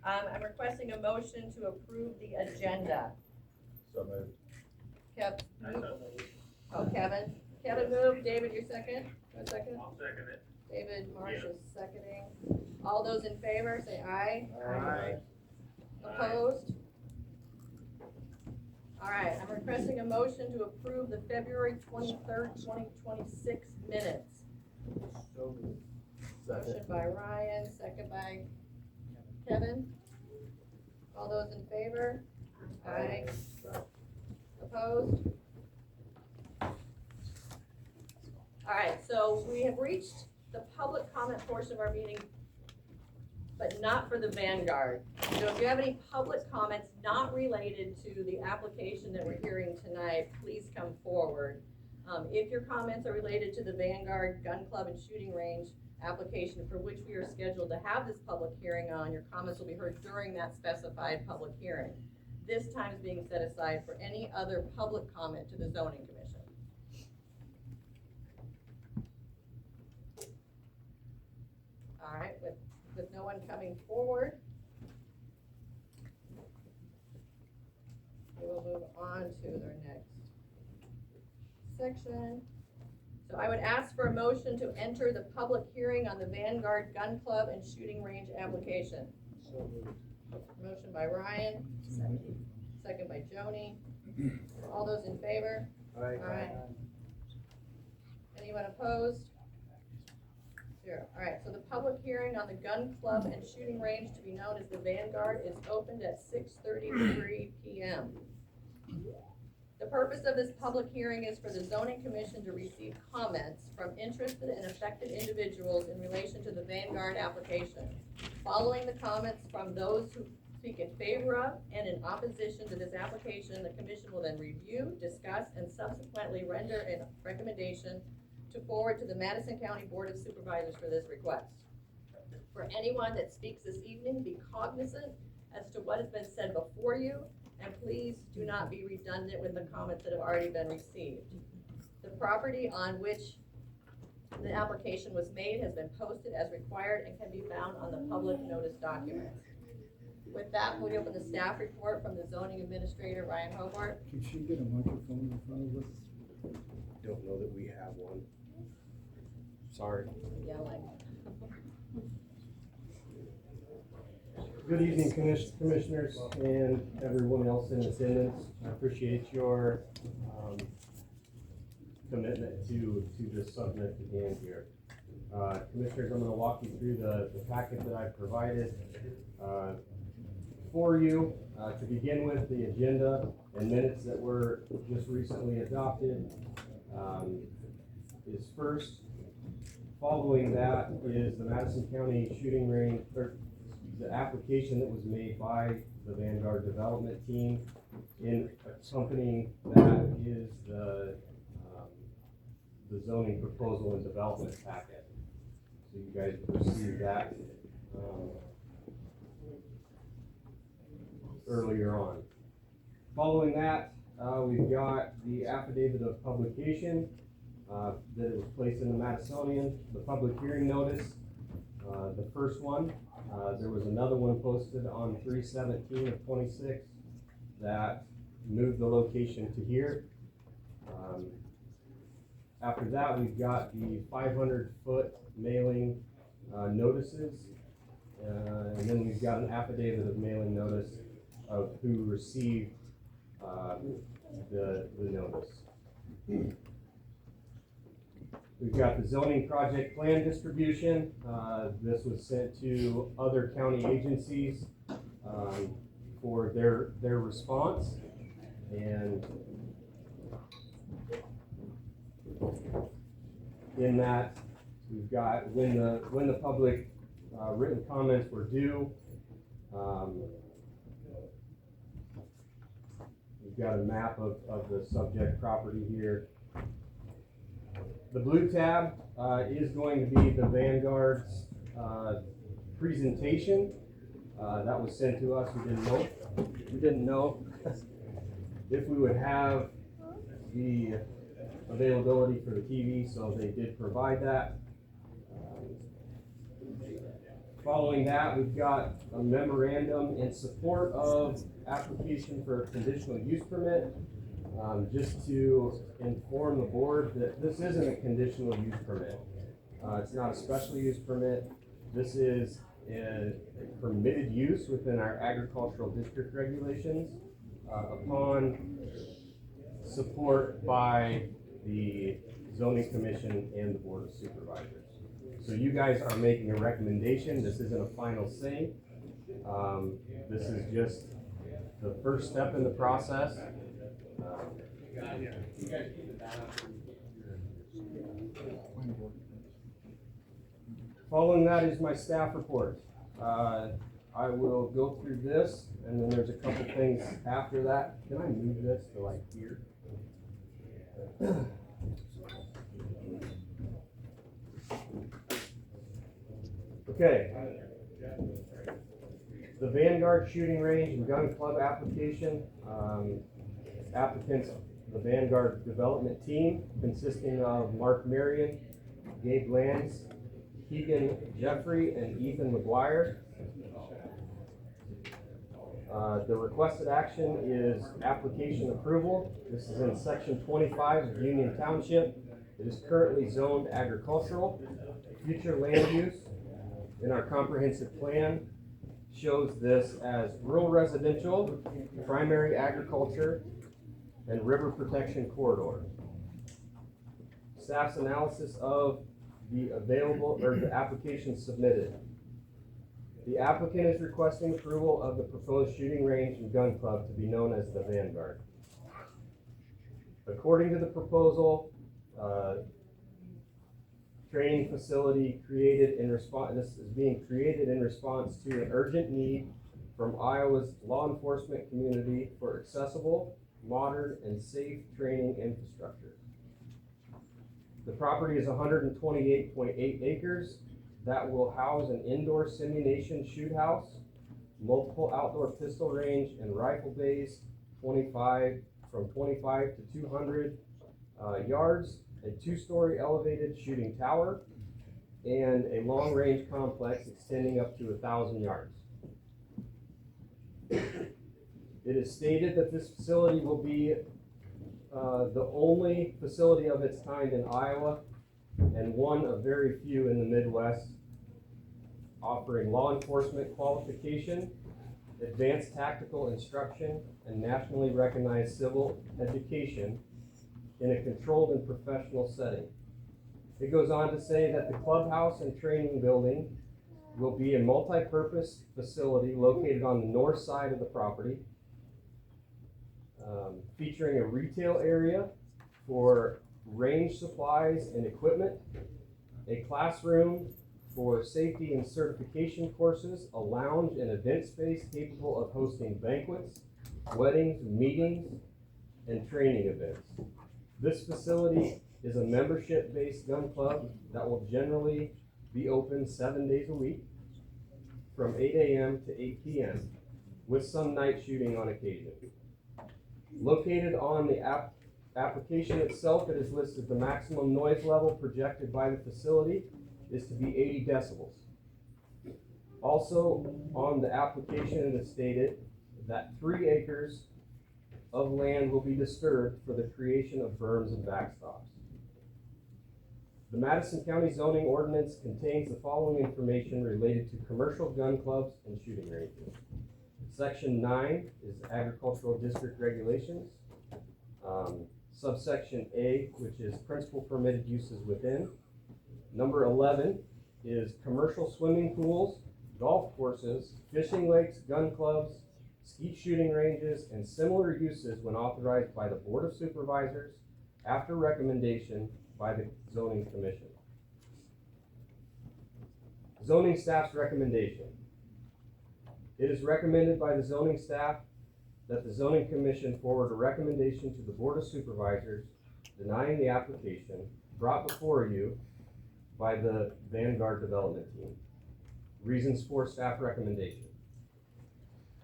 I'm requesting a motion to approve the agenda. So moved. Kevin. Kevin moved. David, your second? A second? I'll second it. David Marsh is seconding. All those in favor, say aye. Aye. Opposed? All right, I'm requesting a motion to approve the February 23rd, 2026 minutes. So moved. Motion by Ryan, second by Kevin. All those in favor? Aye. Opposed? All right, so we have reached the public comment portion of our meeting, but not for the Vanguard. So if you have any public comments not related to the application that we're hearing tonight, please come forward. If your comments are related to the Vanguard Gun Club and Shooting Range application for which we are scheduled to have this public hearing on, your comments will be heard during that specified public hearing. This time is being set aside for any other public comment to the Zoning Commission. All right, with no one coming forward, we will move on to their next section. So I would ask for a motion to enter the public hearing on the Vanguard Gun Club and Shooting Range application. So moved. Motion by Ryan, second by Joni. All those in favor? Aye. Anyone opposed? Zero. All right, so the public hearing on the Gun Club and Shooting Range, to be known as the Vanguard, is opened at 6:33 p.m. The purpose of this public hearing is for the Zoning Commission to receive comments from interested and affected individuals in relation to the Vanguard application. Following the comments from those who speak in favor of and in opposition to this application, the Commission will then review, discuss, and subsequently render a recommendation to forward to the Madison County Board of Supervisors for this request. For anyone that speaks this evening, be cognizant as to what has been said before you, and please do not be redundant with the comments that have already been received. The property on which the application was made has been posted as required and can be found on the public notice document. With that, we open the staff report from the zoning administrator, Ryan Hobart. Can she get a microphone in front of us? Don't know that we have one. Sorry. Yelling. Good evening, commissioners and everyone else in attendance. I appreciate your commitment to this subject at hand here. Commissioners, I'm going to walk you through the packet that I've provided for you. To begin with, the agenda and minutes that were just recently adopted is first. Following that is the Madison County Shooting Range, or the application that was made by the Vanguard development team. In accompanying that is the zoning proposal and development packet. So you guys received that earlier on. Following that, we've got the affidavit of publication that it was placed in the Madisonian, the public hearing notice, the first one. There was another one posted on 3/17 of 26 that moved the location to here. After that, we've got the 500-foot mailing notices, and then we've got an affidavit of mailing notice of who received the notice. We've got the zoning project plan distribution. This was sent to other county agencies for their response. And in that, we've got when the public written comments were due. We've got a map of the subject property here. The blue tab is going to be the Vanguard's presentation. That was sent to us. We didn't know if we would have the availability for the TV, so they did provide that. Following that, we've got a memorandum in support of application for a conditional use permit. Just to inform the board that this isn't a conditional use permit. It's not a special use permit. This is a permitted use within our agricultural district regulations upon support by the zoning commission and the board of supervisors. So you guys are making a recommendation. This isn't a final say. This is just the first step in the process. Following that is my staff report. I will go through this, and then there's a couple things after that. Can I move this to like here? Okay. The Vanguard Shooting Range and Gun Club application. Applicants, the Vanguard Development Team, consisting of Mark Marion, Gabe Lands, Keegan Jeffrey, and Ethan McGuire. The requested action is application approval. This is in section 25 of Union Township. It is currently zoned agricultural. Future land use in our comprehensive plan shows this as rural residential, primary agriculture, and river protection corridor. Staff's analysis of the available, or the application submitted. The applicant is requesting approval of the proposed shooting range and gun club to be known as the Vanguard. According to the proposal, training facility created in response, this is being created in response to an urgent need from Iowa's law enforcement community for accessible, modern, and safe training infrastructure. The property is 128.8 acres that will house an indoor simulation shoot house, multiple outdoor pistol range and rifle bays, from 25 to 200 yards, a 2-story elevated shooting tower, and a long-range complex extending up to 1,000 yards. It is stated that this facility will be the only facility of its kind in Iowa and one of very few in the Midwest, offering law enforcement qualification, advanced tactical instruction, and nationally recognized civil education in a controlled and professional setting. It goes on to say that the clubhouse and training building will be a multi-purpose facility located on the north side of the property, featuring a retail area for range supplies and equipment, a classroom for safety and certification courses, a lounge and event space capable of hosting banquets, weddings, meetings, and training events. This facility is a membership-based gun club that will generally be open 7 days a week from 8 a.m. to 8 p.m. with some night shooting on occasion. Located on the application itself, it is listed the maximum noise level projected by the facility is to be 80 decibels. Also on the application, it is stated that 3 acres of land will be disturbed for the creation of berms and backstops. The Madison County Zoning Ordinance contains the following information related to commercial gun clubs and shooting ranges. Section 9 is agricultural district regulations. Subsection A, which is principal permitted uses within. Number 11 is commercial swimming pools, golf courses, fishing lakes, gun clubs, skeet shooting ranges, and similar uses when authorized by the Board of Supervisors after recommendation by the Zoning Commission. Zoning staff's recommendation. It is recommended by the zoning staff that the Zoning Commission forward a recommendation to the Board of Supervisors denying the application brought before you by the Vanguard Development Team. Reasons for staff recommendation.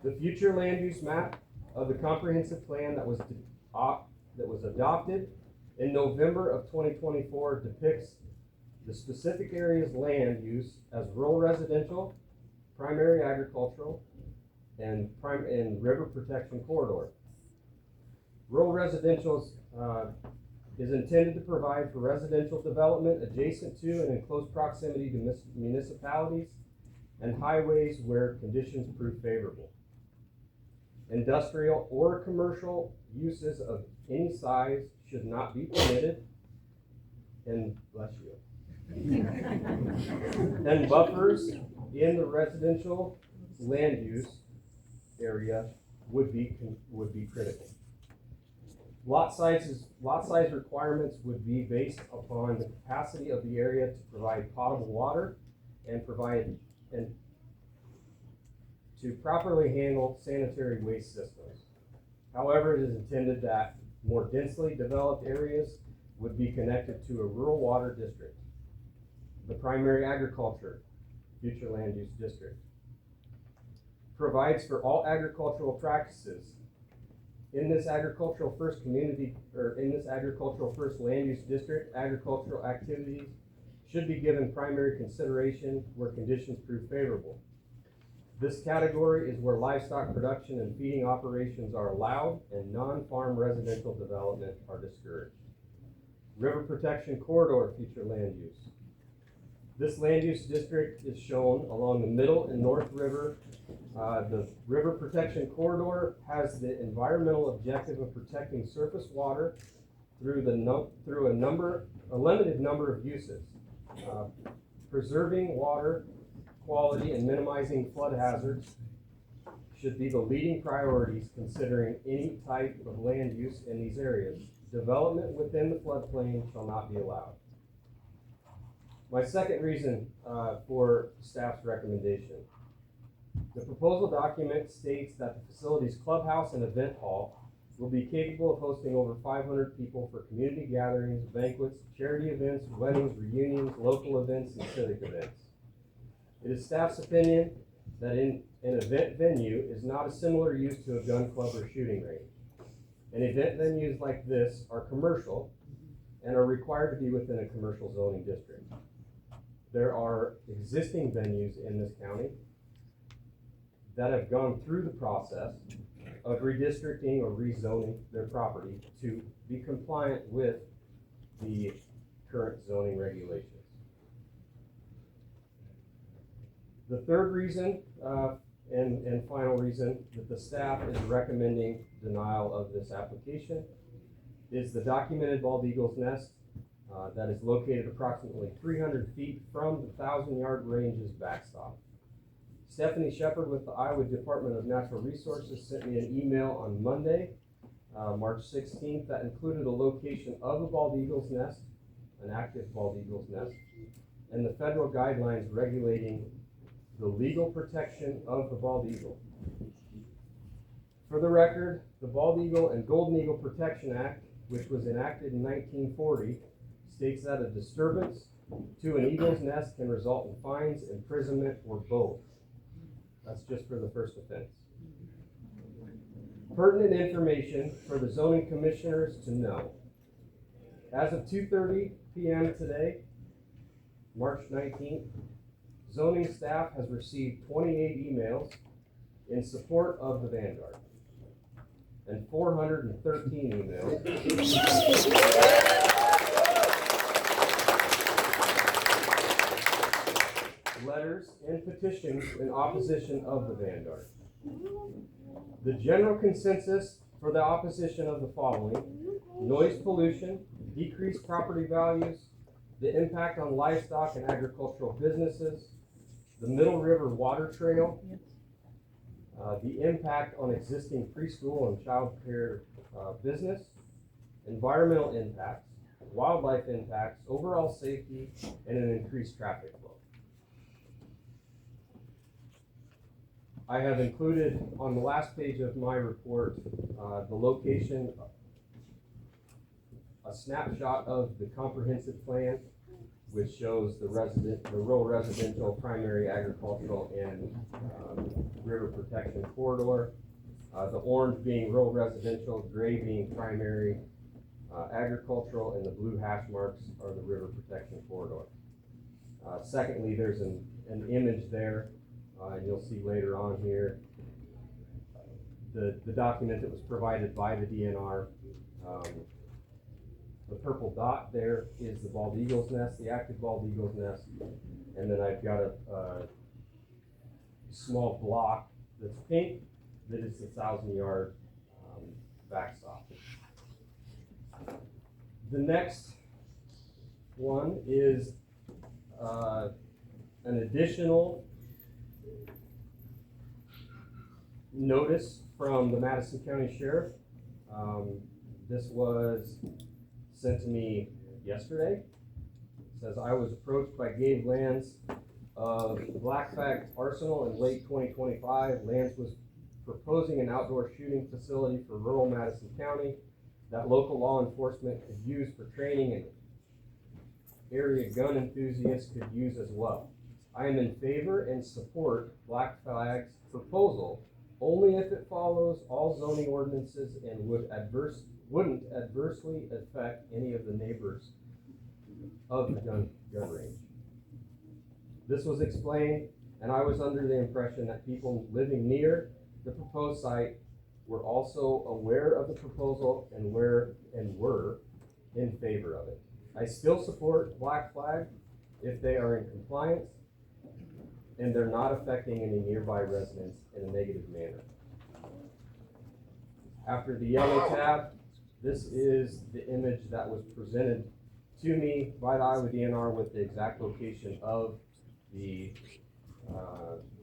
The future land use map of the comprehensive plan that was adopted in November of 2024 depicts the specific area's land use as rural residential, primary agricultural, and river protection corridor. Rural residential is intended to provide for residential development adjacent to and in close proximity to municipalities and highways where conditions prove favorable. Industrial or commercial uses of any size should not be permitted, and bless you. And buffers in the residential land use area would be critical. Lot size requirements would be based upon the capacity of the area to provide potable water and to properly handle sanitary waste systems. However, it is intended that more densely developed areas would be connected to a rural water district. The primary agriculture, future land use district, provides for all agricultural practices in this agricultural first land use district. Agricultural activities should be given primary consideration where conditions prove favorable. This category is where livestock production and feeding operations are allowed and non-farm residential development are discouraged. River protection corridor, future land use. This land use district is shown along the middle and north river. The river protection corridor has the environmental objective of protecting surface water through a limited number of uses, preserving water quality and minimizing flood hazards should be the leading priorities considering any type of land use in these areas. Development within the floodplain shall not be allowed. My second reason for staff's recommendation. The proposal document states that the facility's clubhouse and event hall will be capable of hosting over 500 people for community gatherings, banquets, charity events, weddings, reunions, local events, and civic events. It is staff's opinion that an event venue is not a similar use to a gun club or shooting range. And event venues like this are commercial and are required to be within a commercial zoning district. There are existing venues in this county that have gone through the process of redistricting or rezoning their property to be compliant with the current zoning regulations. The third reason and final reason that the staff is recommending denial of this application is the documented bald eagle's nest that is located approximately 300 feet from the 1,000-yard range's backstop. Stephanie Shepard with the Iowa Department of Natural Resources sent me an email on Monday, March 16th, that included a location of a bald eagle's nest, an active bald eagle's nest, and the federal guidelines regulating the legal protection of the bald eagle. For the record, the Bald Eagle and Golden Eagle Protection Act, which was enacted in 1940, states that a disturbance to an eagle's nest can result in fines, imprisonment, or both. That's just for the first offense. Pertinent information for the zoning commissioners to know. As of 2:30 p.m. today, March 19th, zoning staff has received 28 emails in support of the Vanguard and 413 emails letters and petitions in opposition of the Vanguard. The general consensus for the opposition of the following: noise pollution, decreased property values, the impact on livestock and agricultural businesses, the Middle River Water Trail, the impact on existing preschool and child care business, environmental impacts, wildlife impacts, overall safety, and an increased traffic flow. I have included on the last page of my report the location, a snapshot of the comprehensive plan, which shows the rural residential, primary agricultural, and river protection corridor. The orange being rural residential, gray being primary agricultural, and the blue hash marks are the river protection corridor. Secondly, there's an image there and you'll see later on here, the document that was provided by the DNR. The purple dot there is the bald eagle's nest, the active bald eagle's nest, and then I've got a small block that's pink that is the 1,000-yard backstop. The next one is an additional notice from the Madison County Sheriff. This was sent to me yesterday. It says, I was approached by Gabe Lands of Black Flag Arsenal in late 2025. Lands was proposing an outdoor shooting facility for rural Madison County that local law enforcement could use for training and area gun enthusiasts could use as well. I am in favor and support Black Flag's proposal only if it follows all zoning ordinances and wouldn't adversely affect any of the neighbors of the gun range. This was explained, and I was under the impression that people living near the proposed site were also aware of the proposal and were in favor of it. I still support Black Flag if they are in compliance and they're not affecting any nearby residents in a negative manner. After the yellow tab, this is the image that was presented to me by the Iowa DNR with the exact location of the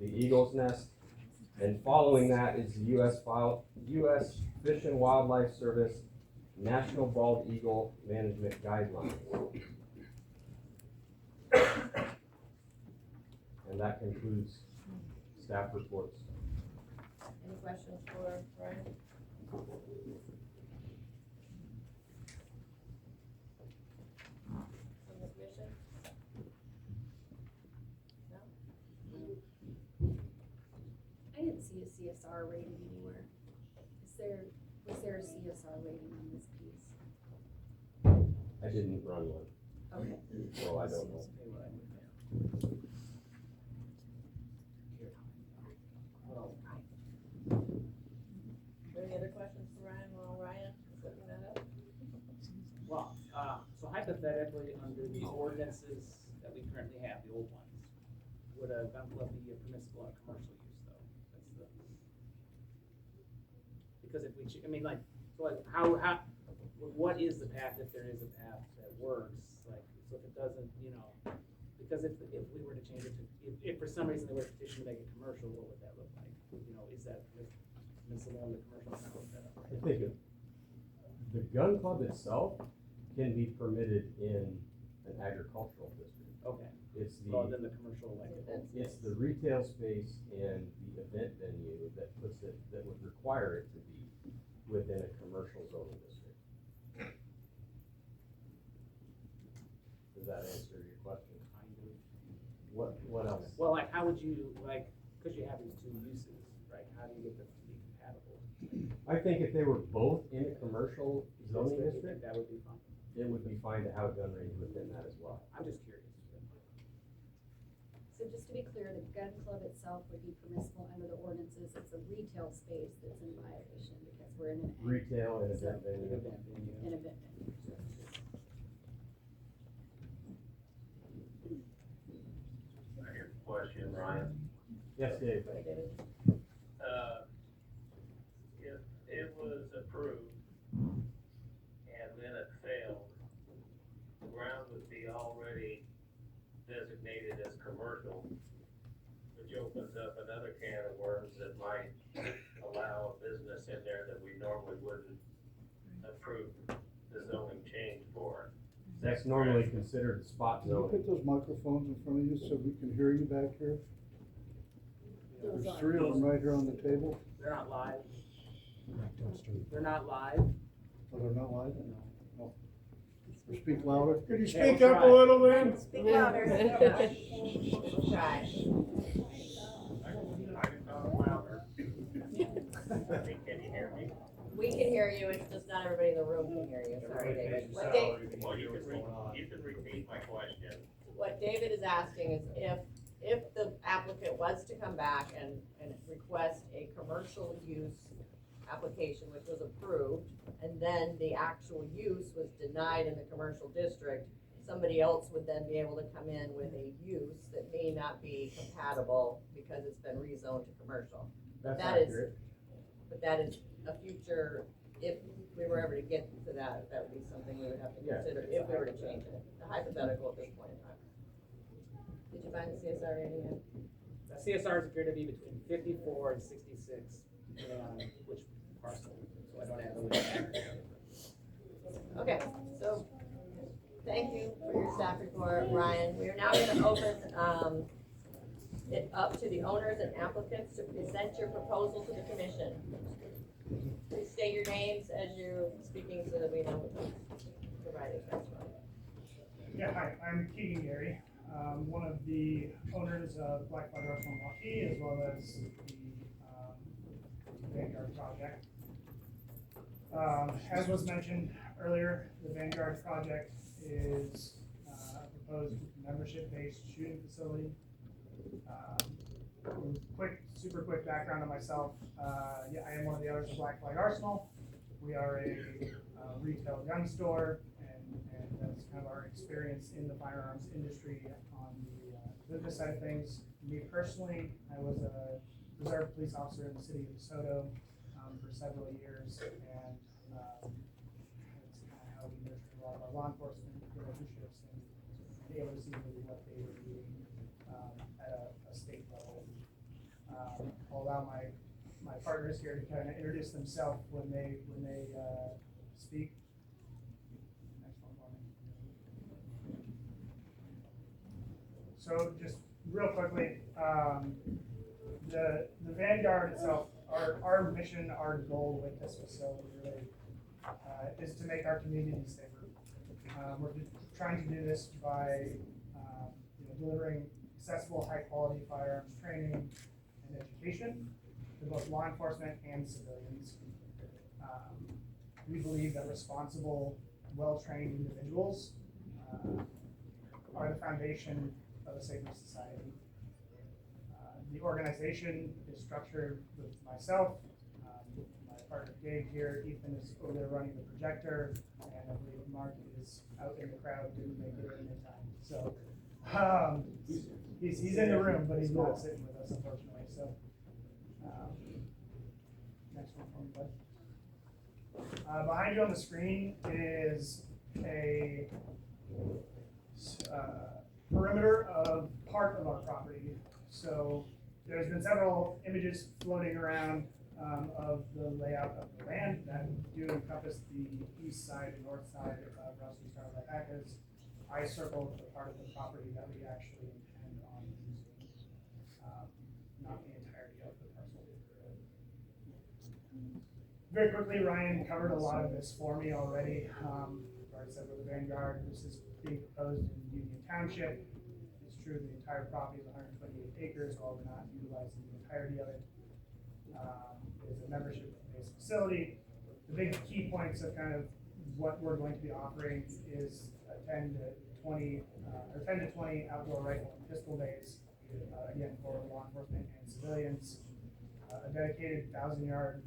eagle's nest. And following that is the U.S. Fish and Wildlife Service National Bald Eagle Management Guidelines. And that concludes staff reports. Any questions for Ryan? From the commission? No? I didn't see a CSR rating anywhere. Was there a CSR rating on this piece? I didn't run one, Okay. so I don't know. Any other questions for Ryan while Ryan is looking that up? Well, so hypothetically, under the ordinances that we currently have, the old ones, would a gun club be permissible in commercial use though? That's the, because if we, I mean, like, so like, what is the path if there is a path that works? Like, so if it doesn't, you know, because if we were to change it to, if for some reason they were to petition to make it commercial, what would that look like? You know, is that permissible in the commercial zone? I think the gun club itself can be permitted in an agricultural district. Okay. It's Well, then the commercial, like, it's the retail space and the event venue that would require it to be within a commercial zoning district. Does that answer your question? kind of. What else? Well, like, how would you, like, because you have these two uses, right, how do you get them to be compatible? I think if they were both in a commercial zoning You think district, that would be fine? it would be fine to have a gun range within that as well. I'm just curious. So just to be clear, the gun club itself would be permissible under the ordinances. It's a retail space that's in violation because we're in an Retail and event An venue. event venue. an event venue. Here's a question, Ryan. Yes, Dave. Right, David? If it was approved and then it failed, the ground would be already designated as commercial, which opens up another can of worms that might allow a business in there that we normally wouldn't approve the zoning change for. That's normally considered spot Can you zoning. put those microphones in front of you so we can hear you back here? There's three of them right here on the table. They're not live? They're not live? Oh, they're not live? No. Or speak louder. Could you Okay, speak we'll up try. a little bit? Speak louder. Try. I can talk louder. Can you hear me? We can hear you, it's just not everybody in the room can hear you, sorry, David. Well, you can repeat my question. What David is asking is if the applicant was to come back and request a commercial use application, which was approved, and then the actual use was denied in the commercial district, somebody else would then be able to come in with a use that may not be compatible because it's been rezoned to commercial. That's That is- accurate. But that is a future, if we were ever to get to that, that would be something we would have to Yeah. consider if we were to change it, the hypothetical at this point in time. Did you find the CSR rating yet? The CSRs appear to be between 54 and 66, depending on which parcel, so I don't have those. Okay, so, thank you for your staff report, Ryan. We are now gonna open, it up to the owners and applicants to present your proposal to the commission. Please state your names as you're speaking so that we know who's providing testimony. Yeah, hi, I'm Keegan Gary, one of the owners of Black Flag Arsenal Milwaukee, as well as the Vanguard project. As was mentioned earlier, the Vanguard project is a proposed membership-based shooting facility. Super quick background on myself. Yeah, I am one of the owners of Black Flag Arsenal. We are a retail gun store, and that's kind of our experience in the firearms industry on the business side of things. Me personally, I was a reserve police officer in the city of DeSoto for several years, and that's kind of how we nurtured a lot of our law enforcement relationships and be able to see really what they were doing at a state level. I'll allow my partners here to kind of introduce themselves when they speak. Next one for me. So just real quickly, the Vanguard itself, our mission, our goal with this facility really is to make our community safer. We're trying to do this by delivering accessible, high-quality firearms training and education to both law enforcement and civilians. We believe that responsible, well-trained individuals are the foundation of a safer society. The organization is structured with myself, my partner Dave here, Ethan is over there running the projector, and I believe Mark is out in the crowd, didn't make it in time. So he's in the room, but he's not sitting with us, unfortunately. So next one for me, bud. Behind you on the screen is a perimeter of part of our property. So there's been several images floating around of the layout of the land that do encompass the east side and north side of Rusty Star Alpacas. I circled the part of the property that we actually intend on using, not the entirety of the parcel. Very quickly, Ryan covered a lot of this for me already. Already said with the Vanguard, this is being proposed in Union Township. It's true the entire property is 128 acres, while we're not utilizing the entirety of it. It's a membership-based facility. The big key points of kind of what we're going to be offering is a 10 to 20 outdoor rifle and pistol bays, again for law enforcement and civilians. A dedicated 1,000-yard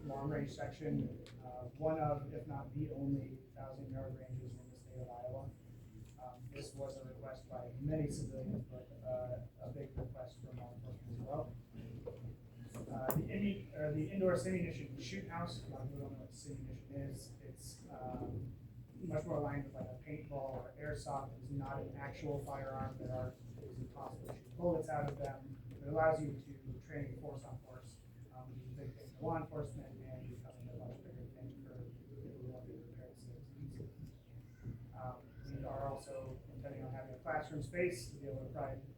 long-range section, one of, if not the only, 1,000-yard ranges in the state of Iowa. This was a request by many civilians, but a big request from law enforcement as well. The indoor ammunition shoot house, a lot of people don't know what ammunition is. It's much more aligned with like a paintball or airsoft. It's not an actual firearm. It is impossible to shoot bullets out of them. It allows you to train force on force, which is a big thing for law enforcement and becoming a much bigger thing for people who want to prepare citizens. We are also intending on having a classroom space to be able to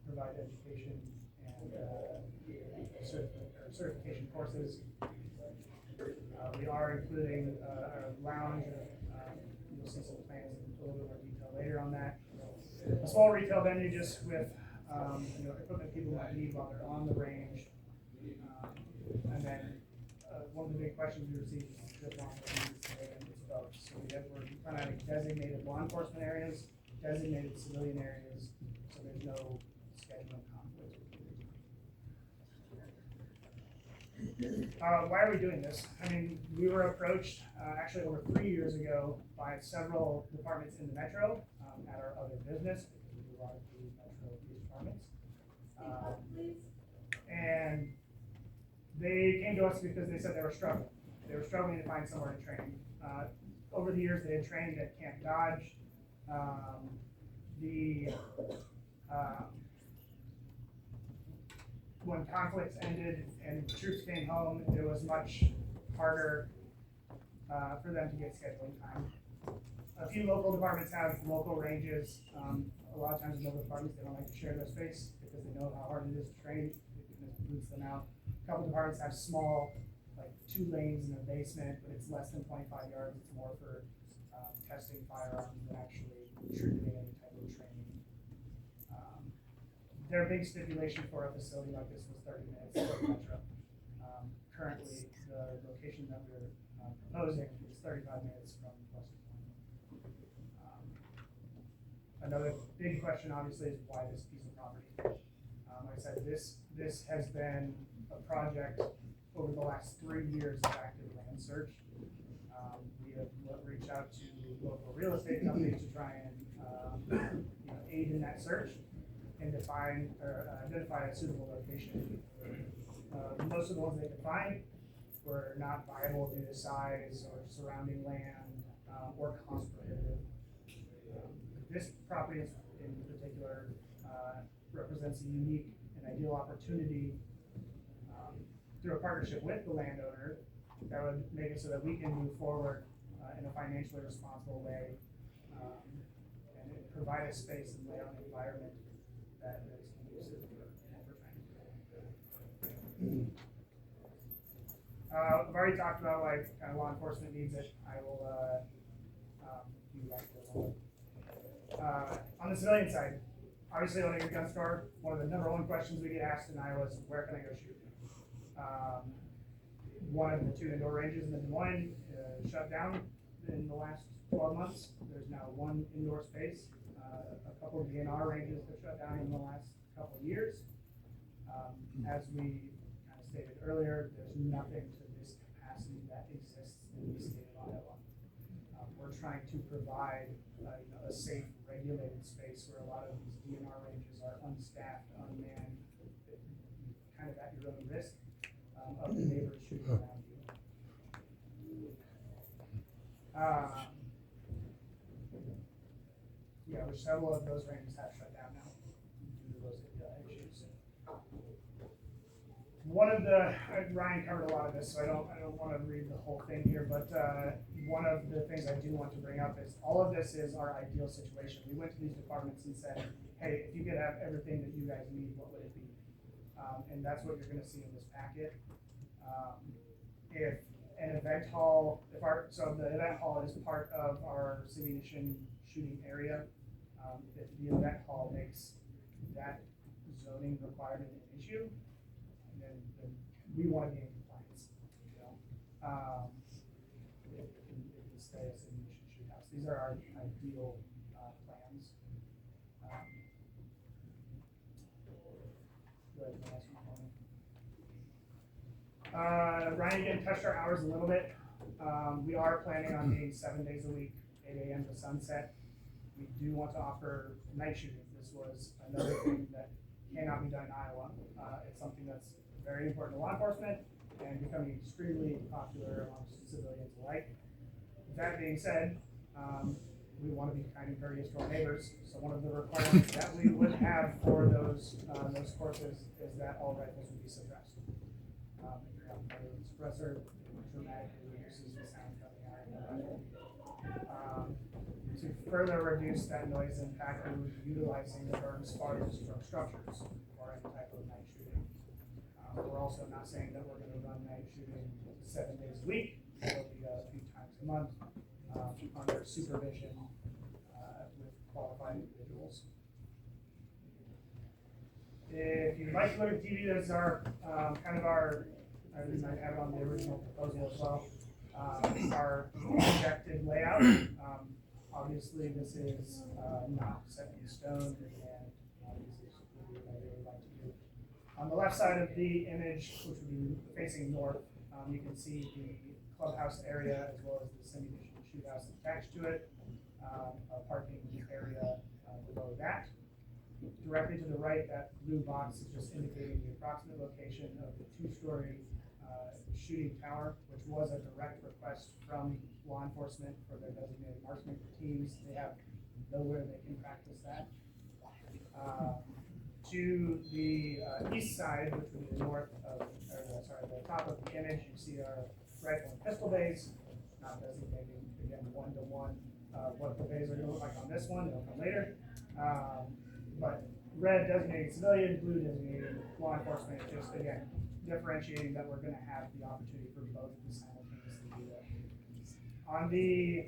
provide education and certification courses. We are including a lounge. You'll see some plans in a little bit more detail later on that. A small retail venue just with equipment people might need while they're on the range. And then one of the big questions we received is just law enforcement and it's both. So we're kind of having designated law enforcement areas, designated civilian areas, so there's no scheduling conflict Why are we doing this? I mean, we were approached, actually over 3 years ago by several departments in the metro, at our other business, because we do a lot of the metro police departments. And they came to us because they said they were struggling. They were struggling to find somewhere to train. Over the years, they had trained at Camp Dodge. When conflicts ended and troops came home, it was much harder for them to get scheduling time. A few local departments have local ranges. A lot of times in local departments, they don't like to share their space because they know how hard it is to train. It boots them out. A couple departments have small, like 2 lanes in a basement, but it's less than 25 yards. It's more for testing firearms than actually triggering any type of training. Their big stipulation for a facility like this was 30 minutes from metro. Currently, the location that we're proposing is 35 minutes from Western Point. Another big question, obviously, is why this piece of property? Like I said, this has been a project over the last 3 years of active land search. We have reached out to local real estate companies to try and aid in that search and define or identify a suitable location. Most of the ones they could find were not viable due to size or surrounding land or cost prohibitive. This property in particular represents a unique and ideal opportunity through a partnership with the landowner that would make it so that we can move forward in a financially responsible way and provide a space and layout environment that is conducive to what we're trying to do. I've already talked about why kind of law enforcement needs it. I will do that for a moment. On the civilian side, obviously owning a gun store, one of the number 1 questions we get asked in Iowa is, where can I go shoot? One of the 2 indoor ranges in Des Moines shut down in the last 12 months. There's now 1 indoor space. A couple of DNR ranges have shut down in the last couple of years. As we kind of stated earlier, there's nothing to this capacity that exists in the state of Iowa. We're trying to provide a safe, regulated space where a lot of these DNR ranges are unstaffed, unmanned, kind of at your own risk of the neighbors shooting around you. Which several of those ranges have shut down now due to those issues. One of the Ryan covered a lot of this, so I don't want to read the whole thing here, but one of the things I do want to bring up is all of this is our ideal situation. We went to these departments and said, hey, if you could have everything that you guys need, what would it be? And that's what you're going to see in this packet. If an event hall, so the event hall is part of our simulation shooting area. If the event hall makes that zoning requirement an issue, then we want to be in compliance. It can stay a simulation shoot house. These are our ideal plans. Ryan again touched our hours a little bit. We are planning on being 7 days a week, 8 a.m. to sunset. We do want to offer night shooting. This was another thing that cannot be done in Iowa. It's something that's very important to law enforcement and becoming extremely popular amongst civilians alike. That being said, we want to be kind and courteous to our neighbors. So one of the requirements that we would have for those courses is that all rifles would be suppressed. If you're not familiar with the suppressor, it dramatically reduces the sound coming out of the rifle. To further reduce that noise impact, we would be utilizing the berms farthest from structures for any type of night shooting. We're also not saying that we're going to run night shooting 7 days a week. It'll be a few times a month under supervision with qualified individuals. If you'd like to look at TV, this is our I might have it on the original proposal as well. Our projected layout. Obviously, this is not set in stone, and obviously, it's what we would like to do. On the left side of the image, which would be facing north, you can see the clubhouse area as well as the semi-mission shoot house attached to it, a parking area below that. Directly to the right, that blue box is just indicating the approximate location of the two-story shooting tower, which was a direct request from law enforcement for their designated marksman teams. They have nowhere they can practice that. To the east side, which would be the north of, the top of the image, you see our rifle and pistol bays, not designating, again, one-to-one, what the bays are gonna look like on this one, they'll come later. But red designating civilian, blue designating law enforcement, just again, differentiating that we're gonna have the opportunity for both to simultaneously do that. On the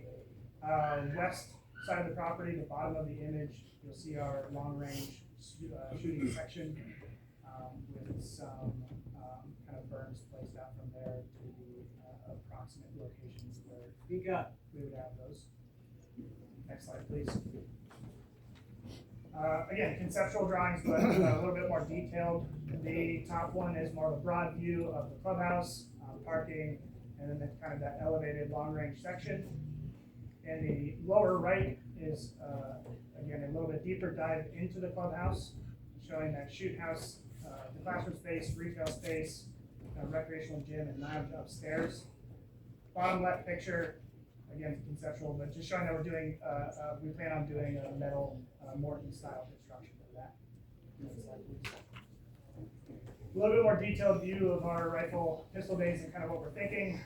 west side of the property, the bottom of the image, you'll see our long-range shooting section with some kind of berms placed out from there to the approximate locations where we would have those. Next slide, please. Again, conceptual drawings, but a little bit more detailed. The top one is more of a broad view of the clubhouse, parking, and then kind of that elevated long-range section. And the lower right is, again, a little bit deeper dive into the clubhouse, showing that shoot house, the classroom space, retail space, recreational gym, and lounge upstairs. Bottom left picture, again, conceptual, but just showing that we're doing, we plan on doing a metal Morton style construction for that. Next slide, please. A little bit more detailed view of our rifle pistol bays and kind of what we're thinking.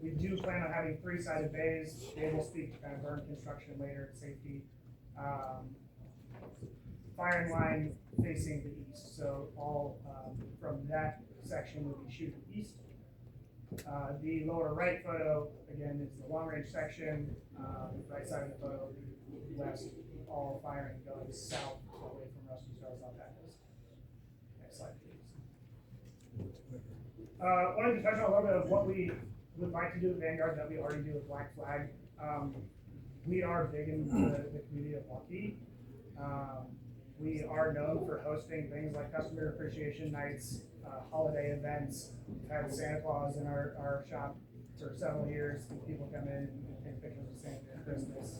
We do plan on having three-sided bays. Dave will speak to kind of burn construction later and safety. Firing line facing the east, so all from that section will be shooting east. The lower right photo, again, is the long-range section. Right side of the photo, west, all firing going south away from Rusty Star's on that list. Next slide, please. Wanted to touch on a little bit of what we would like to do with Vanguard that we already do with Black Flag. We are big in the community of Waukee. We are known for hosting things like customer appreciation nights, holiday events. We've had Santa Claus in our shop for several years. People come in and take pictures of Santa at Christmas.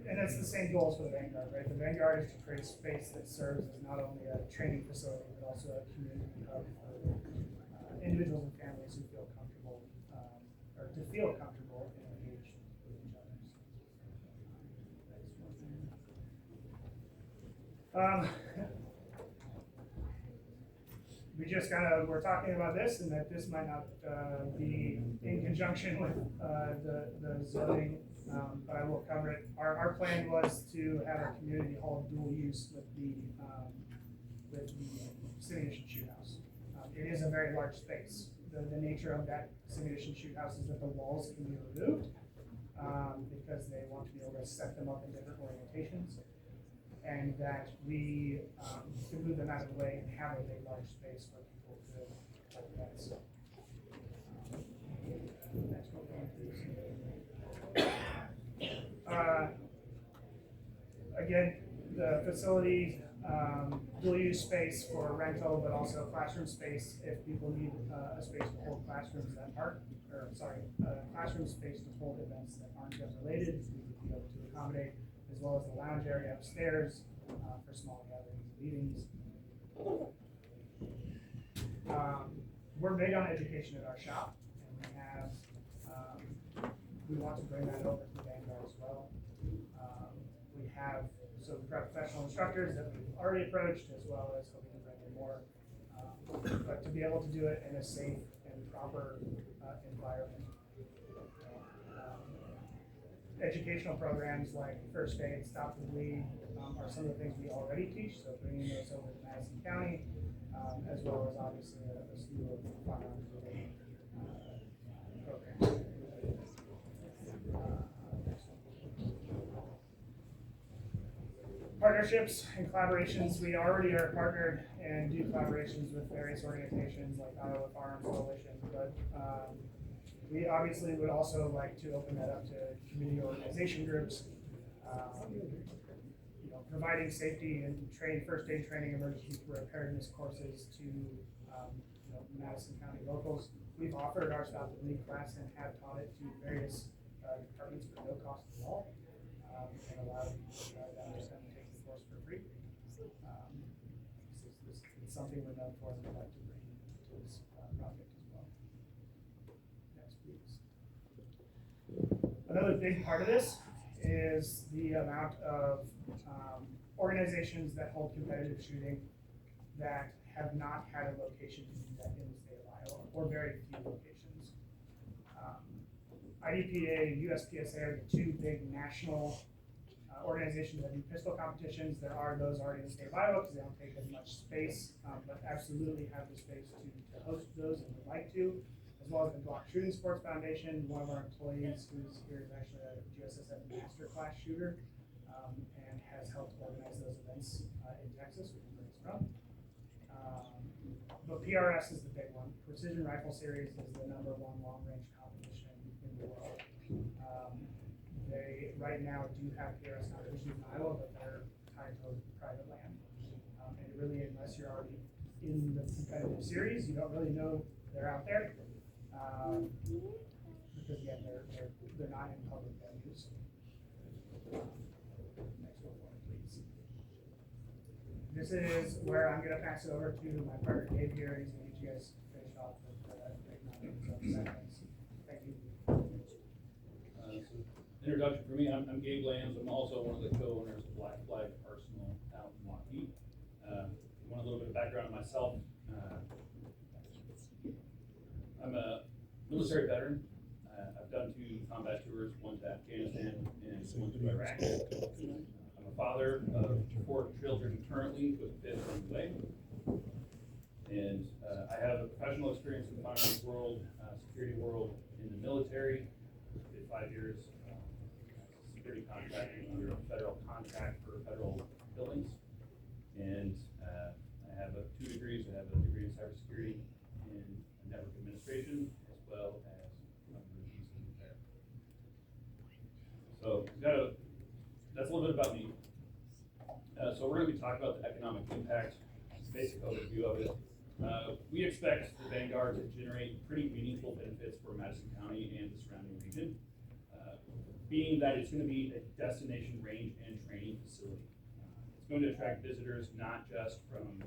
And it's the same goals for the Vanguard, right? The Vanguard is to create a space that serves as not only a training facility, but also a community hub for individuals and families who feel comfortable, or to feel comfortable and engaged with each other. We just we're talking about this, and that this might not be in conjunction with the zoning, but I will cover it. Our plan was to have a community hall dual use with the simulation shoot house. It is a very large space. The nature of that simulation shoot house is that the walls can be removed because they want to be able to set them up in different orientations, and that we can move them out of the way and have a big, large space where people could hold events. Next one, please. Again, the facility, dual use space for rental, but also classroom space if people need a space to hold classrooms that aren't, classroom space to hold events that aren't gun related, we would be able to accommodate, as well as the lounge area upstairs for small gatherings and meetings. We're big on education at our shop, and we want to bring that over to Vanguard as well. We have some professional instructors that we've already approached, as well as hoping to bring in more, but to be able to do it in a safe and proper environment. Educational programs like first aid, stop the bleed, are some of the things we already teach, so bringing those over to Madison County, as well as obviously a slew of firearms related programs. Partnerships and collaborations, we already are partnered and do collaborations with various organizations like Iowa Firearms Coalition, but we obviously would also like to open that up to community organization groups. providing safety and first aid training, emergency preparedness courses to, Madison County locals. We've offered our Stop the Bleed class and have taught it to various departments for no cost at all, and allowed them to take the course for free. It's something we're known for and we'd like to bring to this project as well. Next, please. Another big part of this is the amount of organizations that hold competitive shooting that have not had a location to do that in the state of Iowa, or very few locations. IDPA, USPSA are the two big national organizations that do pistol competitions. There are those already in the state of Iowa because they don't take as much space, but absolutely have the space to host those and would like to, as well as the Glock Shooting Sports Foundation. One of our employees who's here is actually a GSSF master class shooter, and has helped organize those events in Texas, which is where he's from. But PRS is the big one. Precision Rifle Series is the #1 long-range competition in the world. They right now do have PRS competitions in Iowa, but they're tied to private land. And really, unless you're already in the competitive series, you don't really know they're out there. Because again, they're not in public venues. Next one for me, please. This is where I'm gonna pass it over to my partner Dave here, and he's gonna get you guys finished off with economic segments. Thank you. Introduction for me, I'm Gabe Lambs. I'm also one of the co-owners of Black Flag Arsenal out in Waukee. Want a little bit of background on myself. I'm a military veteran. I've done 2 combat tours, one to Afghanistan and one to Iraq. I'm a father of 4 children currently, with a 5th on the way. And I have a professional experience in the firearms world, security world, in the military. Did 5 years security contracting under a federal contract for federal buildings. And I have 2 degrees. I have a degree in cybersecurity and network administration, as well as emergency repair. So that's a little bit about me. So we're going to be talking about the economic impact, basic overview of it. We expect the Vanguard to generate pretty meaningful benefits for Madison County and the surrounding region, being that it's going to be a destination range and training facility. It's going to attract visitors not just from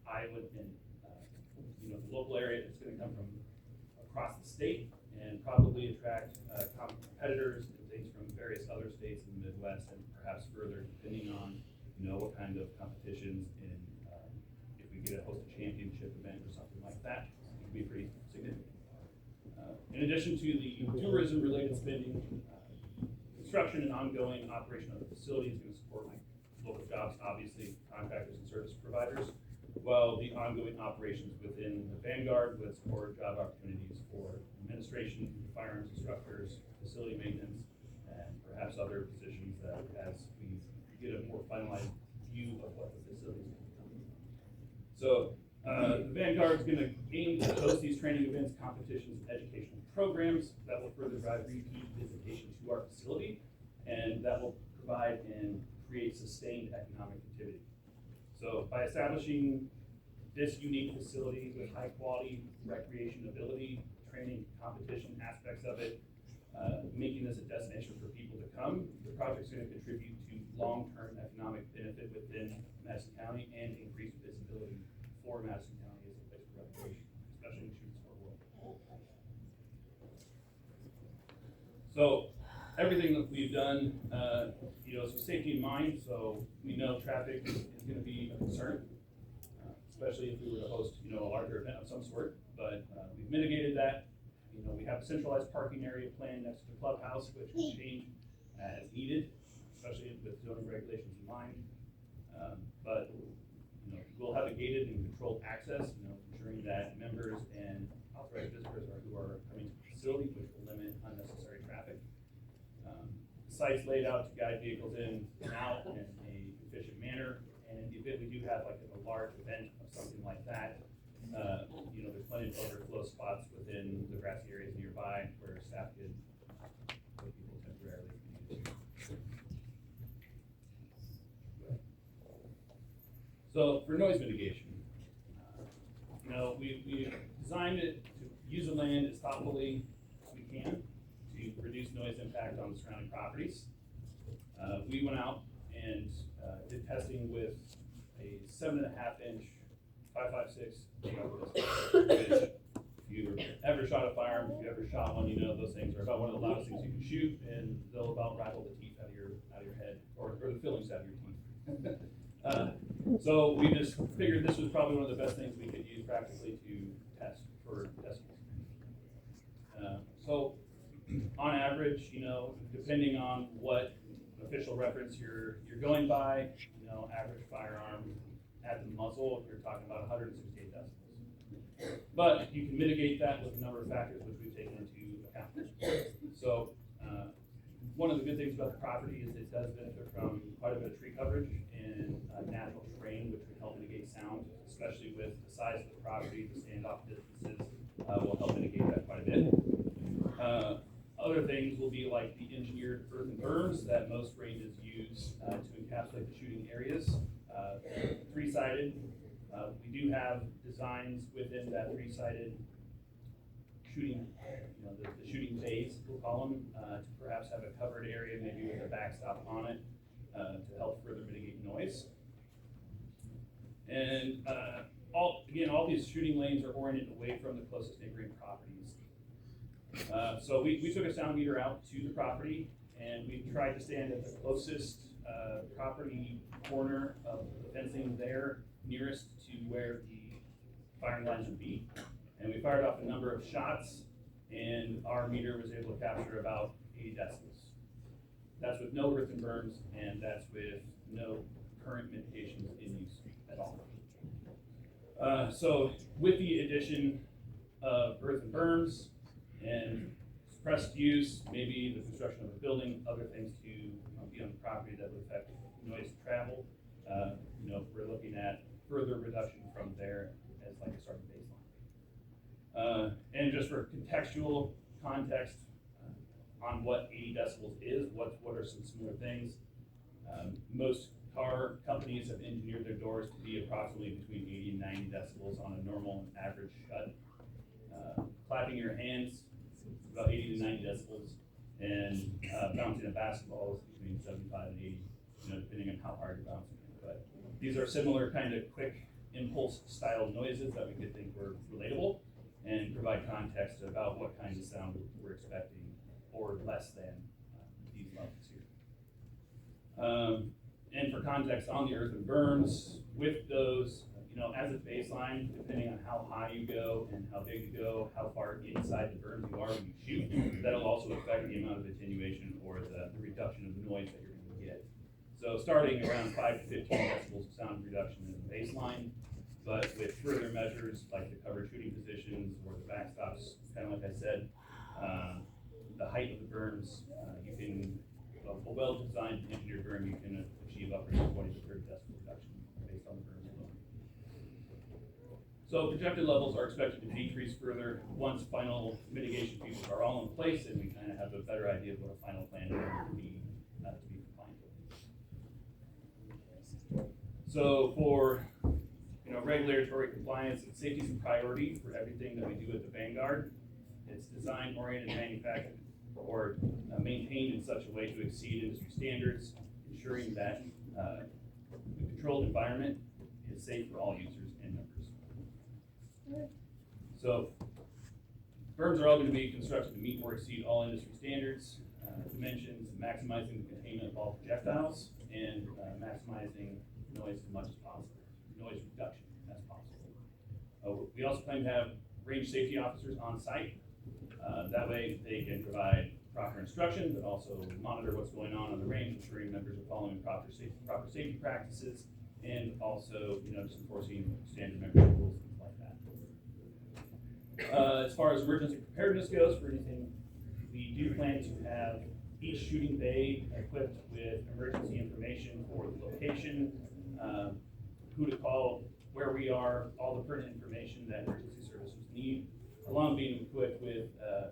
Iowa and the local area. It's going to come from across the state and probably attract competitors and things from various other states in the Midwest and perhaps further, depending on what kind of competitions and if we get a host a championship event or something like that, it could be pretty significant. In addition to the tourism-related spending, construction and ongoing operation of the facility is going to support local jobs, obviously contractors and service providers, while the ongoing operations within the Vanguard would support job opportunities for administration, firearms instructors, facility maintenance, and perhaps other positions that as we get a more finalized view of what the facility is going to become. So the Vanguard is going to aim to host these training events, competitions, and educational programs that will further drive repeat visitation to our facility, and that will provide and create sustained economic activity. So by establishing this unique facility with high quality recreation ability, training, competition aspects of it, making this a destination for people to come, the project's going to contribute to long-term economic benefit within Madison County and increase visibility for Madison County as a place for recreation, especially in the shooting sport world. So everything that we've done, is with safety in mind. So we know traffic is going to be a concern, especially if we were to host, a larger event of some sort. But we've mitigated that. We have a centralized parking area planned next to the clubhouse, which can change as needed, especially with zoning regulations in mind. But we'll have a gated and controlled access, ensuring that members and authorized visitors who are coming to the facility, which will limit unnecessary traffic. The site's laid out to guide vehicles in and out in a efficient manner. And in the event we do have like a large event of something like that, there's plenty of overflow spots within the grassy areas nearby where staff could put people temporarily if needed to. So for noise mitigation, you know, we designed it to use the land as thoughtfully as we can to reduce noise impact on the surrounding properties. We went out and did testing with a 7.5-inch 5.56 which if you ever shot a firearm, if you ever shot one, you know those things are about one of the loudest things you can shoot, and they'll about rattle the teeth out of your head, or the fillings out of your teeth. So we just figured this was probably one of the best things we could use practically to test for test use. So on average, you know, depending on what official reference you're going by, you know, average firearm at the muzzle, you're talking about 168 decibels. But you can mitigate that with a number of factors which we've taken into account. So one of the good things about the property is it does benefit from quite a bit of tree coverage and natural terrain, which would help mitigate sound, especially with the size of the property. The standoff distances will help mitigate that quite a bit. Other things will be like the engineered earthen berms that most ranges use to encapsulate the shooting areas. Three-sided. We do have designs within that three-sided shooting, you know, the shooting bays, we'll call them, to perhaps have a covered area, maybe with a backstop on it, to help further mitigate noise. And all these shooting lanes are oriented away from the closest neighboring properties. So we took a sound meter out to the property, and we tried to stand at the closest property corner of the fencing there, nearest to where the firing lines would be. And we fired off a number of shots, and our meter was able to capture about 80 decibels. That's with no earthen berms, and that's with no current mitigations in use at all. So with the addition of earthen berms and suppressed use, maybe the construction of a building, other things to be on the property that would affect noise travel, you know, we're looking at further reduction from there as like a starting baseline. And just for contextual context on what 80 decibels is, what are some similar things? Most car companies have engineered their doors to be approximately between 80 and 90 decibels on a normal and average shut. Clapping your hands is about 80 to 90 decibels, and bouncing a basketball is between 75 and 80, you know, depending on how hard you're bouncing it. But these are similar kind of quick impulse style noises that we could think were relatable and provide context about what kinds of sound we're expecting, or less than these levels here. And for context on the earthen berms, with those, you know, as a baseline, depending on how high you go and how big you go, how far inside the berms you are when you shoot, that'll also affect the amount of attenuation or the reduction of noise that you're going to get. So starting around 5 to 15 decibels of sound reduction is the baseline, but with further measures like the covered shooting positions or the backstops, kind of like I said, the height of the berms, you can, a well-designed engineered berm, you can achieve upwards of 20 to 30 decibel reduction based on the berms alone. So projected levels are expected to decrease further once final mitigation features are all in place, and we kind of have a better idea of what a final plan would be to be compliant with. So for, you know, regulatory compliance, safety is a priority for everything that we do at the Vanguard. It's designed, oriented, manufactured, or maintained in such a way to exceed industry standards, ensuring that the controlled environment is safe for all users and members. So berms are all going to be constructed to meet or exceed all industry standards, dimensions, maximizing the containment of all projectiles, and maximizing noise as much as possible, noise reduction as possible. We also plan to have range safety officers on site. That way they can provide proper instruction, but also monitor what's going on the range, ensuring members are following proper safety practices, and also, you know, just enforcing standard membership rules, things like that. As far as emergency preparedness goes, for anything, we do plan to have each shooting bay equipped with emergency information for the location, who to call, where we are, all the pertinent information that emergency services need, along being equipped with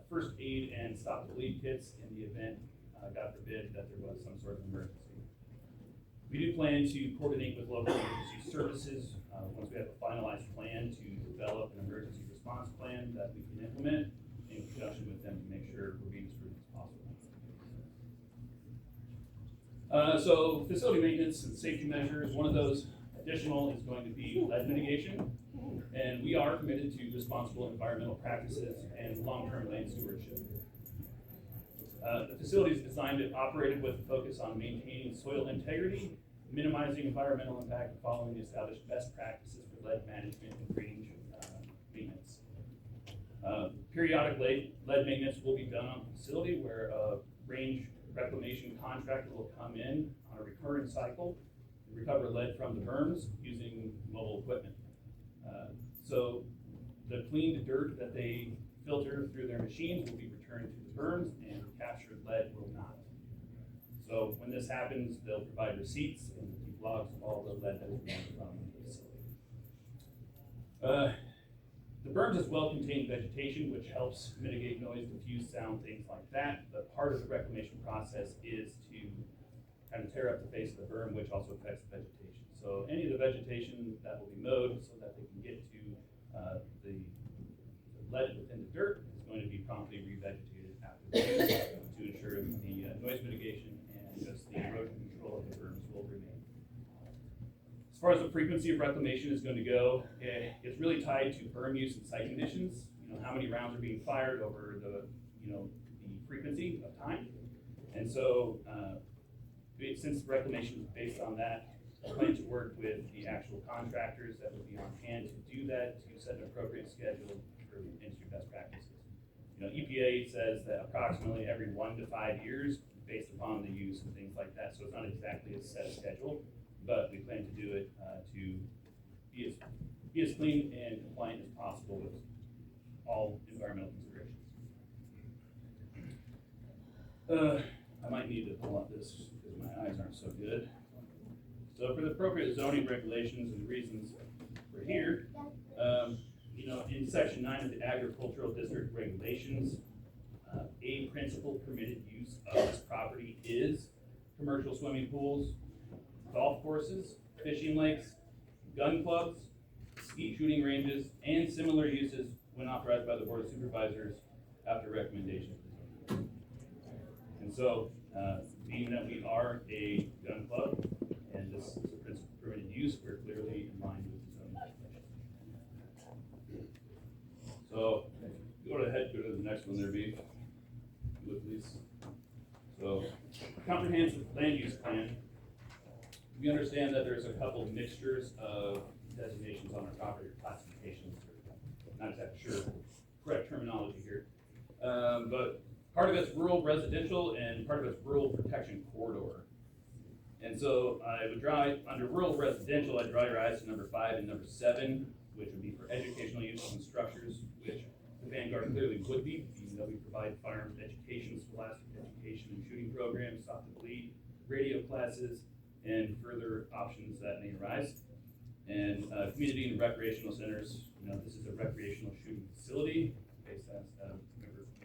first aid and stop the bleed kits in the event, God forbid, that there was some sort of emergency. We do plan to coordinate with local emergency services, once we have a finalized plan to develop an emergency response plan that we can implement in conjunction with them to make sure we're being as prudent as possible. So facility maintenance and safety measures, one of those additional is going to be lead mitigation. And we are committed to responsible environmental practices and long-term land stewardship. The facility is designed and operated with a focus on maintaining soil integrity, minimizing environmental impact, and following the established best practices for lead management and range maintenance. Periodic lead maintenance will be done on the facility where a range reclamation contractor will come in on a recurrent cycle and recover lead from the berms using mobile equipment. So the cleaned dirt that they filter through their machines will be returned to the berms, and captured lead will not. So when this happens, they'll provide receipts and keep logs of all the lead that is removed from the facility. The berms is well-contained vegetation, which helps mitigate noise, diffuse sound, things like that. But part of the reclamation process is to kind of tear up the face of the berm, which also affects the vegetation. So any of the vegetation that will be mowed so that they can get to the lead within the dirt is going to be promptly revegetated after the use to ensure the noise mitigation and just the erosion control of the berms will remain. As far as the frequency of reclamation is going to go, it's really tied to berm use and site conditions. You know, how many rounds are being fired over the frequency of time. And so, since reclamation is based on that, I plan to work with the actual contractors that would be on hand to do that, to set an appropriate schedule for industry best practices. You know, EPA says that approximately every 1 to 5 years, based upon the use and things like that. So it's not exactly a set schedule, but we plan to do it to be as clean and compliant as possible with all environmental considerations. I might need to pull up this because my eyes aren't so good. So for the appropriate zoning regulations and the reasons we're here, in section 9 of the agricultural district regulations, a principal permitted use of this property is commercial swimming pools, golf courses, fishing lakes, gun clubs, skeet shooting ranges, and similar uses when authorized by the Board of Supervisors after recommendation. And so, being that we are a gun club, and this is a principal permitted use, we're clearly in line with the zoning regulations. So, go ahead, go to the next one there, B. Look, please. So, comprehensive land use plan. We understand that there's a couple mixtures of designations on our property, or classifications, or not exactly sure correct terminology here. But part of it's rural residential and part of it's rural protection corridor. And so I would draw, under rural residential, I'd draw your eyes to number 5 and number 7, which would be for educational uses and structures, which the Vanguard clearly would be, even though we provide firearms education, scholastic education, and shooting programs, stop the bleed, radio classes, and further options that may arise. And community and recreational centers, this is a recreational shooting facility based as a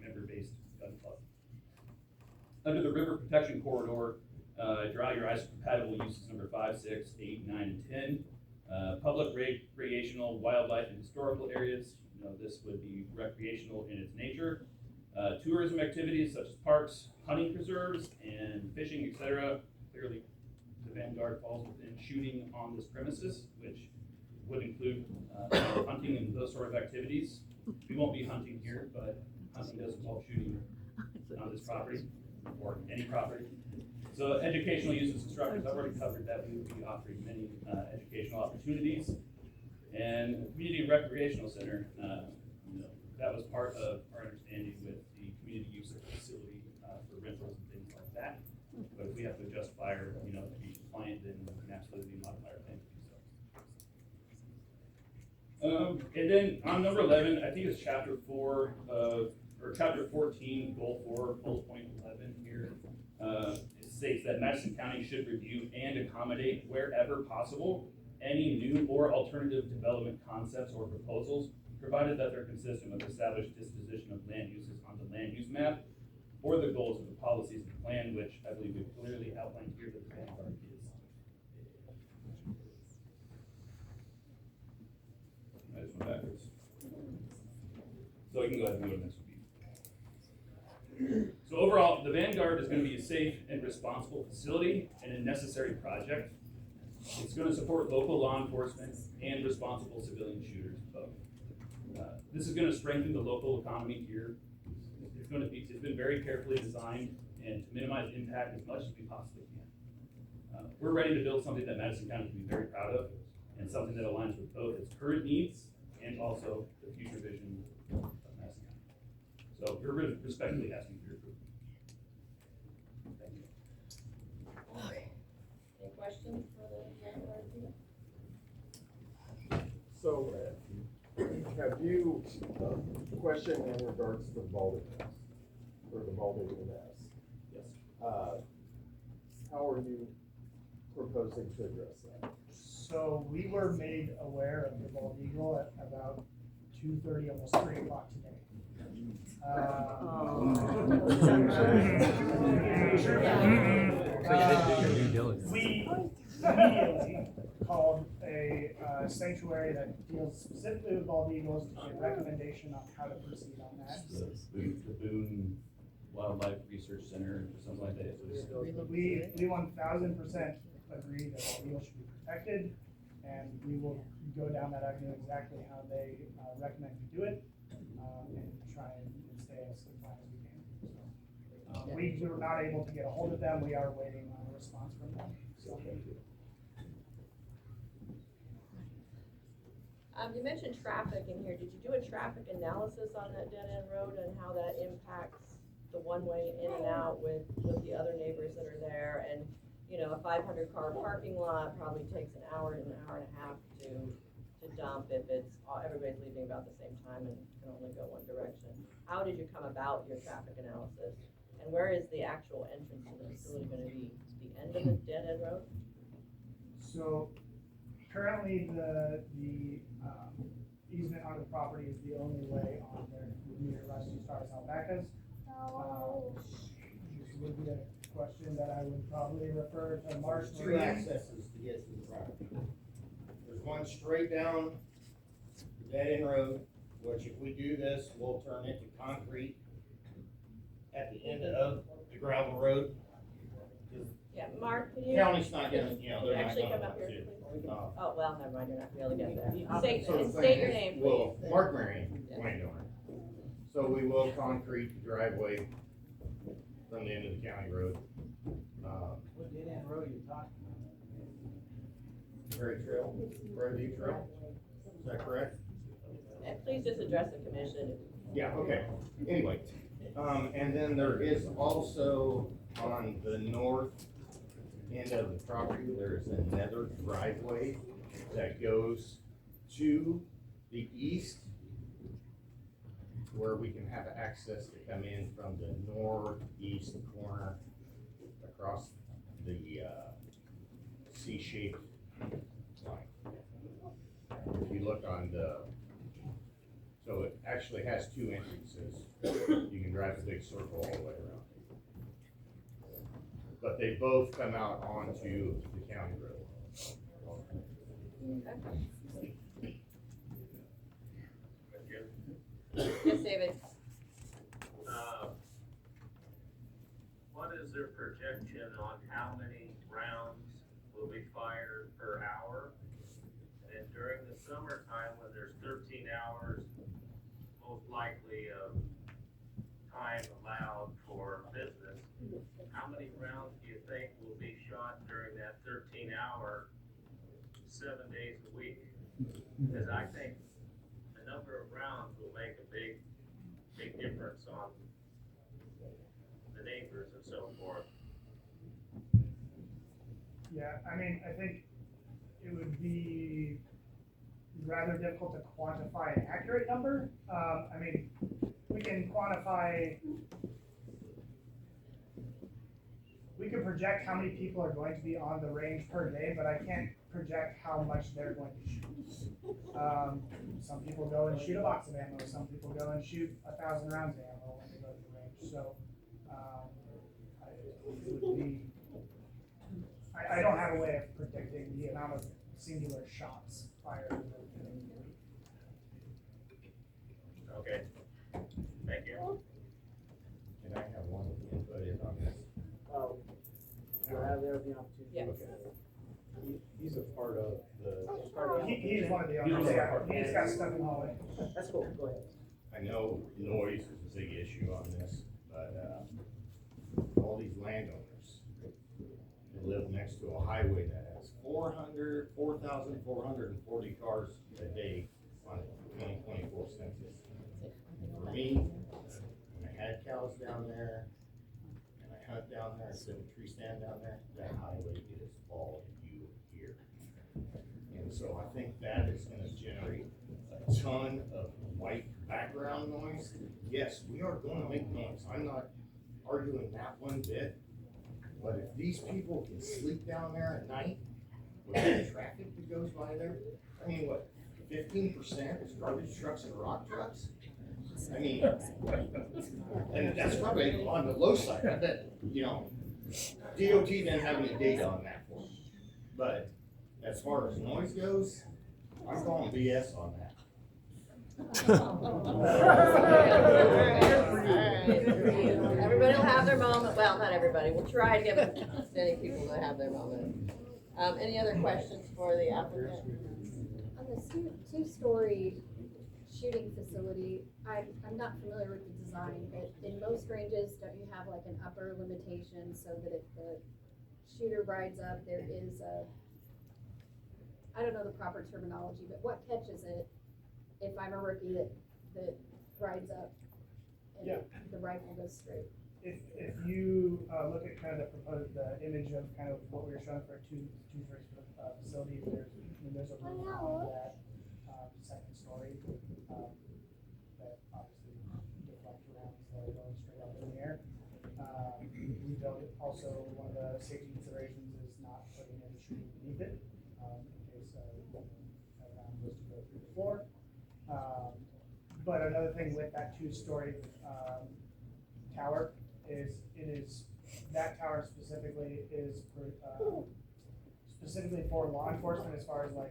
member-based gun club. Under the river protection corridor, draw your eyes to compatible uses number 5, 6, 8, 9, and 10. Public recreational, wildlife, and historical areas. This would be recreational in its nature. Tourism activities such as parks, hunting preserves, and fishing, etc. Clearly, the Vanguard falls within shooting on this premises, which would include hunting and those sort of activities. We won't be hunting here, but hunting does involve shooting on this property, or any property. So educational uses and structures, I've already covered that. We would be offering many educational opportunities. And the community recreational center, that was part of our understanding with the community use of the facility for rentals and things like that. But if we have to adjust fire, to be compliant, then we can absolutely modify our plan to do so. And then on number 11, I think it's chapter 4 or chapter 14, goal 4, bullet point 11 here. It states that Madison County should review and accommodate wherever possible any new or alternative development concepts or proposals, provided that they're consistent with established disposition of land uses on the land use map or the goals of the policies and plan, which I believe we've clearly outlined here that the Vanguard is. I just went backwards. So you can go ahead and go to the next one. So overall, the Vanguard is gonna be a safe and responsible facility and a necessary project. It's gonna support local law enforcement and responsible civilian shooters both. This is gonna strengthen the local economy here. It's been very carefully designed and to minimize impact as much as we possibly can. We're ready to build something that Madison County can be very proud of and something that aligns with both its current needs and also the future vision of Madison County. So we're respectfully asking for your approval. Thank you. Okay. Any questions for the Vanguard team? So, have you questioned in regards to the balding mass, or the balding mass? Yes. How are you proposing to address that? So we were made aware of the bald eagle at about 2:30, almost 3 o'clock today. We immediately called a sanctuary that deals specifically with bald eagles to get recommendation on how to proceed on that. The Boone Wildlife Research Center, or something like that. We 1000% agree that bald eagles should be protected, and we will go down that avenue exactly how they recommend we do it, and try and stay as compliant as we can. So, we were not able to get a hold of them. We are waiting on a response from them. So. You mentioned traffic in here. Did you do a traffic analysis on that dead end road and how that impacts the one-way in and out with the other neighbors that are there? And, you know, a 500 car parking lot probably takes an hour and a half to dump if it's, everybody's leaving about the same time and can only go one direction. How did you come about your traffic analysis? And where is the actual entrance to the facility gonna be? The end of the dead end road? So currently the easement on the property is the only way on there with meter rush as far as alpacas. This would be a question that I would probably refer to Mark. There's two accesses to get to the property. There's one straight down the dead end road, which if we do this, will turn into concrete at the end of the gravel road. Yeah, Mark, can you? County's not gonna, you know, they're not Actually gonna come up want here, to. please. Oh, well, never mind, you're not gonna be able to get there. So the State thing your is, name, Well, please. Mark Marion, landowner. So we will concrete the driveway from the end of the county road. What dead end road are you talking Prairie Trail, Prairie View Trail, is that correct? And please just address the commission. Yeah, okay, anyway, and then there is also on the north end of the property, there's another driveway that goes to the east where we can have access to come in from the northeast corner across the, C-shaped line. If you look on the, so it actually has two entrances. You can drive a big circle all the way around. But they both come out onto the county road. Yes, David. What is their projection on how many rounds will be fired per hour? And during the summertime, when there's 13 hours, most likely of time allowed for business, how many rounds do you think will be shot during that 13-hour, 7 days a week? Because I think the number of rounds will make a big difference on the neighbors and so forth. Yeah, I mean, I think it would be rather difficult to quantify an accurate number. I mean, we can quantify, we can project how many people are going to be on the range per day, but I can't project how much they're going to shoot. Some people go and shoot a box of ammo, some people go and shoot 1,000 rounds of ammo when they go to the range. So, it would be, I don't have a way of predicting the amount of singular shots fired. Yeah. He's a part of the. He's one of the He's owners, one of yeah, our- he's got stuff in the hallway. That's cool, go ahead. I know noise is a big issue on this, but, all these landowners, they live next to a highway that has 4,440 cars a day on 2024 census. For me, when I had cows down there, and I hunt down there, I sit in a tree stand down there, that highway is all you hear. And so I think that is gonna generate a ton of white background noise. Yes, we are gonna make noise, I'm not arguing that one bit, but if these people can sleep down there at night, with the traffic that goes by there, I mean, what, 15% is garbage trucks and rock trucks? I mean, and that's probably on the low side, I bet, you know, DOT didn't have any data on that for me. But as far as noise goes, I'm calling BS on that. Everybody will have their moment, well, not everybody, we'll try to give as many people to have their moment. Any other questions for the applicant? On the two-story shooting facility, I'm not familiar with the design, but in most ranges, don't you have like an upper limitation so that if the shooter rides up, there is a, I don't know the proper terminology, but what catches it if I'm a rookie that rides up and Yeah. the rifle goes straight? If you look at kind of the image of kind of what we were showing for a two-story facility, there's a roof on that second story that obviously deflects around instead of going straight up in the air. We don't, also, one of the safety considerations is not putting any shooting beneath it in case a round was to go through the floor. But another thing with that two-story tower is that tower specifically is specifically for law enforcement as far as like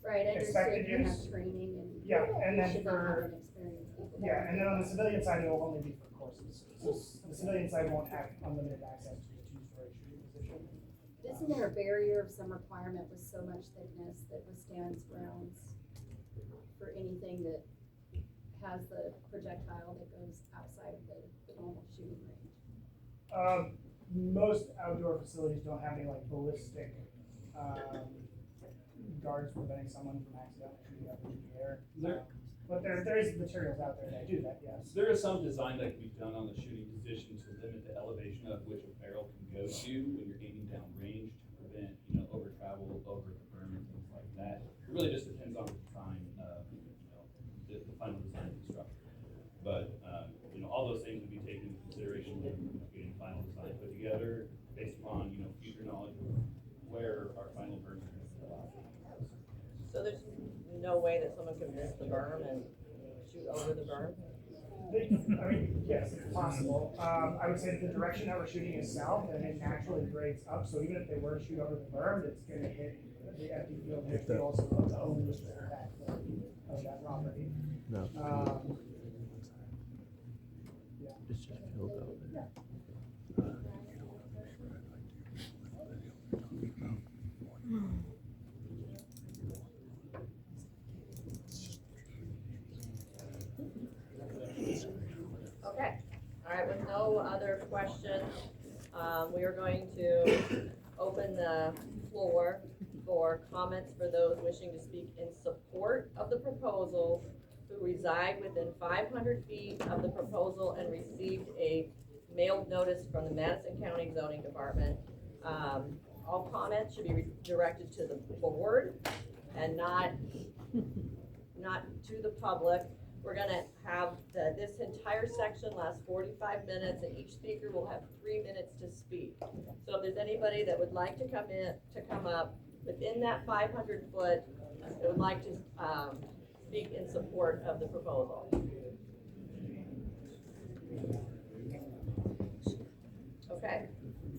Right, I expected understand you have use. training and. Yeah, and then should not for- have an experienced people. Yeah, and then on the civilian side, it will only be for courses. So the civilian side won't have unlimited access to the two-story shooting position. Isn't there a barrier of some requirement with so much thickness that withstands rounds for anything that has the projectile that goes outside of the normal shooting range? Most outdoor facilities don't have any like ballistic guards preventing someone from accidentally shooting up into the air. But there is materials out there that do that, yes. There is some design that can be done on the shooting position to limit the elevation of which a barrel can go to when you're aiming down range to prevent, over travel, over the berm and things like that. It really just depends on the design of, the final design of the structure. But, all those things would be taken into consideration when getting the final design put together based upon, future knowledge of where our final berms are going to be. So there's no way that someone could miss the berm and shoot over the berm? I mean, yes, it's possible. I would say that the direction that we're shooting is south and it naturally grades up. So even if they were to shoot over the berm, it's going to hit the empty field, which we also own the back of that property. No. Yeah. It's just filled out there. Okay, all right, with no other questions, we are going to open the floor for comments for those wishing to speak in support of the proposal who reside within 500 feet of the proposal and received a mailed notice from the Madison County Zoning Department. All comments should be directed to the board and not to the public. We're gonna have this entire section last 45 minutes and each speaker will have 3 minutes to speak. So if there's anybody that would like to come up within that 500 foot, that would like to speak in support of the proposal. Okay.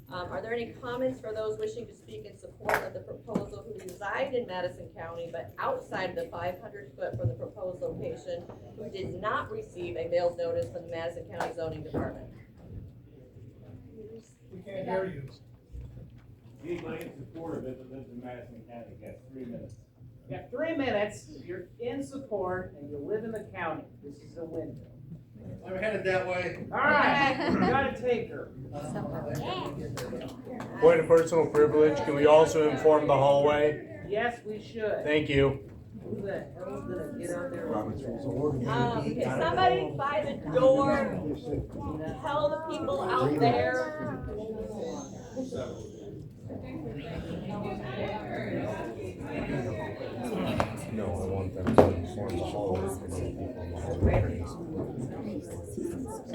Are there any comments for those wishing to speak in support of the proposal who reside in Madison County but outside of the 500 foot from the proposed location who did not receive a mailed notice from the Madison County Zoning Department? We can't hear you. Anybody in support of it that lives in Madison County, got 3 minutes. You got 3 minutes, if you're in support and you live in the county, this is a window. I'm headed that way. All right, you got a taker. Point of personal privilege, can we also inform the hallway? Yes, we should. Thank you. Who the hell's gonna get out there? Can somebody by the door tell the people out there? No, I want them to inform the hallway. For the people in the hallway.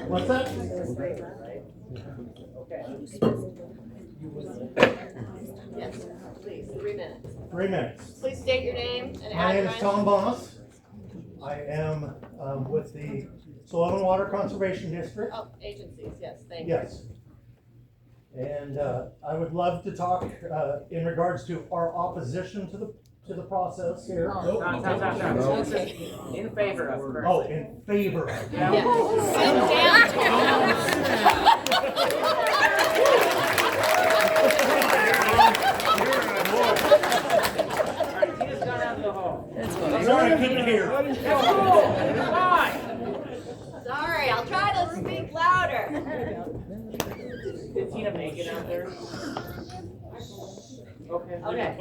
What's that? Okay. Yes, please, 3 minutes. 3 minutes. Please state your name and address. My name is Tom Bonas. I am with the Soil and Water Conservation District. Oh, agencies, yes, thank you. Yes. And I would love to talk in regards to our opposition to the process here. Tom. In favor of first. Oh, in favor of. He just got out of the hall. Sorry, I couldn't hear. That's cool, fine. Sorry, I'll try to speak louder. Did Tina make it out there? Okay. Okay.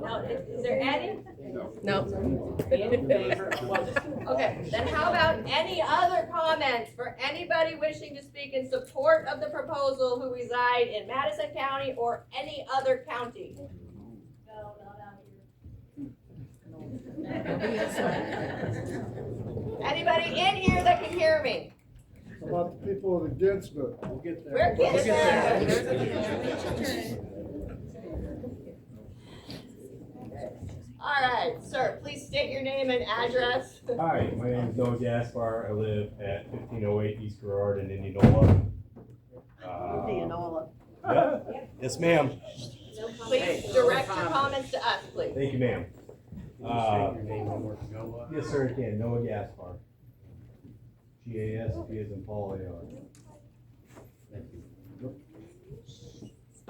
Now, is there any? No. In favor, Okay, then how about any other comments for anybody wishing to speak in support of the proposal who reside in Madison County or any other county? No, not out here. Anybody in here that can hear me? About the people against it. We'll get there. We're getting there. All right, sir, please state your name and address. Hi, my name is Noah Gaspar. I live at 1508 East Gerard in Indianola. Indianola. Yeah. Yes, ma'am. Please direct your comments to us, please. Thank you, ma'am. Your name one more time. Noah. Yes, sir, I can. Noah Gaspar. G-A-S-P as in Paul A-R.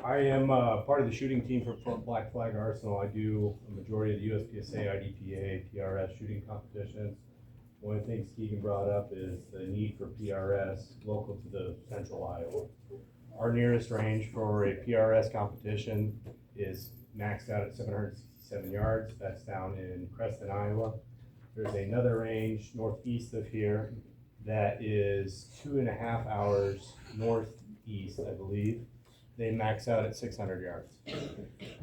I am part of the shooting team for Black Flag Arsenal. I do a majority of the USPSA, IDPA, PRS shooting competitions. One of the things Keegan brought up is the need for PRS local to the central Iowa. Our nearest range for a PRS competition is maxed out at 767 yards. That's down in Creston, Iowa. There's another range northeast of here that is 2.5 hours northeast, I believe. They max out at 600 yards.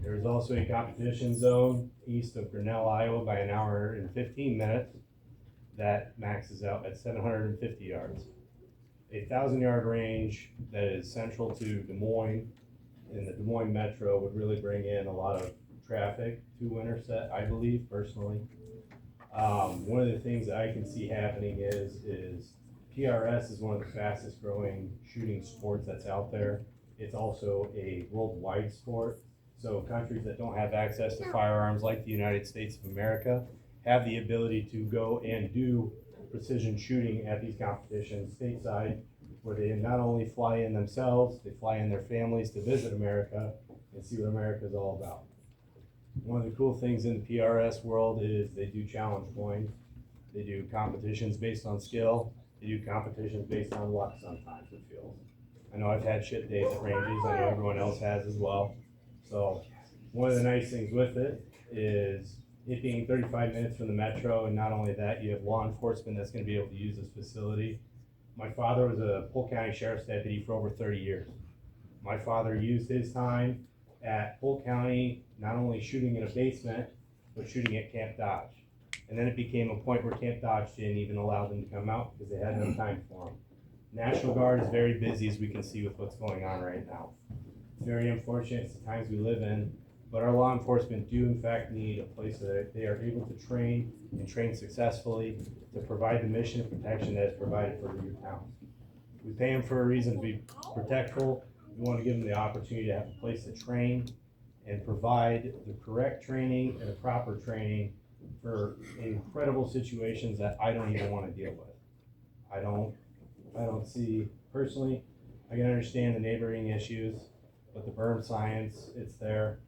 There's also a competition zone east of Grinnell, Iowa by 1 hour and 15 minutes that maxes out at 750 yards. A 1,000-yard range that is central to Des Moines in the Des Moines metro would really bring in a lot of traffic to Winterset, I believe, personally. One of the things that I can see happening is PRS is one of the fastest growing shooting sports that's out there. It's also a worldwide sport. So countries that don't have access to firearms like the United States of America have the ability to go and do precision shooting at these competitions stateside, where they not only fly in themselves, they fly in their families to visit America and see what America is all about. One of the cool things in the PRS world is they do challenge points. They do competitions based on skill. They do competitions based on luck sometimes, it feels. I know I've had shit days at ranges. I know everyone else has as well. So one of the nice things with it is it being 35 minutes from the metro, and not only that, you have law enforcement that's going to be able to use this facility. My father was a Polk County Sheriff's deputy for over 30 years. My father used his time at Polk County, not only shooting in a basement, but shooting at Camp Dodge. And then it became a point where Camp Dodge didn't even allow them to come out because they had no time for them. National Guard is very busy, as we can see with what's going on right now. It's very unfortunate, it's the times we live in, but our law enforcement do in fact need a place that they are able to train and train successfully to provide the mission of protection that is provided for your town. We pay them for a reason to be protectful. We want to give them the opportunity to have a place to train and provide the correct training and the proper training for incredible situations that I don't even want to deal with. I don't see, personally, I can understand the neighboring issues, but the berm science, it's there.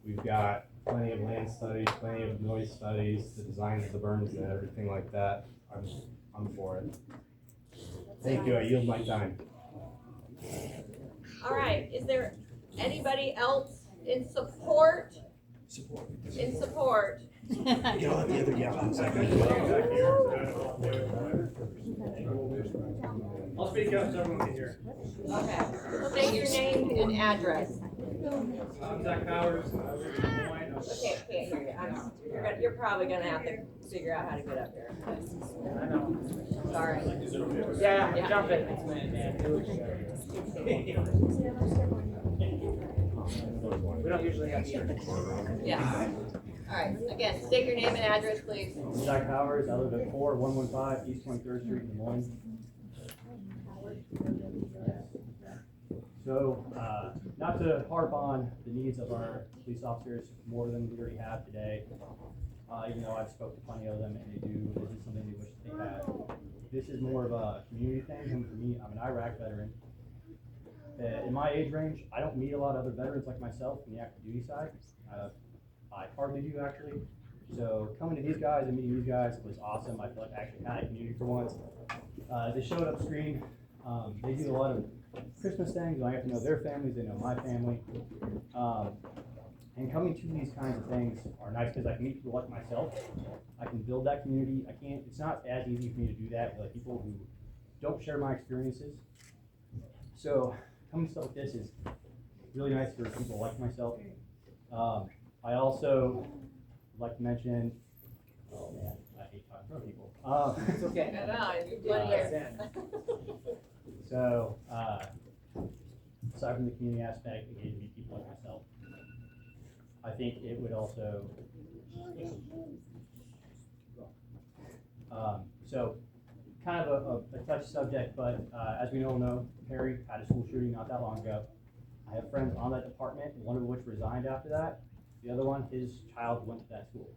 We've got plenty of land studies, plenty of noise studies, the designs of the berms and everything like that. I'm for it. Thank you, I yield my time. All right, is there anybody else in support? Support. In support? You don't have the other yellow. I'll speak up so everyone can hear. Okay, state your name and address. I'm Zach Powers, I live in Des Moines. Okay, can't hear you. You're probably gonna have to figure out how to get up there. I know. Sorry. Yeah, jump it. We don't usually have to. Yeah. All right, again, state your name and address, please. Zach Powers, I live at 4115 East 23rd Street in Des Moines. So, not to harp on the needs of our police officers more than we already have today, even though I've spoken to plenty of them and this is something they wish they had. This is more of a community thing, and for me, I'm an Iraq veteran. In my age range, I don't meet a lot of other veterans like myself in the active duty side. I hardly do, actually. So coming to these guys and meeting these guys was awesome. I feel like I actually had a community for once. They showed up screen. They do a lot of Christmas things. I have to know their families. They know my family. And coming to these kinds of things are nice because I can meet people like myself. I can build that community. It's not as easy for me to do that with people who don't share my experiences. So coming to stuff like this is really nice for people like myself. I also would like to mention, oh man, I hate talking to people. It's okay. I know, you did So, aside from the community aspect, again, meet people like myself, I think it would also, so kind of a touchy subject, but as we all know, Perry had a school shooting not that long ago. I have friends on that department, one of which resigned after that. The other one, his child went to that school.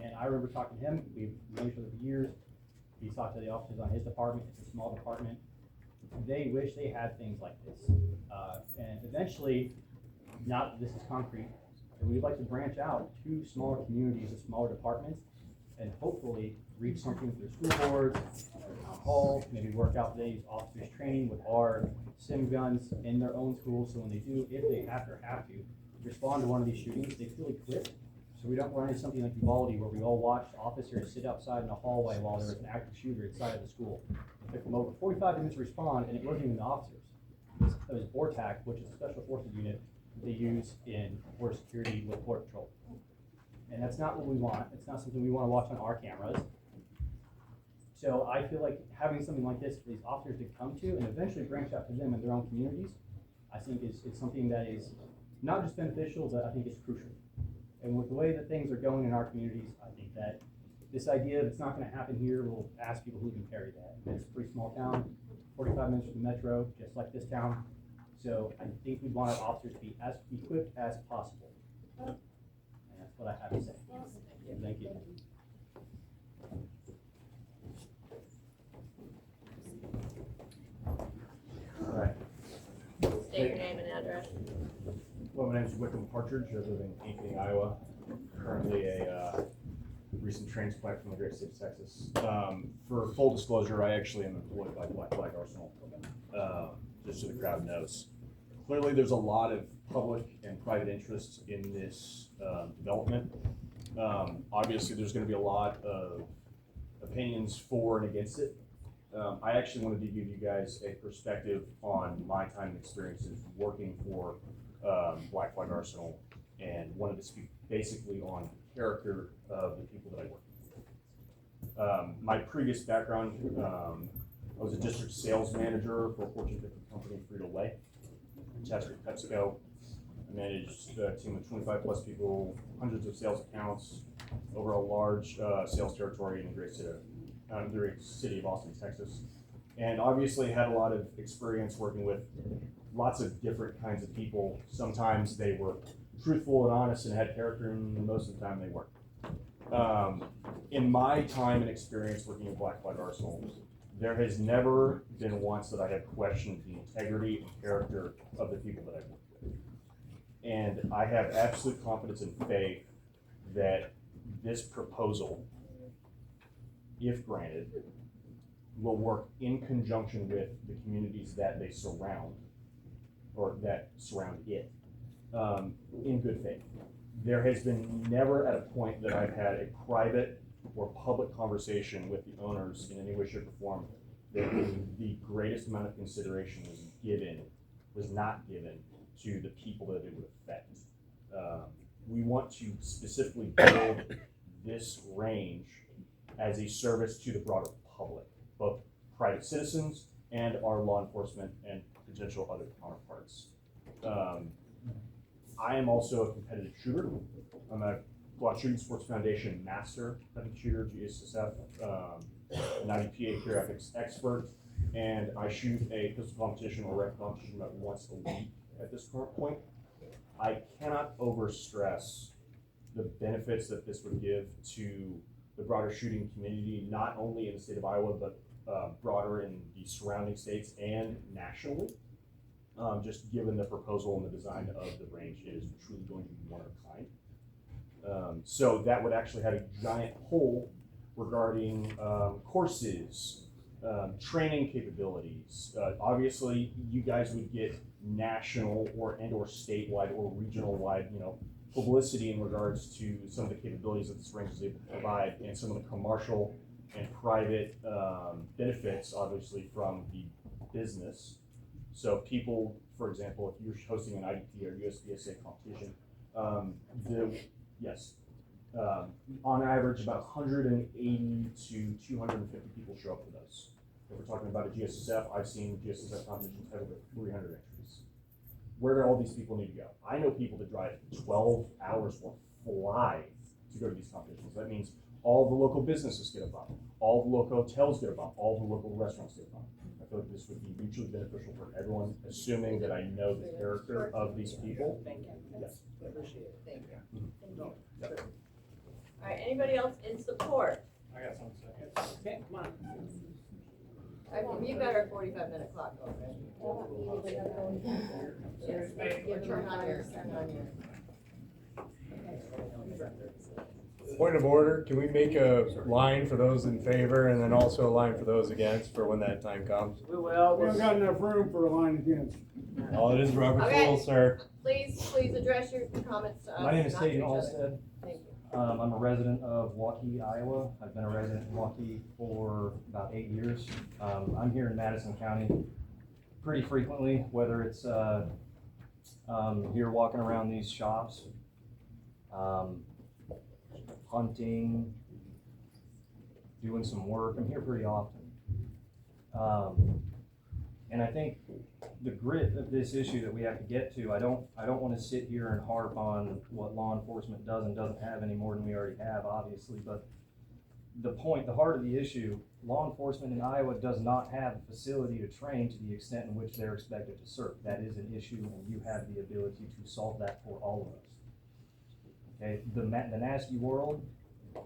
And I remember talking to him, we've known each other for years. He's talked to the officers on his department, it's a small department. They wish they had things like this. And eventually, not that this is concrete, but we'd like to branch out to smaller communities and smaller departments and hopefully reach something with their school boards, halls, maybe work out these officers training with our sim guns in their own schools, so when they do, if they have to respond to one of these shootings, they feel equipped. So we don't run into something like Uvalde where we all watched officers sit outside in the hallway while there was an active shooter inside of the school. It took them over 45 minutes to respond, and it wasn't even the officers. It was BORTAC, which is a special forces unit they use in border security with Border Patrol. And that's not what we want. It's not something we want to watch on our cameras. So I feel like having something like this for these officers to come to and eventually branch out to them in their own communities, I think is something that is not just beneficial, but I think it's crucial. And with the way that things are going in our communities, I think that this idea of it's not going to happen here, we'll ask people who can carry that. And it's a pretty small town, 45 minutes from the metro, just like this town. So I think we want our officers to be as equipped as possible. And that's what I have to say. Thank you. All right. State your name and address. Well, my name is Wickham Partridge. I live in Ankeny, Iowa. Currently a recent transplant from the great state of Texas. For full disclosure, I actually am employed by Black Flag Arsenal, just so the crowd knows. Clearly, there's a lot of public and private interest in this development. Obviously, there's going to be a lot of opinions for and against it. I actually wanted to give you guys a perspective on my time and experiences working for Black Flag Arsenal, and wanted to speak basically on the character of the people that I work with. My previous background, I was a district sales manager for a Fortune 50 company, Frito-Lay, Chester, PepsiCo. I managed a team of 25 plus people, hundreds of sales accounts, over a large sales territory in the great city of Austin, Texas. And obviously had a lot of experience working with lots of different kinds of people. Sometimes they were truthful and honest and had character, and most of the time they weren't. In my time and experience working at Black Flag Arsenal, There has never been once that I have questioned the integrity and character of the people that I've worked with. And I have absolute confidence and faith that this proposal, if granted, will work in conjunction with the communities that they surround, or that surround it, in good faith. There has been never at a point that I've had a private or public conversation with the owners in any way, shape, or form that the greatest amount of consideration was not given to the people that it would affect. We want to specifically build this range as a service to the broader public, both private citizens and our law enforcement and potential other counterparts. I am also a competitive shooter. I'm a Vanguard Shooting Sports Foundation master competitive shooter, GSSF, an IDPA career ethics expert, and I shoot a pistol competition or rifle competition about once a week at this current point. I cannot overstress the benefits that this would give to the broader shooting community, not only in the state of Iowa, but broader in the surrounding states and nationally. Just given the proposal and the design of the range is truly going to be one of a kind. So that would actually have a giant hole regarding courses, training capabilities. Obviously, you guys would get national or statewide or regional wide, publicity in regards to some of the capabilities that this range is able to provide and some of the commercial and private benefits, obviously, from the business. So people, for example, if you're hosting an IDP or USPSA competition, on average, about 180 to 250 people show up for those. If we're talking about a GSSF, I've seen GSSF competitions have over 300 entries. Where do all these people need to go? I know people that drive 12 hours or fly to go to these competitions. That means all the local businesses get a bump, all the local hotels get a bump, all the local restaurants get a bump. I feel like this would be mutually beneficial for everyone, assuming that I know the character of these people. Thank you. Yes. Appreciate it. Thank you. All right, anybody else in support? I got something to say. Okay, come on. You got our 45-minute clock going, right? Your turn on your. Point of order, can we make a line for those in favor and then also a line for those against for when that time comes? We will. We don't got enough room for a line against. All it is Robert's Okay. rules, sir. Please address your comments to us. My name is not to Staten each other. Alstead. Thank you. I'm a resident of Waukee, Iowa. I've been a resident in Waukee for about 8 years. I'm here in Madison County pretty frequently, whether it's here walking around these shops, hunting, doing some work. I'm here pretty often. And I think the grit of this issue that we have to get to, I don't want to sit here and harp on what law enforcement does and doesn't have any more than we already have, obviously, but the heart of the issue, law enforcement in Iowa does not have a facility to train to the extent in which they're expected to serve. That is an issue, and you have the ability to solve that for all of us. Okay, the nasty world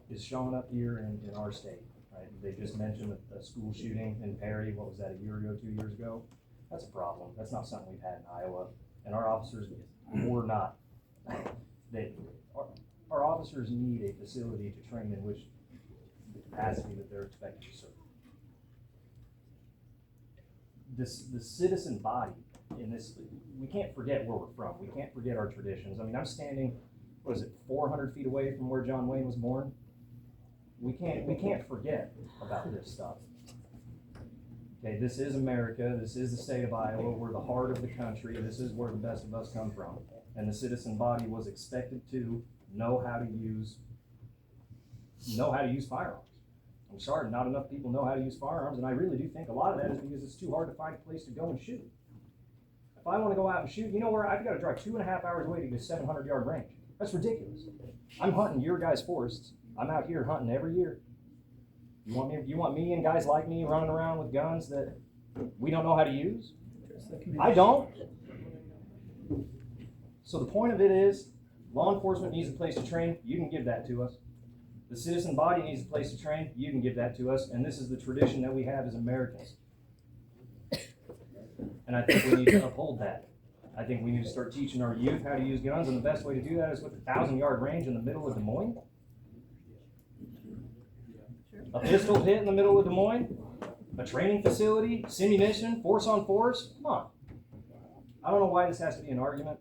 is showing up here in our state. Right? They just mentioned a school shooting in Perry. What was that, a year ago, 2 years ago? That's a problem. That's not something we've had in Iowa. And our officers were not. Our officers need a facility to train in which the capacity that they're expected to serve. The citizen body in this, we can't forget where we're from. We can't forget our traditions. I mean, I'm standing, 400 feet away from where John Wayne was born? We can't forget about this stuff. Okay, this is America. This is the state of Iowa. We're the heart of the country. This is where the best of us come from. And the citizen body was expected to know how to use firearms. I'm sorry, not enough people know how to use firearms, and I really do think a lot of that is because it's too hard to find a place to go and shoot. If I want to go out and shoot, you know where? I've got to drive 2.5 hours away to get a 700-yard range. That's ridiculous. I'm hunting your guys' forests. I'm out here hunting every year. You want me and guys like me running around with guns that we don't know how to use? I don't. So the point of it is, law enforcement needs a place to train. You can give that to us. The citizen body needs a place to train, you can give that to us, and this is the tradition that we have as Americans. And I think we need to uphold that. I think we need to start teaching our youth how to use guns, and the best way to do that is with a 1,000-yard range in the middle of Des Moines. A pistol hit in the middle of Des Moines, a training facility, simunition, force on force, come on. I don't know why this has to be an argument.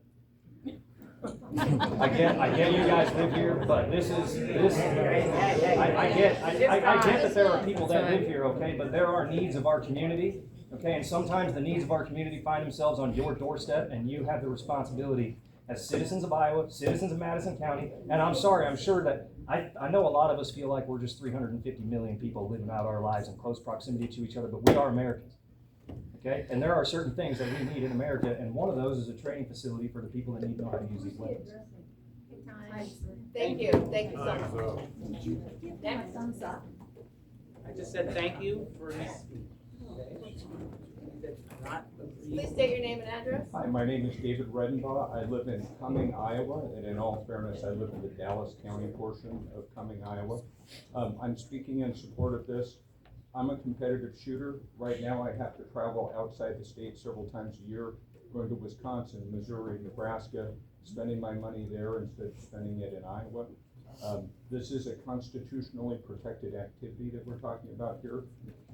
I get you guys live here, but I get that there are people that live here, okay, but there are needs of our community, okay, and sometimes the needs of our community find themselves on your doorstep, and you have the responsibility as citizens of Iowa, citizens of Madison County, and I'm sorry, I'm sure that I know a lot of us feel like we're just 350 million people living out our lives in close proximity to each other, but we are Americans. Okay, and there are certain things that we need in America, and one of those is a training facility for the people that need to know how to use these weapons. Thank you so much. Next. Thumbs up. I just said thank you for his speech. Please state your name and address. Hi, my name is David Redenbaugh. I live in Cumming, Iowa, and in all fairness, I live in the Dallas County portion of Cumming, Iowa. I'm speaking in support of this. I'm a competitive shooter. Right now, I have to travel outside the state several times a year, going to Wisconsin, Missouri, Nebraska, spending my money there instead of spending it in Iowa. This is a constitutionally protected activity that we're talking about here.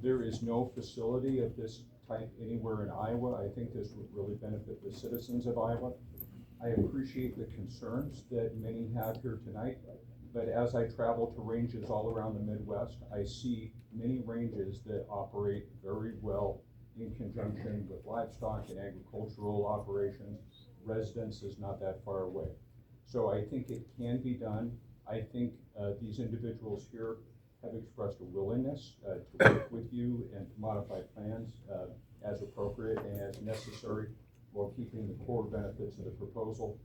There is no facility of this type anywhere in Iowa. I think this would really benefit the citizens of Iowa. I appreciate the concerns that many have here tonight, but as I travel to ranges all around the Midwest, I see many ranges that operate very well in conjunction with livestock and agricultural operations. Residence is not that far away. So I think it can be done. I think these individuals here have expressed a willingness to work with you and to modify plans as appropriate and as necessary while keeping the core benefits of the proposal.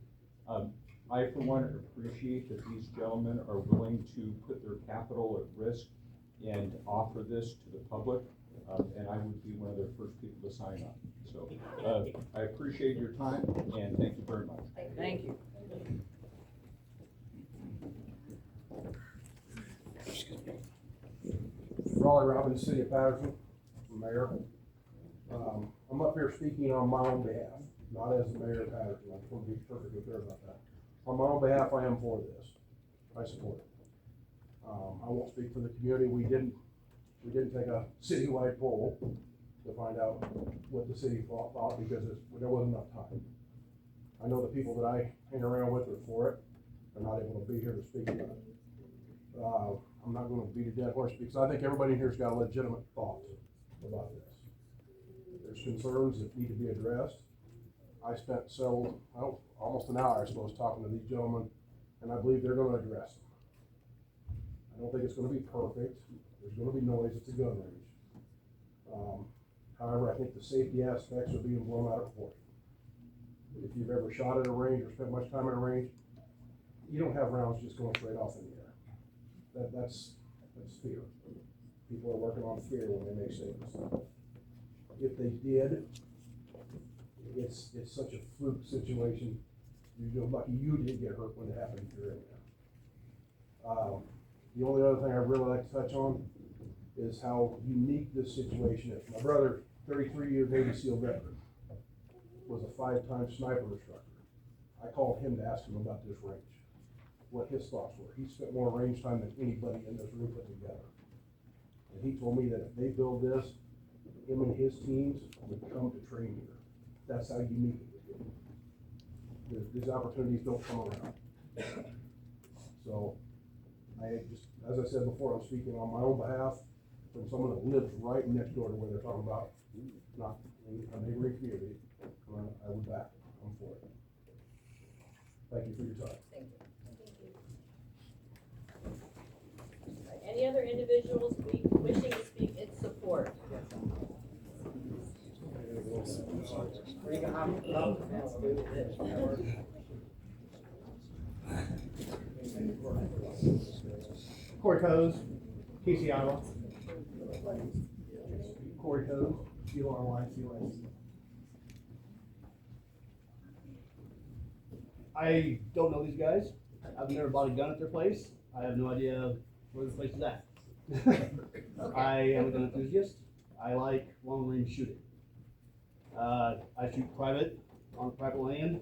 I, for one, appreciate that these gentlemen are willing to put their capital at risk and offer this to the public, and I would be one of their first people to sign up. So I appreciate your time, and thank you very much. Thank you. Raleigh Robbins, City of Patterson, Mayor. I'm up here speaking on my own behalf, not as the mayor of Patterson. I just want to be perfectly clear about that. On my own behalf, I am for this. I support it. I won't speak for the community. We didn't take a citywide poll to find out what the city thought because there wasn't enough time. I know the people that I hang around with are for it. They're not able to be here to speak about it. I'm not going to beat a dead horse because I think everybody in here's got a legitimate thought about this. There's concerns that need to be addressed. I spent almost an hour, I suppose, talking to these gentlemen, and I believe they're going to address them. I don't think it's going to be perfect. There's going to be noise. It's a gun range. However, I think the safety aspects are being blown out of proportion. If you've ever shot at a range or spent much time at a range, you don't have rounds just going straight off in the air. That's fear. People are working on fear when they make statements. If they did, it's such a fluke situation. You're lucky you didn't get hurt when it happened if you're in there. The only other thing I'd really like to touch on is how unique this situation is. My brother, 33-year Navy SEAL veteran, was a 5-time sniper instructor. I called him to ask him about this range, what his thoughts were. He spent more range time than anybody in this room put together. And he told me that if they build this, him and his teams would come to train here. That's how unique it is. These opportunities don't come around. So, as I said before, I'm speaking on my own behalf from someone that lives right next door to where they're talking about, not in a neighboring community. I would back it. I'm for it. Thank you for your time. Thank you. Right, any other individuals wishing to speak in support? Corey Coes, Casey, Iowa. Corey Coes, CORYCOS. I don't know these guys. I've never bought a gun at their place. I have no idea where the place is at. I am an enthusiast. I like long range shooting. I shoot private, on private land,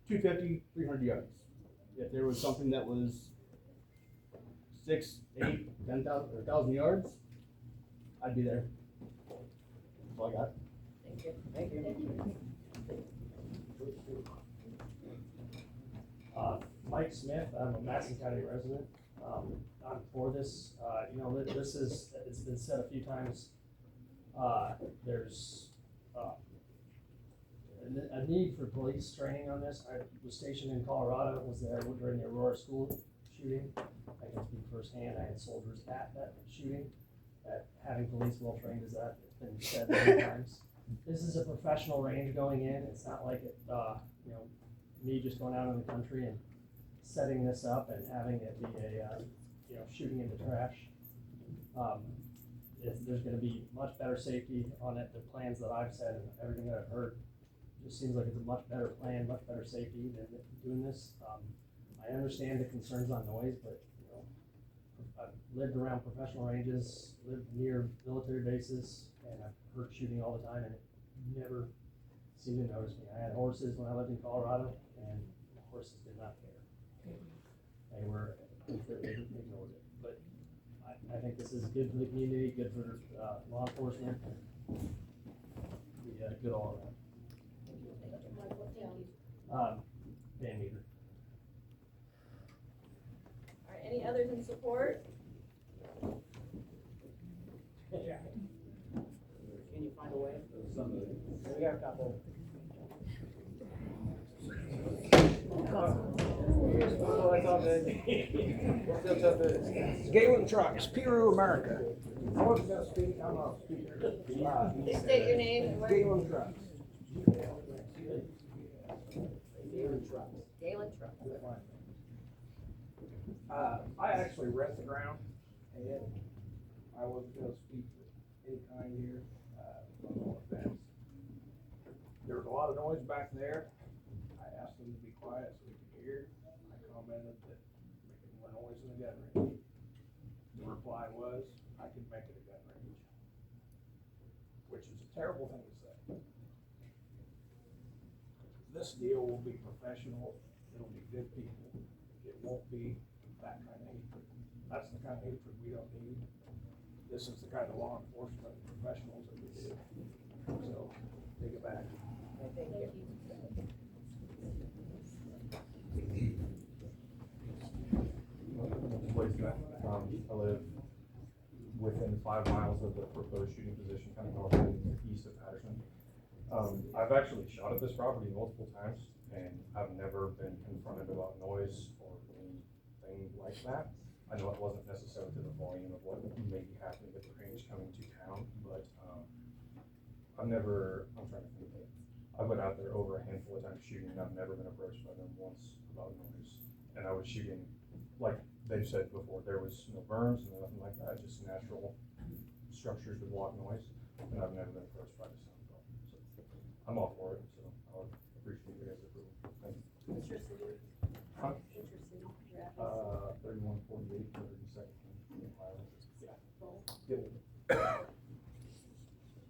250, 300 yards. If there was something that was 6, 8, 10,000, or 1,000 yards, I'd be there. That's all I got. Thank you. Thank you. Mike Smith, I'm a Madison County resident. I'm for this. This is, it's been said a few times. There's a need for police training on this. I was stationed in Colorado, was there during the Aurora school shooting. I can speak firsthand. I had soldiers at that shooting. That having police well trained is that it's been said many times. This is a professional range going in. It's not like it, me just going out in the country and setting this up and having it be a, shooting in the trash. There's going to be much better safety on it. The plans that I've said and everything that I've heard just seems like it's a much better plan, much better safety than doing this. I understand the concerns on noise, but I've lived around professional ranges, lived near military bases, and I've heard shooting all the time, and it never seemed to notice me. I had horses when I lived in Colorado, and the horses did not care. They were, they ignored it. But I think this is good for the community, good for law enforcement, good all around. Van Meter. All right, any others in support? Yeah. Can you find a way? We got a couple. Oh, it's all good. Galen Trucks, Peru, America. I wasn't gonna speak, I'm not a speaker. Please state your name and where. Galen Trucks. Galen Trucks. I actually rent the ground, and I wasn't gonna speak any kind here. No offense. There was a lot of noise back there. I asked them to be quiet so we could hear. I commented that making more noise in the gun range. The reply was, I could make it a gun range, which is a terrible thing to say. This deal will be professional. It'll be good people. It won't be that kind of hatred. That's the kind of hatred we don't need. This is the kind of law enforcement professionals that we do. So, take it back. Thank you. I live within 5 miles of the proposed shooting position, kind of north and east of Patterson. I've actually shot at this property multiple times, and I've never been confronted about noise or anything like that. I know it wasn't necessarily to the volume of what may be happening with the range coming to town, but I'm trying to think. I've been out there over a handful of times shooting, and I've never been approached by them once about noise. And I was shooting, like they've said before, there was no berms and nothing like that, just natural structures that block noise, and I've never been approached by the sound problem. So I'm all for it, so I would appreciate your guys' approval. Thank you. What's your city? Huh? What's your city? Your address? 3148, 32nd, Ohio. Yeah. Yep.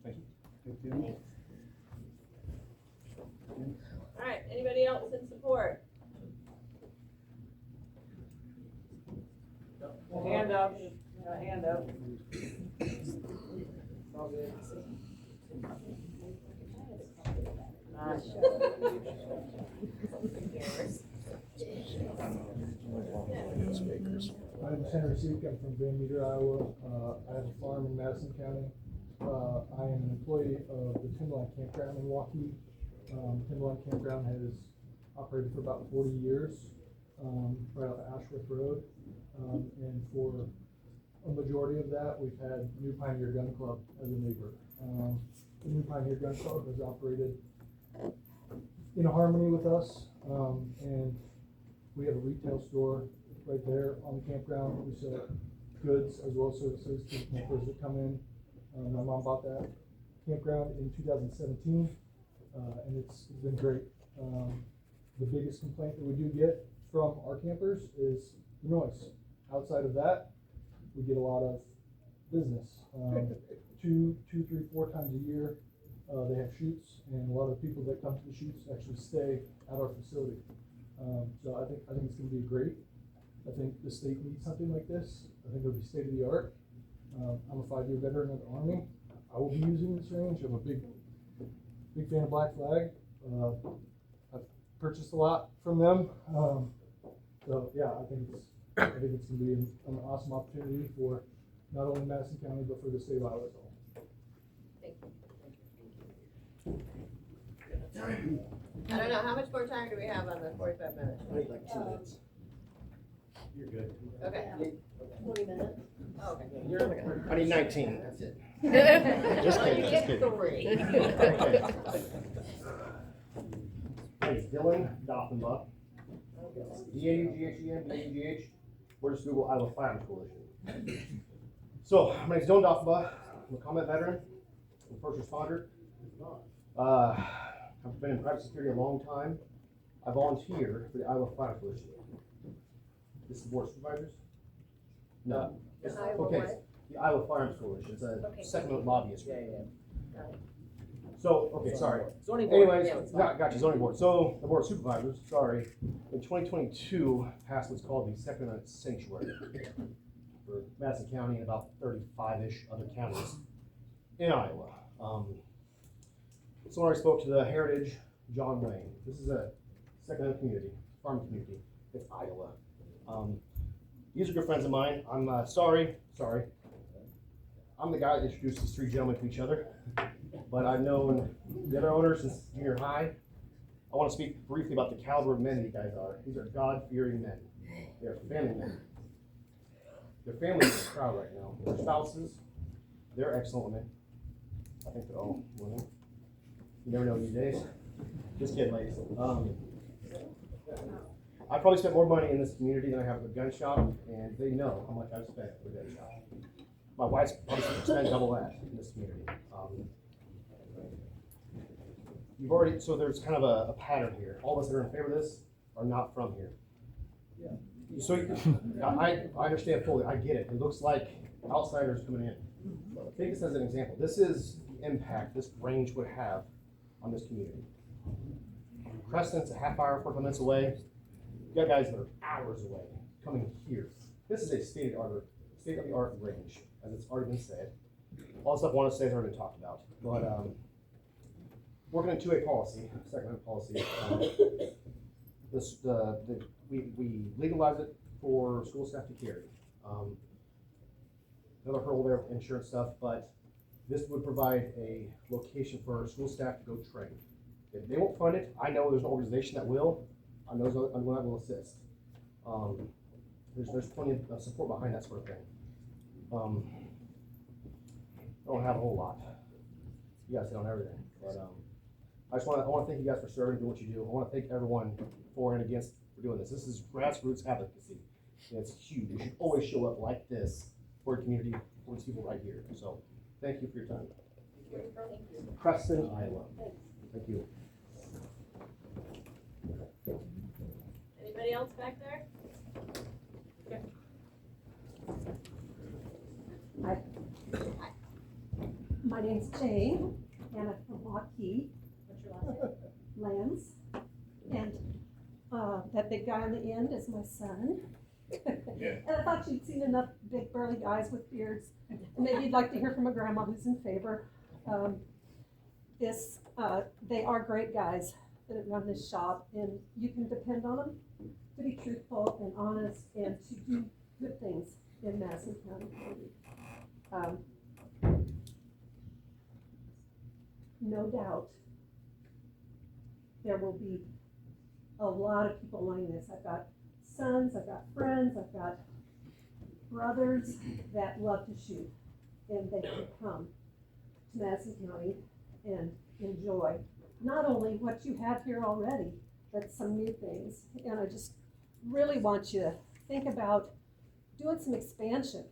Thank you. Thank you. Thanks. All right, anybody else in support? Hand up. Got a hand up. All good. I'm Henry Seek, I'm from Van Meter, Iowa. I have a farm in Madison County. I am an employee of the Timberline Campground in Waukee. Timberline Campground has operated for about 40 years, right off of Ashworth Road. And for a majority of that, we've had New Pioneer Gun Club as a neighbor. The New Pioneer Gun Club has operated in harmony with us, and we have a retail store right there on the campground. We sell goods as well as services to the campers that come in. My mom bought that campground in 2017, and it's been great. The biggest complaint that we do get from our campers is the noise. outside of that, we get a lot of business. 2, 3, 4 times a year, they have shoots, and a lot of the people that come to the shoots actually stay at our facility. So I think it's going to be great. I think the state needs something like this. I think it'll be state of the art. I'm a 5-year veteran of the Army. I will be using this range. I'm a big fan of Black Flag. I've purchased a lot from them. So yeah, I think it's going to be an awesome opportunity for not only Madison County, but for the state of Iowa as well. I don't know, how much more time do we have on the 45 minutes? I need like 2 minutes. You're good. Okay. 20 minutes. Oh, okay. I need 19, that's it. Just kidding, you just get kidding. 3. My name's Dylan Dothenbuck. D-A-U-G-H-E-N, D-A-U-G-H. We're just Google Iowa Firearms Coalition. So, my name's Dylan Dothenbuck. I'm a combat veteran. I'm a first responder. I've been in private security a long time. I volunteer for the Iowa Firearms Coalition. This is the Board of Supervisors? No. It's, Iowa okay, what? the Iowa Firearms Coalition. It's a Okay. second lobbyist. Yeah. Got it. So, okay, sorry. Zoning board. Anyways, Yeah, it's fine. got you, zoning board. So, the Board of Supervisors, sorry, in 2022 passed what's called the Second Amendment Sanctuary for Madison County and about 35-ish other counties in Iowa. So when I spoke to the Heritage John Wayne, this is a Second Amendment community, farming community. It's Iowa. These are good friends of mine. I'm sorry. I'm the guy that introduced these 3 gentlemen to each other, but I've known the other owners since junior high. I want to speak briefly about the caliber of men these guys are. These are God-fearing men. They are family men. Their families are proud right now. Their spouses, they're excellent women. I think they're all women. You never know these days. Just kidding, ladies. I probably spent more money in this community than I have at the gun shop, and they know how much I've spent at the gun shop. My wife's probably spent double that in this community. You've already, so there's kind of a pattern here. All of us that are in favor of this are not from here. So I understand fully, I get it. It looks like outsiders coming in. Take this as an example. This is the impact this range would have on this community. Preston's a half hour, 45 minutes away. You got guys that are hours away coming here. This is a state-of-the-art range, as it's already been said. All the stuff I want to say has already been talked about. But working in 2A policy, Second Amendment policy, we legalize it for school staff to carry. Another hurdle there, insurance stuff, but this would provide a location for school staff to go train. If they won't fund it, I know there's an organization that will. I know there's one that will assist. There's plenty of support behind that sort of thing. I don't have a whole lot. You guys hit on everything, but I want to thank you guys for serving and doing what you do. I want to thank everyone for and against for doing this. This is grassroots advocacy. And it's huge. You should always show up like this for a community, for these people right here. So thank you for your time. Preston, Iowa. Thank you. Anybody else back there? Okay. Hi. My name's Jane, and I'm from Waukee. What's your last name? Lance. And that big guy on the end is my son. And I thought you'd seen enough big burly guys with beards. And maybe you'd like to hear from a grandma who's in favor. They are great guys that run this shop, and you can depend on them to be truthful and honest and to do good things in Madison County. No doubt there will be a lot of people wanting this. I've got sons, I've got friends, I've got brothers that love to shoot, and they can come to Madison County and enjoy not only what you have here already, but some new things. And I just really want you to think about doing some expansion.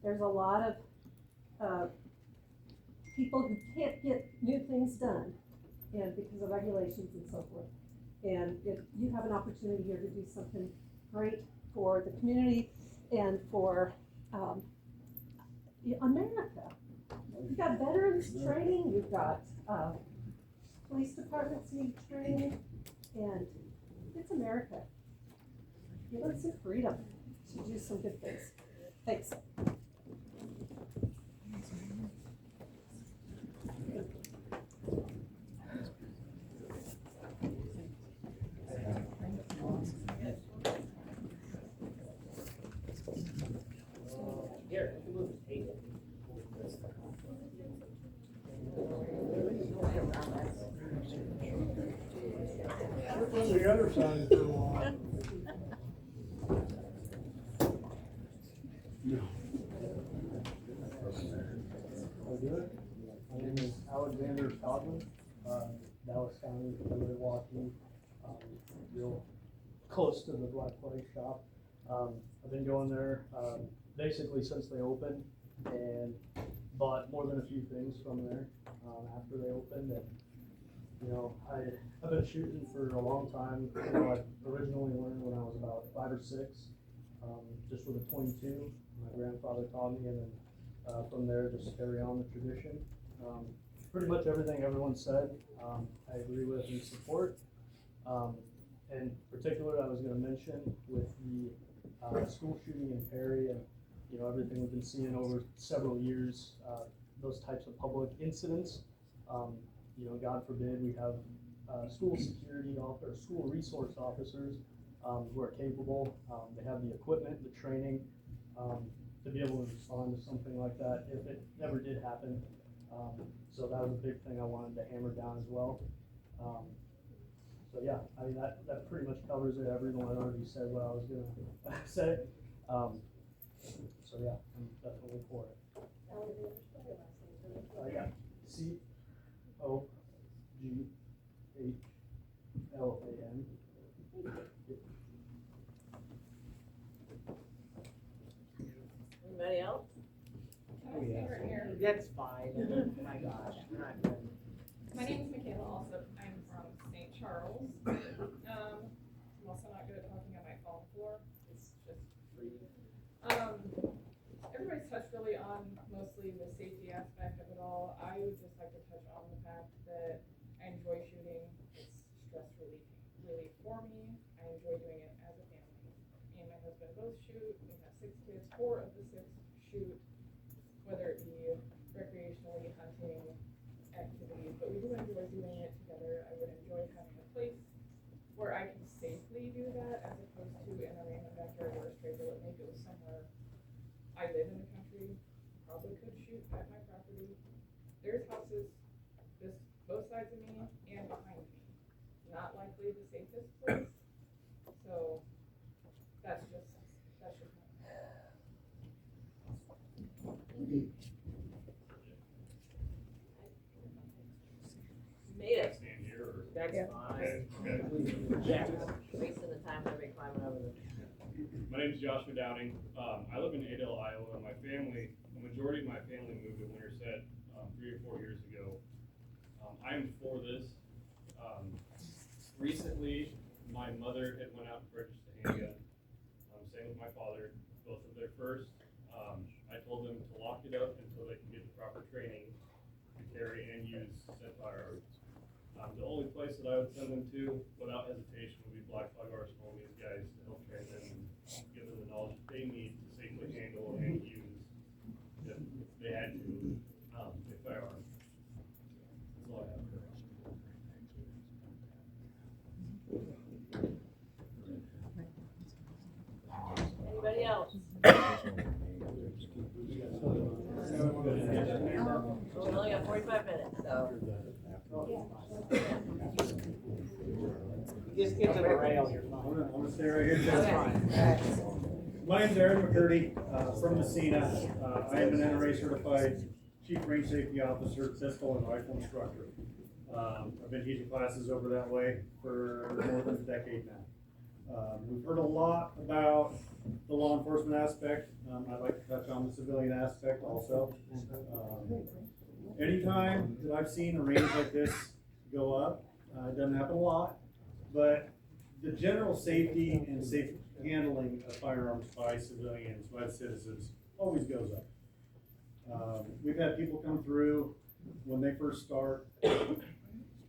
There's a lot of people who can't get new things done, and because of regulations and so forth. And if you have an opportunity here to do something great for the community and for America. You've got veterans training, you've got police departments need training, and it's America. Give us some freedom to do some good things. Thanks. Here, you move the table. The other side for a while. My name is Alexander Codman, Dallas County, Milwaukee, real close to the Black Flag shop. I've been going there basically since they opened, and bought more than a few things from there after they opened. And you know, I've been shooting for a long time. You know, I originally learned when I was about 5 or 6, just with a .22. My grandfather taught me, and then from there just carry on the tradition. Pretty much everything everyone said, I agree with and support. In particular, I was going to mention with the school shooting in Perry, and you know, everything we've been seeing over several years, those types of public incidents. You know, God forbid we have school security or school resource officers who are capable. They have the equipment, the training to be able to respond to something like that if it never did happen. So that was a big thing I wanted to hammer down as well. So yeah, I mean that pretty much covers it. Everyone already said what I was gonna say. So yeah, I'm definitely for it. Yeah, COGHLAN. Anybody else? Oh, yeah. That's fine. Oh my gosh. We're not good. My name is Michaela also. I'm from St. Charles. I'm also not good at talking on my phone floor. It's just free. Everybody's touched really on mostly the safety aspect of it all. I would just like to touch on the fact that I enjoy shooting. It's stress relief for me. I enjoy doing it as a family. Me and my husband both shoot. We have 6 kids. 4 of the 6 shoot, whether it be recreationally, hunting, activities, but we do enjoy doing it together. I would enjoy having a place where I can safely do that as opposed to in a random backyard where a stranger would make it somewhere. I live in the country, probably could shoot at my property. There's houses both sides of me and behind me. Not likely the safest place. So that's just my Made it. That's fine. Yeah. Wasting the time of me climbing over the. My name is Joshua Downing. I live in Adel, Iowa. My family, the majority of my family moved to Winterset 3 or 4 years ago. I am for this. Recently, my mother had went out and purchased a handgun. Same with my father, both of their first. I told them to lock it up until they can get the proper training to carry and use said firearms. The only place that I would send them to, without hesitation, would be Black Flag Arsenal and these guys to help train them and give them the knowledge that they need to safely handle and use if they had to a firearm. That's all I have. Anybody else? We only got 45 minutes, so. Just get to the rail, you're fine. I'm gonna stay right here. Okay. My name's Aaron McCurdy, from Messina. I am an NRA certified Chief Range Safety Officer, pistol and rifle instructor. I've been teaching classes over that way for more than a decade now. We've heard a lot about the law enforcement aspect. I'd like to touch on the civilian aspect also. Anytime that I've seen a range like this go up, it doesn't happen a lot, but the general safety and handling of firearms by civilians, by citizens, always goes up. We've had people come through when they first start,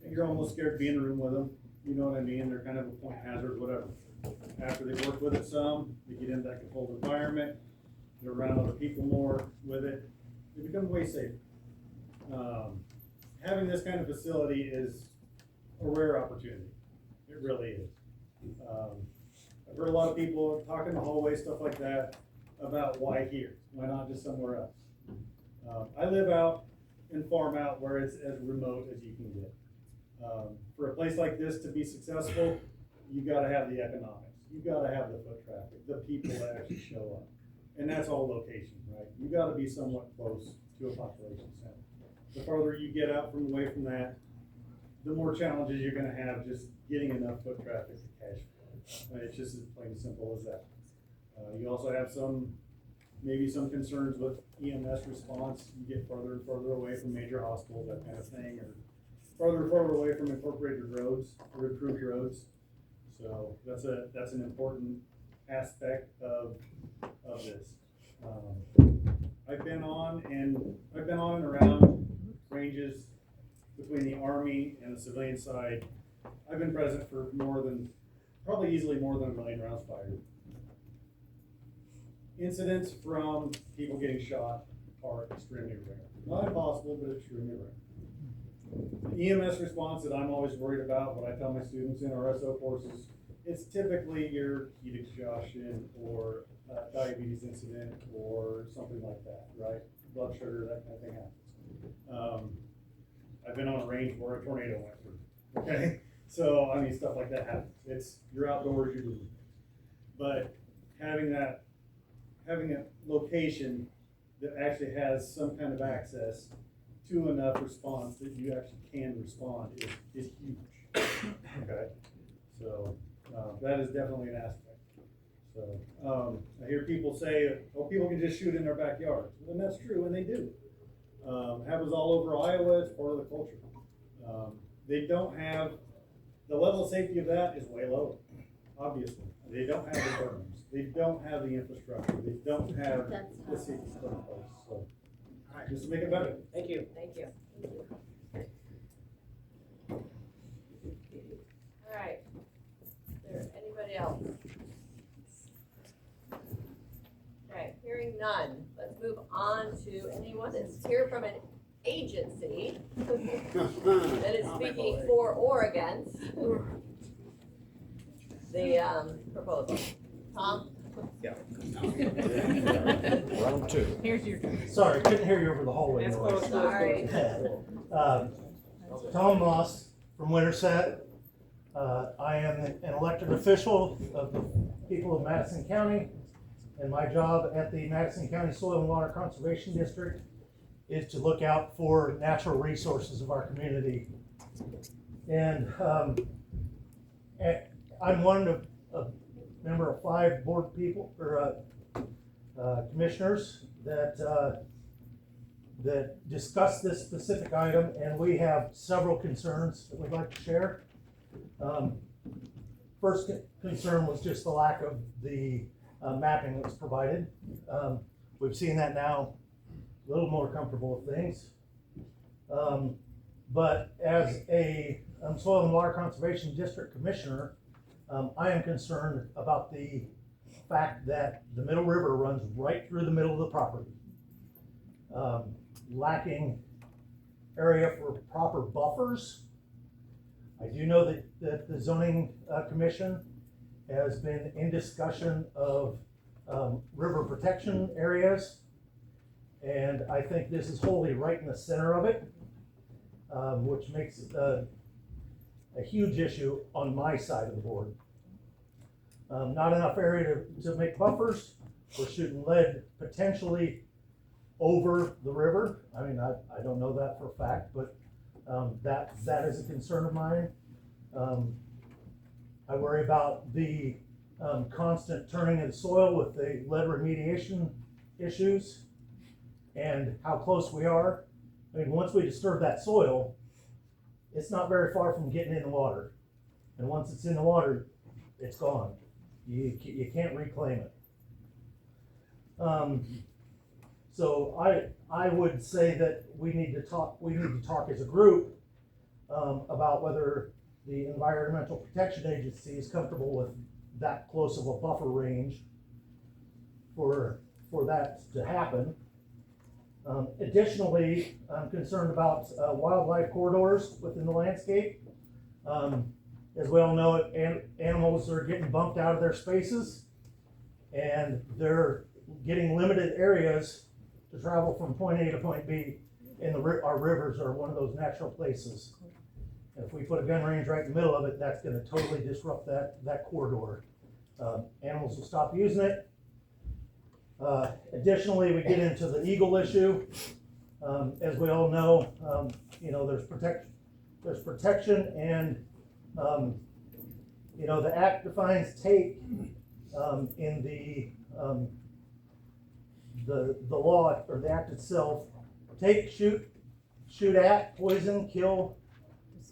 you're almost scared to be in the room with them, you know what I mean, they're kind of a point hazard, whatever. After they've worked with it some, they get into that controlled environment, they're around other people more with it, they become way safer. Having this kind of facility is a rare opportunity, it really is. I've heard a lot of people talk in the hallway, stuff like that, about why here, why not just somewhere else? I live out and farm out where it's as remote as you can get. For a place like this to be successful, you gotta have the economics, you gotta have the foot traffic, the people that actually show up. And that's all location, right? You gotta be somewhat close to a population center. The farther you get out from away from that, the more challenges you're gonna have just getting enough foot traffic to cash flow. It's just as plain and simple as that. You also have maybe some concerns with EMS response. You get further and further away from major hospitals, that kind of thing, or further and further away from incorporated roads, or improved roads. So that's an important aspect of this. I've been on and around ranges between the Army and the civilian side. I've been present for probably easily more than 1 million rounds fired. Incidents from people getting shot are extremely rare. Not impossible, but extremely rare. The EMS response that I'm always worried about, what I tell my students in our SO courses, it's typically your heat exhaustion or diabetes incident or something like that, right? Blood sugar, that kind of thing happens. I've been on a range where a tornado went through, okay? So, I mean, stuff like that happens. You're outdoors, you're doing it. But having a location that actually has some kind of access to enough response that you actually can respond is huge, okay? So, that is definitely an aspect. So, I hear people say, oh, people can just shoot in their backyards. And that's true, and they do. Happens all over Iowa, it's part of the culture. They don't have, the level of safety of that is way lower, obviously. They don't have the berms, they don't have the infrastructure, they don't have the safety stuff in place, so. Just to make it better. Thank you. Thank you. All right, is there anybody else? Okay, hearing none, let's move on to anyone that's here from an agency that is speaking for or against the proposal. Tom? Yeah. Round two. Here's your. Sorry, couldn't hear you over the hallway. That's noise. close. Sorry. Tom Moss from Winterset. I am an elected official of the people of Madison County, and my job at the Madison County Soil and Water Conservation District is to look out for natural resources of our community. And I'm one of a member of 5 board people or commissioners that discuss this specific item, and we have several concerns that we'd like to share. First concern was just the lack of the mapping that's provided. We've seen that now, a little more comfortable with things. But as a Soil and Water Conservation District Commissioner, I am concerned about the fact that the Middle River runs right through the middle of the property. Lacking area for proper buffers. I do know that the zoning commission has been in discussion of river protection areas, and I think this is wholly right in the center of it, which makes it a huge issue on my side of the board. Not enough area to make buffers. We're shooting lead potentially over the river. I mean, I don't know that for a fact, but that is a concern of mine. I worry about the constant turning of the soil with the lead remediation issues and how close we are. I mean, once we disturb that soil, it's not very far from getting in the water. And once it's in the water, it's gone. you can't reclaim it. So I would say that we need to talk as a group, about whether the Environmental Protection Agency is comfortable with that close of a buffer range for that to happen. Additionally, I'm concerned about wildlife corridors within the landscape. As we all know, animals are getting bumped out of their spaces, and they're getting limited areas to travel from point A to point B, and our rivers are one of those natural places. And if we put a gun range right in the middle of it, that's gonna totally disrupt that corridor. Animals will stop using it. Additionally, we get into the eagle issue. As we all know, there's protection, and the act defines take in the law, or the act itself. Take, shoot at, poison, kill,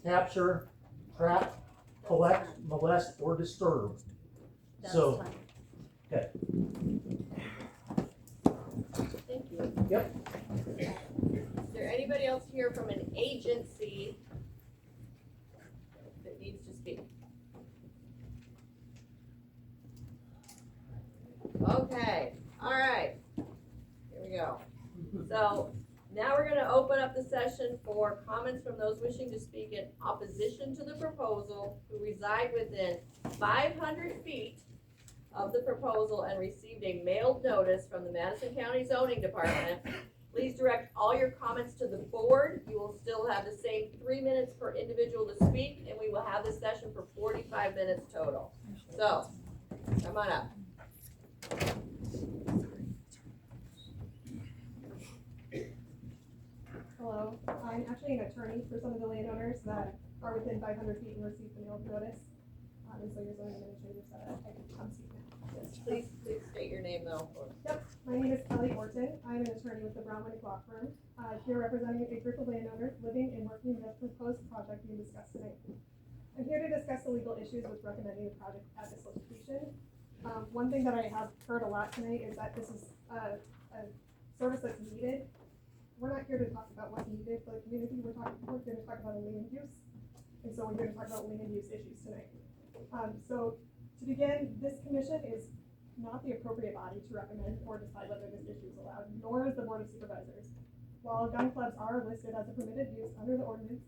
capture, trap, collect, molest, or disturb. So, okay. Thank you. Yep. Is there anybody else here from an agency that needs to speak? Okay, all right, here we go. So now we're gonna open up the session for comments from those wishing to speak in opposition to the proposal who reside within 500 feet of the proposal and received a mailed notice from the Madison County Zoning Department. Please direct all your comments to the board. You will still have the same 3 minutes per individual to speak, and we will have this session for 45 minutes total. So, come on up. Hello, I'm actually an attorney for some of the landowners that are within 500 feet and received the mailed notice. And so your zoning administrator said I could come speak now. Yes, please state your name though. Yep, my name is Kelly Orton. I'm an attorney with the Brownwood Law Firm. Here representing a group of landowners living and working in the proposed project being discussed tonight. I'm here to discuss the legal issues with recommending the project at this location. One thing that I have heard a lot tonight is that this is a service that's needed. We're not here to talk about what's needed for the community. We're here to talk about land use. And so we're here to talk about land use issues tonight. So to begin, this commission is not the appropriate body to recommend or decide whether this issue is allowed, nor is the Board of Supervisors. While gun clubs are listed as a permitted use under the ordinance,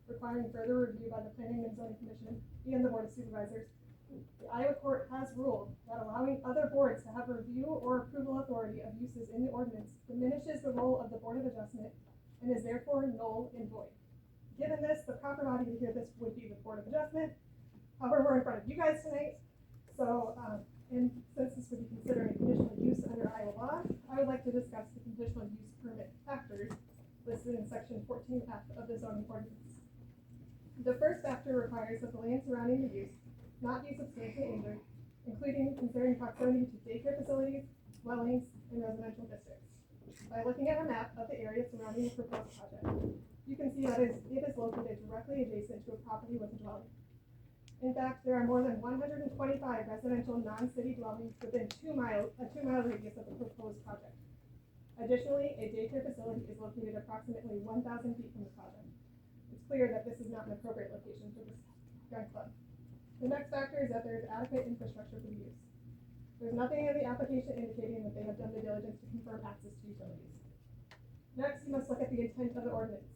requiring further review by the Planning and Zoning Commission and the Board of Supervisors, the Iowa court has ruled that allowing other boards to have review or approval authority of uses in the ordinance diminishes the role of the Board of Adjustment and is therefore null and void. Given this, the proper body to hear this would be the Board of Adjustment. However, we're in front of you guys tonight, so and since this would be considered a conditional use under Iowa law, I would like to discuss the conditional use permit factors listed in section 14F of the zoning ordinance. The first factor requires that the land surrounding the use not be substantially injured, including considering proximity to daycare facilities, dwellings, and residential districts. By looking at a map of the area surrounding the proposed project, you can see that it is located directly adjacent to a property with a dwelling. In fact, there are more than 125 residential non-city dwellings within a 2-mile radius of the proposed project. Additionally, a daycare facility is located approximately 1,000 feet from the project. It's clear that this is not an appropriate location for this gun club. The next factor is that there is adequate infrastructure for the use. There's nothing in the application indicating that they have done the diligence to confirm access to utilities. Next, you must look at the intent of the ordinance.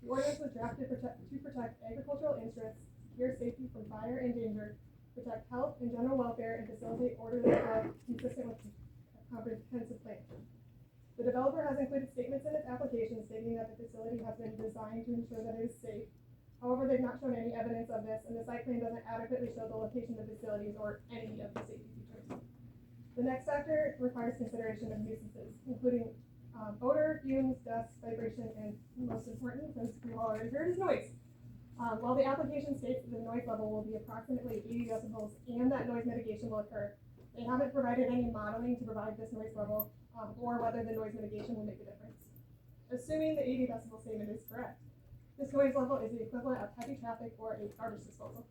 The ordinance was drafted to protect agricultural interests, secure safety from fire and danger, protect health and general welfare, and facilitate orderly growth consistent with a comprehensive plan. The developer has included statements in its application stating that the facility has been designed to ensure that it is safe. However, they've not shown any evidence of this, and the site plan doesn't adequately show the location of facilities or any of the safety features. The next factor requires consideration of nuisances, including odor, fumes, dust, vibration, and most important, as we all already heard, is noise. While the application states that the noise level will be approximately 80 decibels and that noise mitigation will occur, they haven't provided any modeling to provide this noise level or whether the noise mitigation will make a difference. Assuming the 80 decibel statement is correct, this noise level is the equivalent of heavy traffic or a garbage disposal.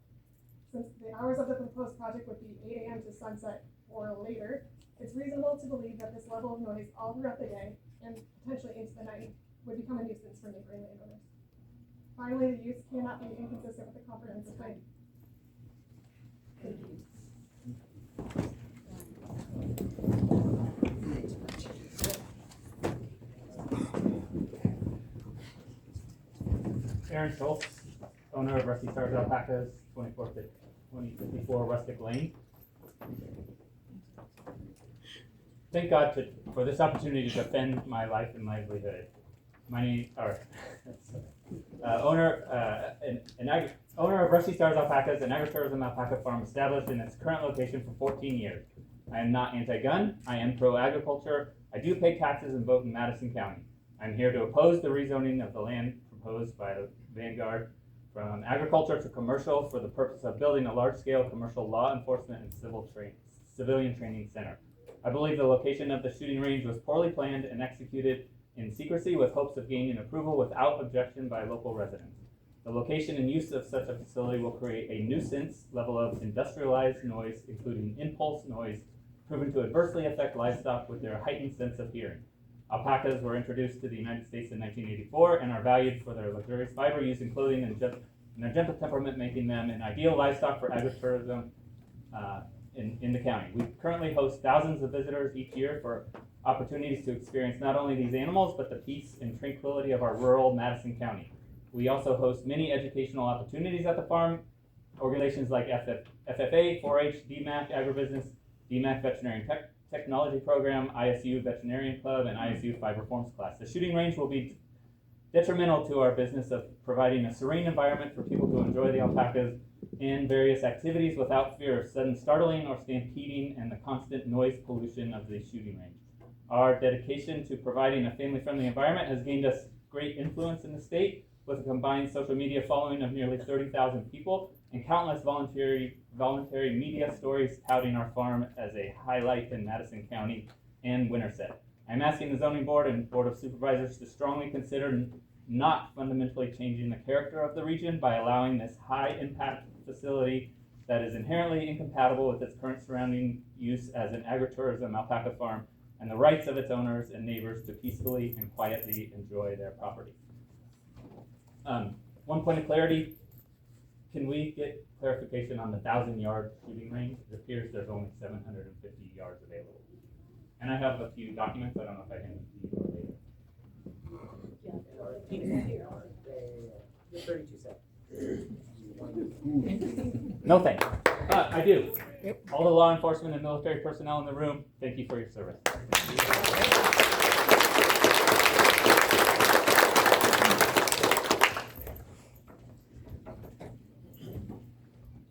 Since the hours of the proposed project would be 8 a.m. to sunset or later, it's reasonable to believe that this level of noise all throughout the day and potentially into the night would become a nuisance for neighboring landowners. Finally, the use cannot be inconsistent with the comprehensive plan. Aaron Schultz, owner of Rusty Stars Alpacas, 2054 Rustic Lane. Thank God for this opportunity to defend my life and livelihood. Owner of Rusty Stars Alpacas, an agritourism alpaca farm established in its current location for 14 years. I am not anti-gun, I am pro-agriculture, I do pay taxes and vote in Madison County. I'm here to oppose the rezoning of the land proposed by the Vanguard from agriculture to commercial for the purpose of building a large-scale commercial law enforcement and civilian training center. I believe the location of the shooting range was poorly planned and executed in secrecy with hopes of gaining approval without objection by local residents. The location and use of such a facility will create a nuisance level of industrialized noise, including impulse noise, proven to adversely affect livestock with their heightened sense of hearing. Alpacas were introduced to the United States in 1984 and are valued for their luxurious fiber used in clothing and their gentle temperament, making them an ideal livestock for agritourism in the county. We currently host thousands of visitors each year for opportunities to experience not only these animals, but the peace and tranquility of our rural Madison County. We also host many educational opportunities at the farm. Organizations like FFA, 4-H, DMAC, Agribusiness, DMAC Veterinary Technology Program, ISU Veterinarian Club, and ISU Fiber Forms class. The shooting range will be detrimental to our business of providing a serene environment for people to enjoy the alpacas and various activities without fear of sudden startling or stampeding and the constant noise pollution of the shooting range. Our dedication to providing a family-friendly environment has gained us great influence in the state, with a combined social media following of nearly 30,000 people and countless voluntary media stories touting our farm as a highlight in Madison County and Winterset. I'm asking the Zoning Board and Board of Supervisors to strongly consider not fundamentally changing the character of the region by allowing this high-impact facility that is inherently incompatible with its current surrounding use as an agritourism alpaca farm and the rights of its owners and neighbors to peacefully and quietly enjoy their property. One point of clarity, can we get clarification on the 1,000-yard shooting range? It appears there's only 750 yards available. And I have a few documents, I don't know if I hand them to you or later. 32 seconds. No thanks. But I do. All the law enforcement and military personnel in the room, thank you for your service.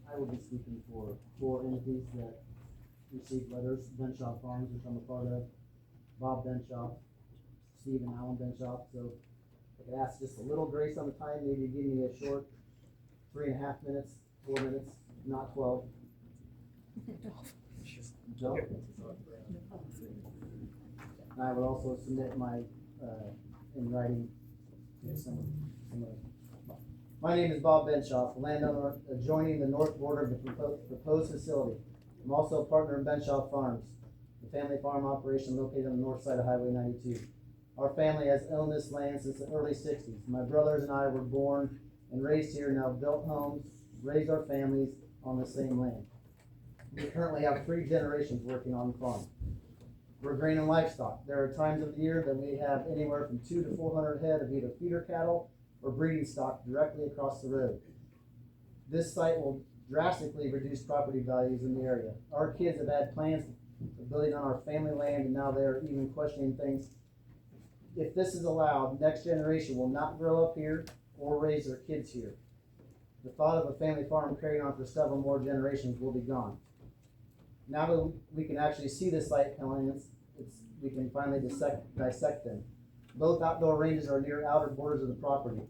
I will be speaking for 4 entities that received letters: Benshaw Farms, which I'm a part of, Bob Benshaw, Steve and Alan Benshaw. So I could ask just a little grace on the time, maybe give me a short 3.5 minutes, 4 minutes, not 12. No? And I would also submit my, in writing, My name is Bob Benshaw, landowner adjoining the north border of the proposed facility. I'm also a partner in Benshaw Farms, the family farm operation located on the north side of Highway 92. Our family has owned this land since the early 60s. My brothers and I were born and raised here, now built homes, raised our families on the same land. We currently have 3 generations working on the farm. We're grain and livestock. There are times of the year that we have anywhere from 200 to 400 head of either feeder cattle or breeding stock directly across the road. This site will drastically reduce property values in the area. Our kids have had plans of building on our family land, and now they're even questioning things. If this is allowed, next generation will not grow up here or raise their kids here. The thought of a family farm carrying on for several more generations will be gone. Now that we can actually see the site plans, we can finally dissect them. Both outdoor ranges are near outer borders of the property,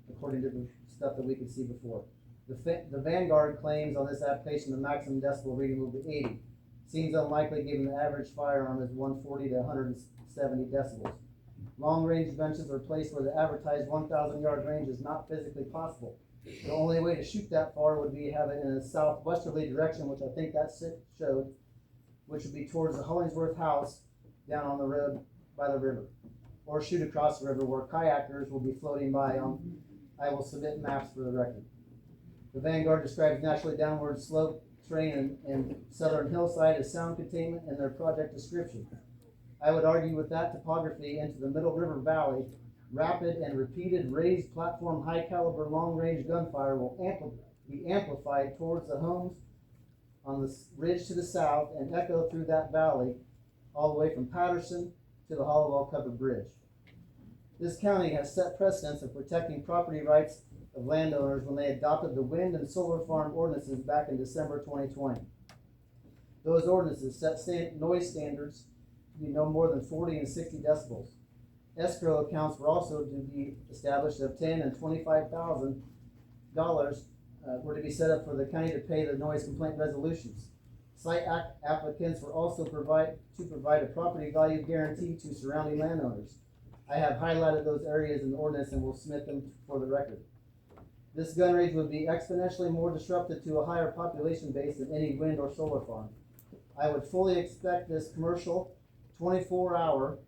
according to the stuff that we could see before. The Vanguard claims on this application the maximum decibel reading will be 80. Seems unlikely given the average firearm is 140 to 170 decibels. Long range benches are placed where the advertised 1,000-yard range is not physically possible. The only way to shoot that far would be have it in a southwesterly direction, which I think that showed, which would be towards the Hollingsworth house down on the road by the river, or shoot across the river where kayakers will be floating by. I will submit maps for the record. The Vanguard describes naturally downward slope terrain and southern hillside as sound containment in their project description. I would argue with that topography into the Middle River Valley, rapid and repeated raised platform high caliber long range gunfire will be amplified towards the homes on the ridge to the south and echo through that valley all the way from Patterson to the Hollowell Covered Bridge. This county has set precedents of protecting property rights of landowners when they adopted the wind and solar farm ordinances back in December 2020. Those ordinances set noise standards to be no more than 40 and 60 decibels. Escrow accounts were also to be established of $10,000 and $25,000 were to be set up for the county to pay the noise complaint resolutions. Site applicants were also to provide a property value guarantee to surrounding landowners. I have highlighted those areas in the ordinance and will submit them for the record. This gun range would be exponentially more disruptive to a higher population base than any wind or solar farm. I would fully expect this commercial 24-hour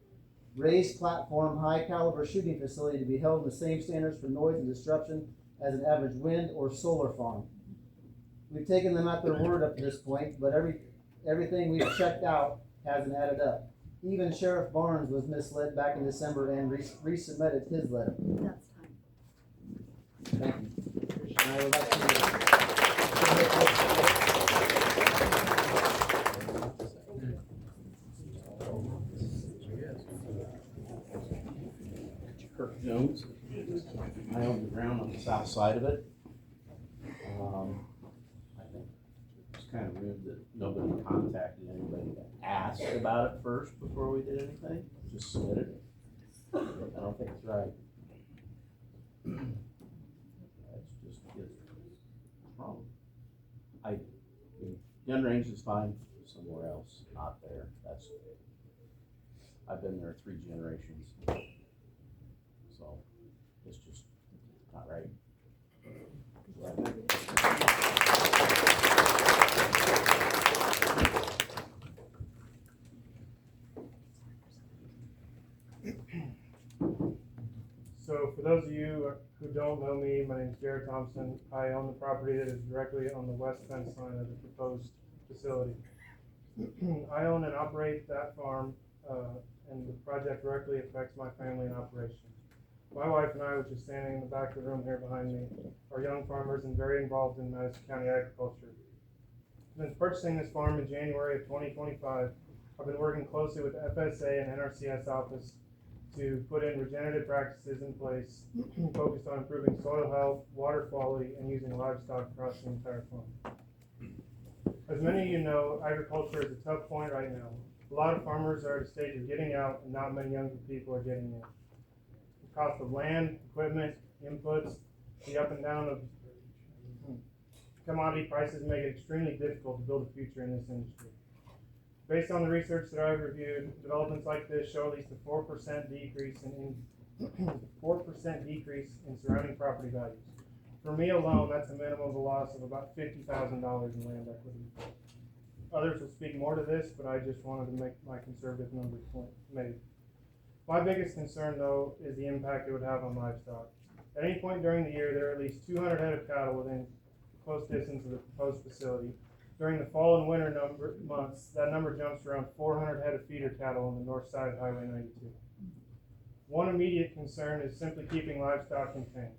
raised platform high caliber shooting facility to be held in the same standards for noise and disruption as an average wind or solar farm. We've taken them at their word up to this point, but everything we've checked out hasn't added up. Even Sheriff Barnes was misled back in December and resubmitted his letter. That's time. Thank you. And I would like to Kirk Jones. I own the ground on the south side of it. I think it's kind of rude that nobody contacted anybody to ask about it first before we did anything. Just submitted it. I don't think it's right. That's just wrong. Gun range is fine somewhere else, not there. I've been there 3 generations. So it's just not right. So for those of you who don't know me, my name is Jared Thompson. I own the property that is directly on the west fence line of the proposed facility. I own and operate that farm, and the project directly affects my family and operation. My wife and I, which is standing in the back of the room here behind me, are young farmers and very involved in Madison County agriculture. Since purchasing this farm in January of 2025, I've been working closely with the FSA and NRCS office to put in regenerative practices in place focused on improving soil health, water quality, and using livestock across the entire farm. As many of you know, agriculture is a tough point right now. A lot of farmers are at a stage of getting out, and not many younger people are getting in. The cost of land, equipment, inputs, the up and down of commodity prices make it extremely difficult to build a future in this industry. Based on the research that I've reviewed, developments like this show at least a 4% decrease in surrounding property values. For me alone, that's a minimum of a loss of about $50,000 in land equity. Others will speak more to this, but I just wanted to make my conservative numbers made. My biggest concern, though, is the impact it would have on livestock. At any point during the year, there are at least 200 head of cattle within close distance of the proposed facility. During the fall and winter months, that number jumps to around 400 head of feeder cattle on the north side of Highway 92. One immediate concern is simply keeping livestock contained.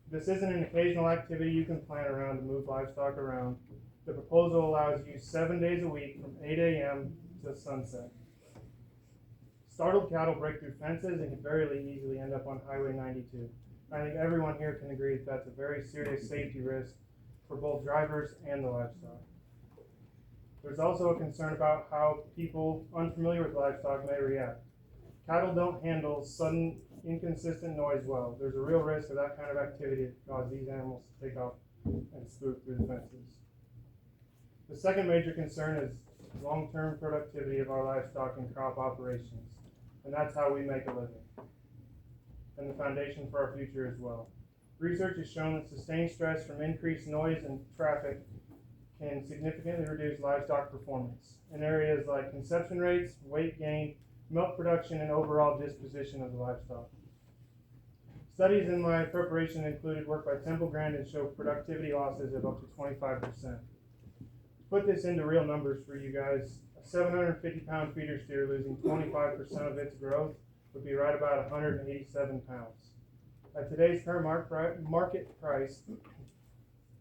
This isn't an occasional activity you can plan around to move livestock around. The proposal allows use 7 days a week from 8 a.m. to sunset. Startled cattle break through fences and can very easily end up on Highway 92. I think everyone here can agree that that's a very serious safety risk for both drivers and the livestock. There's also a concern about how people unfamiliar with livestock may react. Cattle don't handle sudden, inconsistent noise well. There's a real risk of that kind of activity to cause these animals to take off and spook through the fences. The second major concern is long-term productivity of our livestock and crop operations, and that's how we make a living, and the foundation for our future as well. Research has shown that sustained stress from increased noise and traffic can significantly reduce livestock performance in areas like conception rates, weight gain, milk production, and overall disposition of the livestock. Studies in my preparation included work by Temple Grandin and show productivity losses of up to 25%. To put this into real numbers for you guys, a 750-pound feeder steer losing 25% of its growth would be right about 187 pounds. At today's current market price,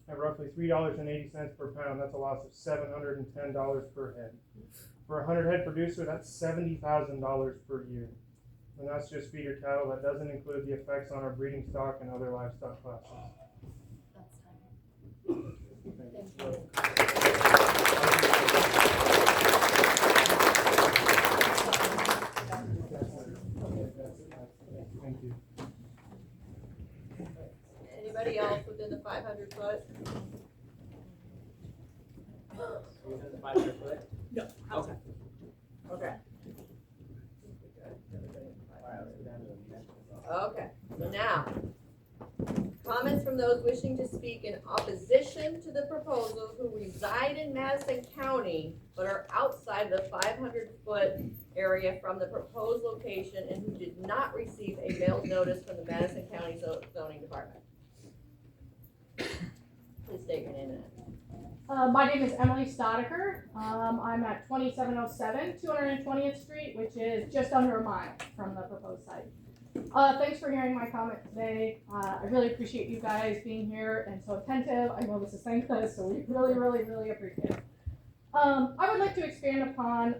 at roughly $3.80 per pound, that's a loss of $710 per head. For a 100-head producer, that's $70,000 per year. And that's just feeder cattle. That doesn't include the effects on our breeding stock and other livestock classes. That's time. Thank you. Thank you. Anybody else within the 500 foot? Within the 500 foot? No. Okay. Okay. Okay, so now, comments from those wishing to speak in opposition to the proposal who reside in Madison County but are outside the 500-foot area from the proposed location and who did not receive a mailed notice from the Madison County Zoning Department. Please state your name and address. My name is Emily Stodecker. I'm at 2707 220th Street, which is just under a mile from the proposed site. Thanks for hearing my comment today. I really appreciate you guys being here and so attentive. I know this is thankless, so we really appreciate it. I would like to expand upon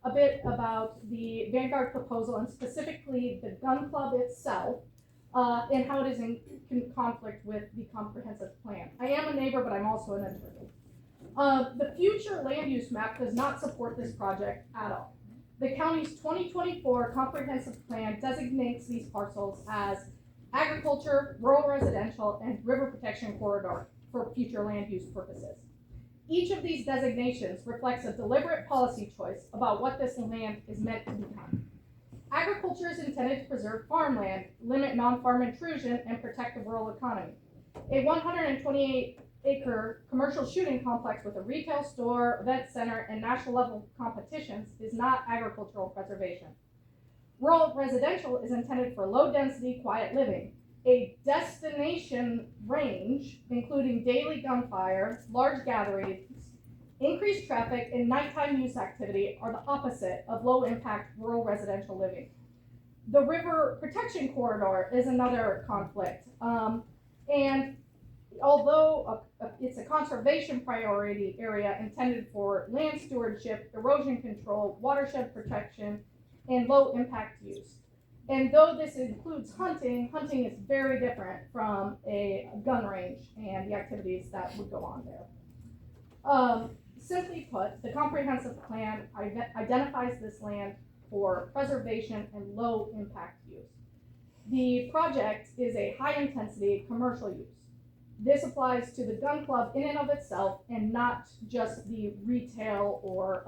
a bit about the Vanguard proposal and specifically the gun club itself and how it is in conflict with the comprehensive plan. I am a neighbor, but I'm also an attorney. The future land use map does not support this project at all. The county's 2024 comprehensive plan designates these parcels as agriculture, rural residential, and river protection corridor for future land use purposes. Each of these designations reflects a deliberate policy choice about what this land is meant to become. Agriculture is intended to preserve farmland, limit non-farm intrusion, and protect the rural economy. A 128-acre commercial shooting complex with a retail store, event center, and national level competitions is not agricultural preservation. Rural residential is intended for low density, quiet living. A destination range, including daily gunfire, large gatherings, increased traffic, and nighttime use activity are the opposite of low impact rural residential living. The river protection corridor is another conflict. And although it's a conservation priority area intended for land stewardship, erosion control, watershed protection, and low impact use. And though this includes hunting, hunting is very different from a gun range and the activities that would go on there. Simply put, the comprehensive plan identifies this land for preservation and low impact use. The project is a high intensity commercial use. This applies to the gun club in and of itself and not just the retail or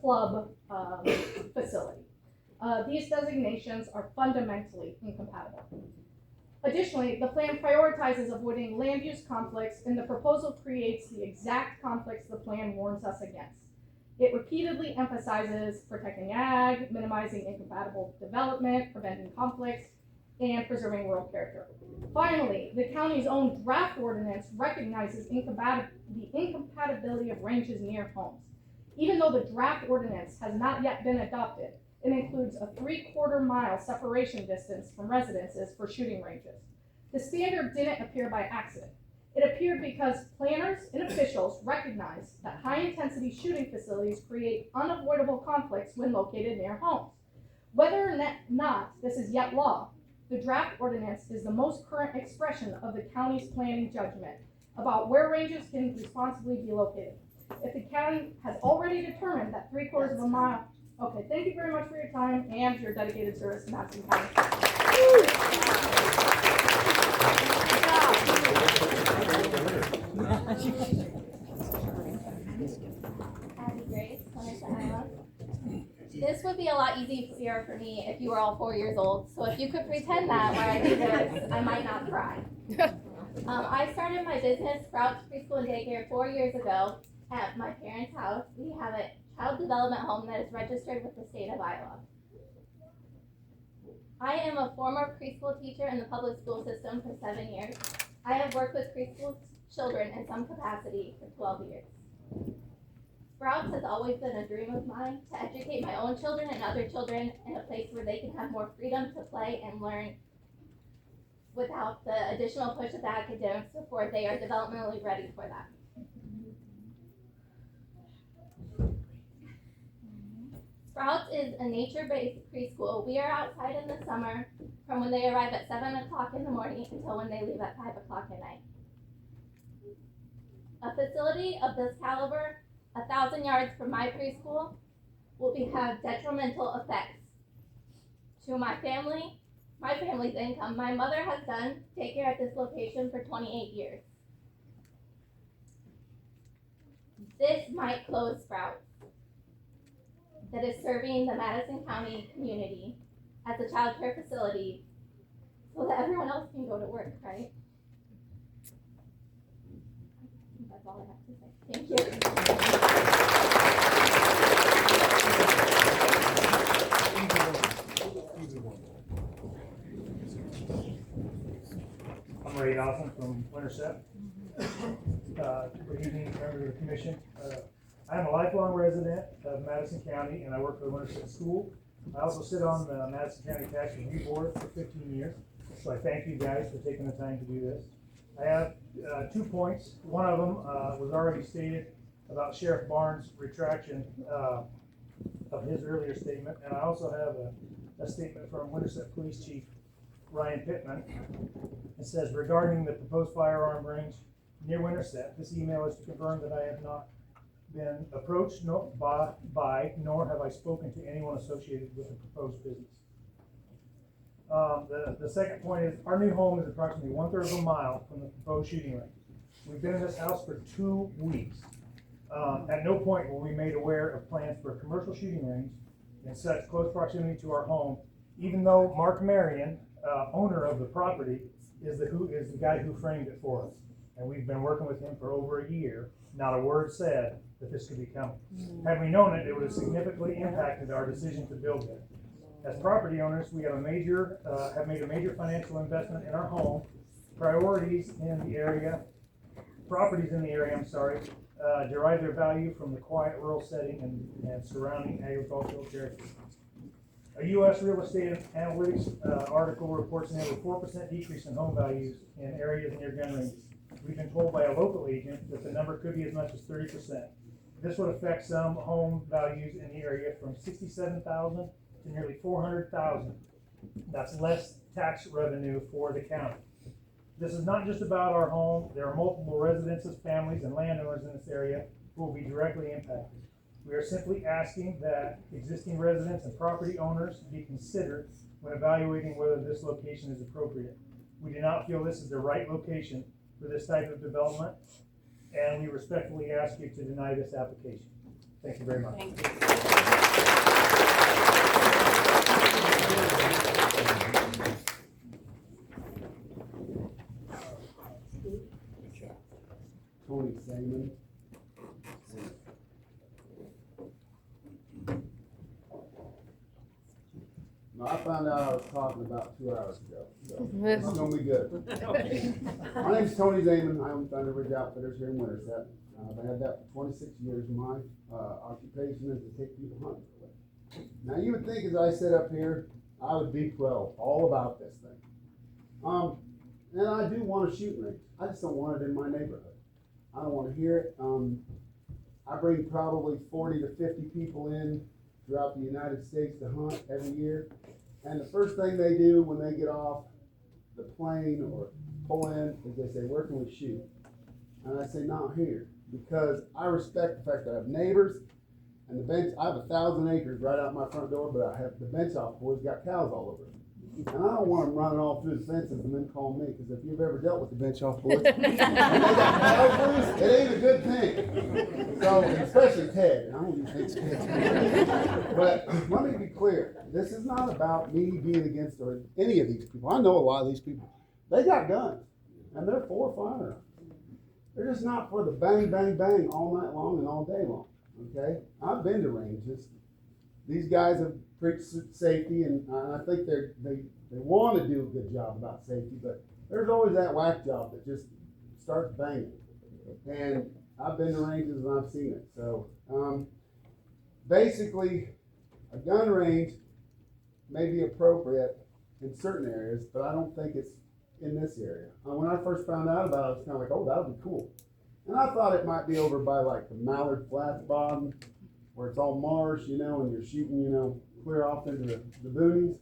club facility. These designations are fundamentally incompatible. Additionally, the plan prioritizes avoiding land use conflicts, and the proposal creates the exact conflicts the plan warns us against. It repeatedly emphasizes protecting ag, minimizing incompatible development, preventing conflicts, and preserving rural character. Finally, the county's own draft ordinance recognizes the incompatibility of ranges near homes. Even though the draft ordinance has not yet been adopted, it includes a 3/4 mile separation distance from residences for shooting ranges. The standard didn't appear by accident. It appeared because planners and officials recognize that high-intensity shooting facilities create unavoidable conflicts when located near homes. Whether or not this is yet law, the draft ordinance is the most current expression of the county's planning judgment about where ranges can responsibly be located. If the county has already determined that 3/4 mile. Okay, thank you very much for your time and your dedicated service to Madison County. Abby Grace, Clarissa, Iowa. This this would be a lot easier for me if you were all 4 years old. So if you could pretend that while I do this, I might not cry. I started my business, Sprouts Preschool and Daycare, 4 years ago at my parents' house. We have a child development home that is registered with the state of Iowa. I am a former preschool teacher in the public school system for 7 years. I have worked with preschool children in some capacity for 12 years. Sprouts has always been a dream of mine to educate my own children and other children in a place where they can have more freedom to play and learn without the additional push of the academics before they are developmentally ready for that. Sprouts is a nature-based preschool. We are outside in the summer from when they arrive at 7 o'clock in the morning until when they leave at 5 o'clock at night. A facility of this caliber, 1,000 yards from my preschool, will have detrimental effects to my family's income. My mother has done daycare at this location for 28 years. This might close Sprouts, that is serving the Madison County community as a child care facility so that everyone else can go to work, right? That's all I have to say. Thank you. I'm Ray Dawson from Winterset. Good evening, members of the commission. I'm a lifelong resident of Madison County, and I work for the Winterset School. I also sit on the Madison County Tax Review Board for 15 years, so I thank you guys for taking the time to do this. I have 2 points. One of them was already stated about Sheriff Barnes' retraction of his earlier statement, and I also have a statement from Winterset Police Chief Ryan Pittman. It says, regarding the proposed firearm range near Winterset, this email is to confirm that I have not been approached nor have I spoken to anyone associated with the proposed business. The second point is our new home is approximately 1/3 of a mile from the proposed shooting range. We've been in this house for 2 weeks. At no point were we made aware of plans for a commercial shooting range in such close proximity to our home, even though Mark Marion, owner of the property, is the guy who framed it for us. And we've been working with him for over a year. Not a word said that this could be coming. Had we known it, it would have significantly impacted our decision to build it. As property owners, we have made a major financial investment in our home. Properties in the area, derive their value from the quiet rural setting and surrounding agricultural characteristics. A U.S. real estate analytics article reports nearly 4% decrease in home values in areas near gun ranges. We've been told by a local agent that the number could be as much as 30%. This would affect some home values in the area from $67,000 to nearly $400,000. That's less tax revenue for the county. This is not just about our home. There are multiple residences, families, and landowners in this area who will be directly impacted. We are simply asking that existing residents and property owners be considered when evaluating whether this location is appropriate. We do not feel this is the right location for this type of development, and we respectfully ask you to deny this application. Thank you very much. Thank you. Tony Saman. No, I found out I was talking about 2 hours ago, so it's gonna be good. My name's Tony Zaman. I own Thunder Ridge Outfitters here in Winterset. I've had that for 26 years. My occupation is to take people hunting. Now you would think as I sit up here, I would be pro, all about this thing. And I do want a shooting range. I just don't want it in my neighborhood. I don't want to hear it. I bring probably 40 to 50 people in throughout the United States to hunt every year. And the first thing they do when they get off the plane or pull in is they say, where can we shoot? And I say, not here. Because I respect the fact that I have neighbors and the bench. I have 1,000 acres right out my front door, but I have the bench off boys got cows all over it. And I don't want them running off through the fences and then call me, because if you've ever dealt with the bench off boys, it ain't a good thing. So, especially Ted, and I don't even think Ted's. But let me be clear, this is not about me being against or any of these people. I know a lot of these people. They got guns, and they're for firearms. They're just not for the bang, bang, bang all night long and all day long, okay? I've been to ranges. These guys have preached safety, and I think they want to do a good job about safety, but there's always that whack job that just starts banging. And I've been to ranges and I've seen it. So basically, a gun range may be appropriate in certain areas, but I don't think it's in this area. When I first found out about it, I was kind of like, oh, that would be cool. And I thought it might be over by like the Mallard Flats bottom, where it's all marsh, you know, and you're shooting, you know, clear off into the boonies.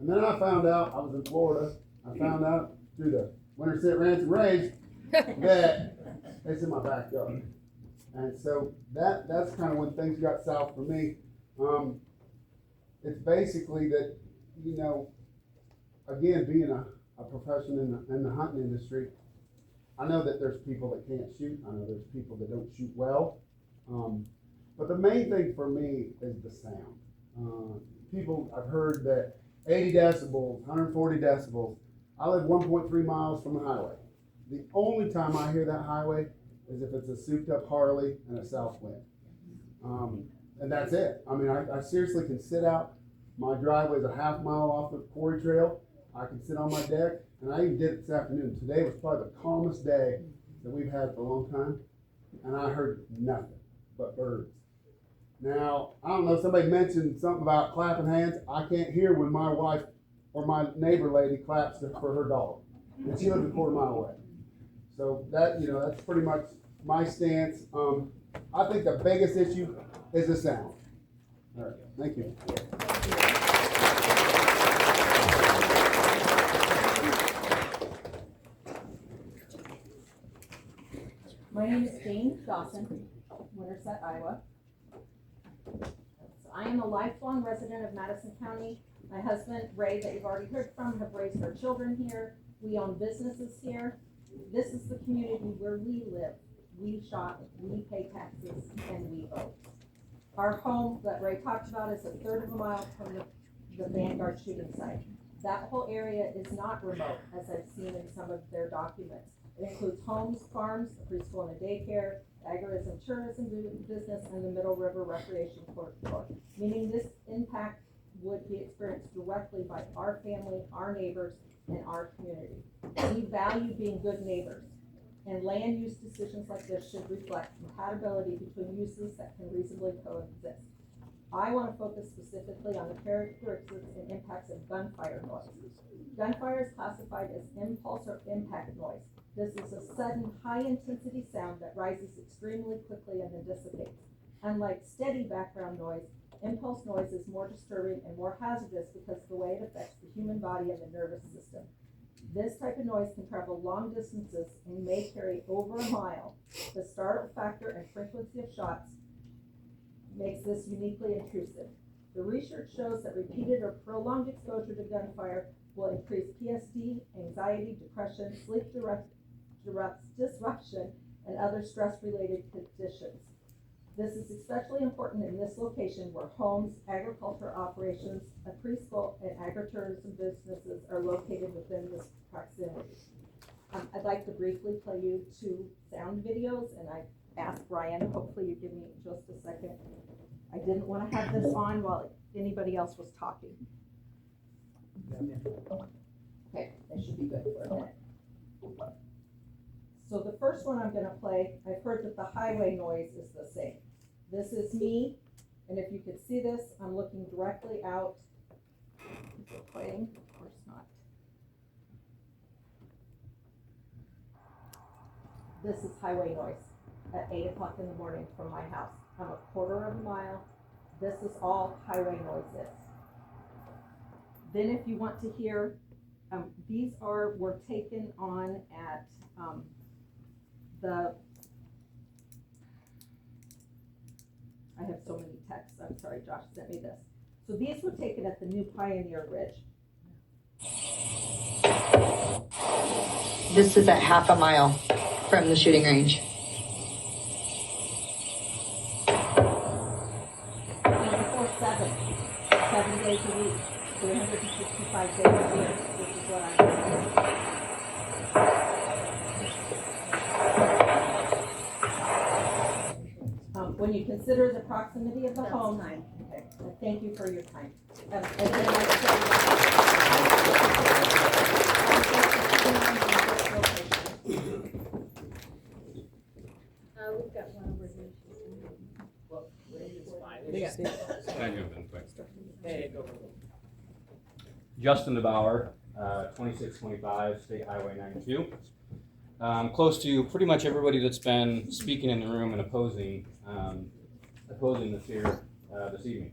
And then I found out, I was in Florida, I found out through the Winter Sit Rants and Raves that it's in my backyard. And so that's kind of when things got south for me. It's basically that, you know, again, being a profession in the hunting industry, I know that there's people that can't shoot. I know there's people that don't shoot well. But the main thing for me is the sound. People, I've heard that 80 decibels, 140 decibels. I live 1.3 miles from the highway. The only time I hear that highway is if it's a souped up Harley and a south wind. And that's it. I mean, I seriously can sit out. My driveway is a half mile off the quarry trail. I can sit on my deck, and I even did it this afternoon. Today was probably the calmest day that we've had for a long time, and I heard nothing but birds. Now, I don't know, somebody mentioned something about clapping hands. I can't hear when my wife or my neighbor lady claps for her dog, and she lives a quarter mile away. So that, you know, that's pretty much my stance. I think the biggest issue is the sound. All right, thank you. My name is Jane Dawson, Winterset, Iowa. So I am a lifelong resident of Madison County. My husband, Ray, that you've already heard from, have raised our children here. We own businesses here. This is the community where we live. We shop, we pay taxes, and we vote. Our home that Ray talked about is a third of a mile from the Vanguard shooting site. That whole area is not remote, as I've seen in some of their documents. It includes homes, farms, a preschool and a daycare, agritourism, tourism business, and the Middle River Recreation Corridor, meaning this impact would be experienced directly by our family, our neighbors, and our community. We value being good neighbors, and land use decisions like this should reflect compatibility between uses that can reasonably coexist. I want to focus specifically on the characteristics and impacts of gunfire noise. Gunfire is classified as impulse or impact noise. This is a sudden, high-intensity sound that rises extremely quickly and then dissipates. Unlike steady background noise, impulse noise is more disturbing and more hazardous because of the way it affects the human body and the nervous system. This type of noise can travel long distances and may carry over a mile. The startle factor and frequency of shots makes this uniquely intrusive. The research shows that repeated or prolonged exposure to gunfire will increase PTSD, anxiety, depression, sleep disruption, and other stress-related conditions. This is especially important in this location where homes, agriculture operations, a preschool, and agritourism businesses are located within this proximity. I'd like to briefly play you two sound videos, and I asked Brian, hopefully you give me just a second. I didn't want to have this on while anybody else was talking. Okay, that should be good for a minute. So the first one I'm going to play, I've heard that the highway noise is the same. This is me, and if you could see this, I'm looking directly out. Is it playing? Of course not. This is highway noise at 8 o'clock in the morning from my house. I'm a quarter of a mile. This is all highway noise is. Then if you want to hear, these were taken on at I have so many texts, I'm sorry, Josh sent me this. So these were taken at the new Pioneer Ridge. This is at half a mile from the shooting range. 24/7, 7 days a week, 365 days a year, which is what I'm doing. When you consider the proximity of the home, okay, thank you for your time. And then I'd We've got one over here. Well, it's fine. Hey, go for it. Justin DeBauer, 2625 State Highway 92. Close to pretty much everybody that's been speaking in the room and opposing this here this evening.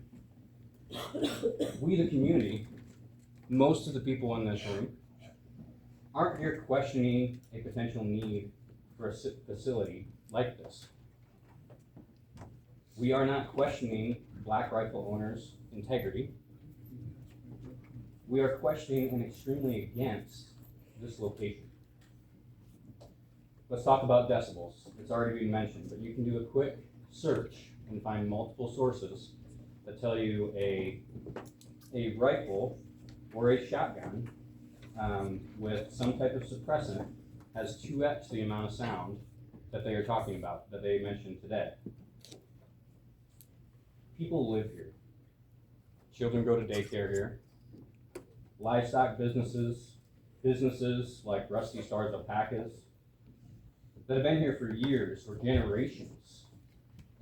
We, the community, most of the people in this room, aren't here questioning a potential need for a facility like this. We are not questioning Black Rifle owners' integrity. We are questioning and extremely against this location. Let's talk about decibels. It's already been mentioned, but you can do a quick search and find multiple sources that tell you a rifle or a shotgun with some type of suppressant has 2x the amount of sound that they are talking about, that they mentioned today. People live here. Children go to daycare here. Livestock businesses like Rusty Star's alpacas, that have been here for years or generations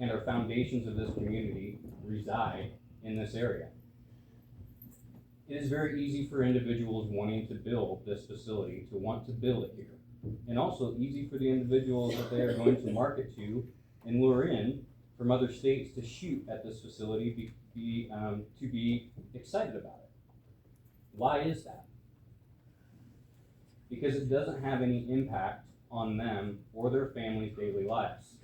and are foundations of this community reside in this area. It is very easy for individuals wanting to build this facility to want to build it here. And also easy for the individuals that they are going to market to and lure in from other states to shoot at this facility to be excited about it. Why is that? Because it doesn't have any impact on them or their families' daily lives.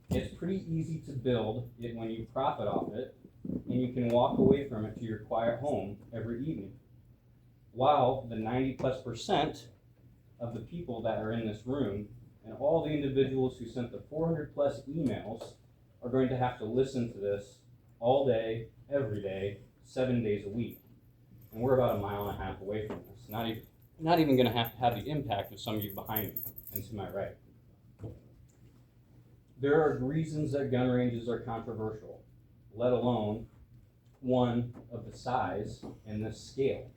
It's pretty easy to build it when you profit off it, and you can walk away from it to your quiet home every evening. While the 90+% of the people that are in this room and all the individuals who sent the 400+ emails are going to have to listen to this all day, every day, 7 days a week. And we're about 1.5 miles away from this. Not even going to have the impact of some of you behind me and to my right. There are reasons that gun ranges are controversial, let alone one of the size and the scale.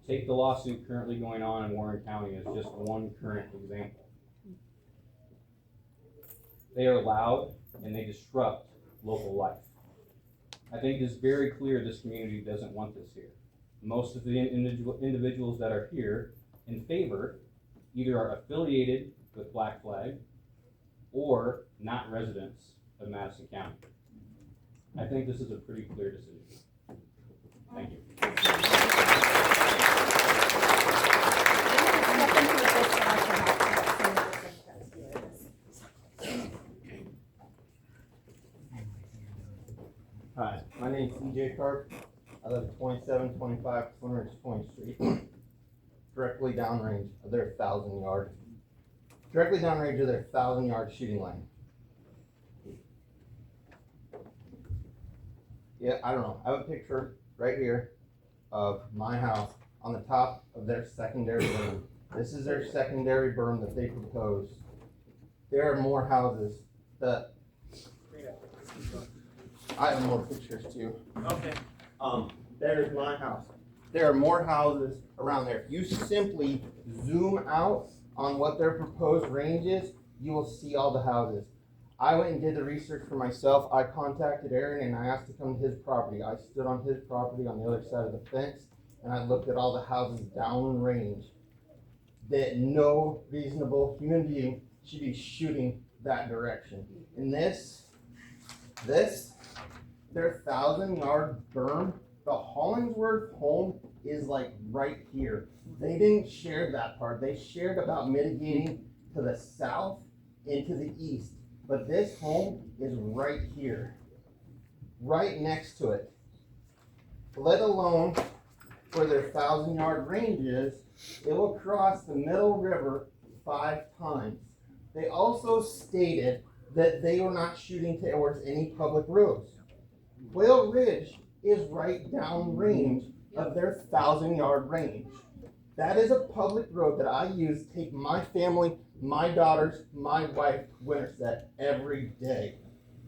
Take the lawsuit currently going on in Warren County as just one current example. They are loud and they disrupt local life. I think it is very clear this community doesn't want this here. Most of the individuals that are here in favor either are affiliated with Black Flag or not residents of Madison County. I think this is a pretty clear decision. Thank you. Hi, my name is CJ Carp. I live at 2725 220th Street, directly downrange of their 1,000-yard. Directly downrange of their 1,000-yard shooting lane. Yeah, I don't know. I have a picture right here of my house on the top of their secondary berm. This is their secondary berm that they proposed. There are more houses that I have more pictures too. Okay. There's my house. There are more houses around there. If you simply zoom out on what their proposed range is, you will see all the houses. I went and did the research for myself. I contacted Aaron and I asked to come to his property. I stood on his property on the other side of the fence and I looked at all the houses downrange that no reasonable human being should be shooting that direction. And this, their 1,000-yard berm, the Hollingsworth home is like right here. They didn't share that part. They shared about mitigating to the south and to the east. But this home is right here, right next to it. Let alone for their 1,000-yard ranges, it will cross the Middle River 5 times. They also stated that they were not shooting towards any public roads. Quail Ridge is right downrange of their 1,000-yard range. That is a public road that I use to take my family, my daughters, my wife to Winterset every day.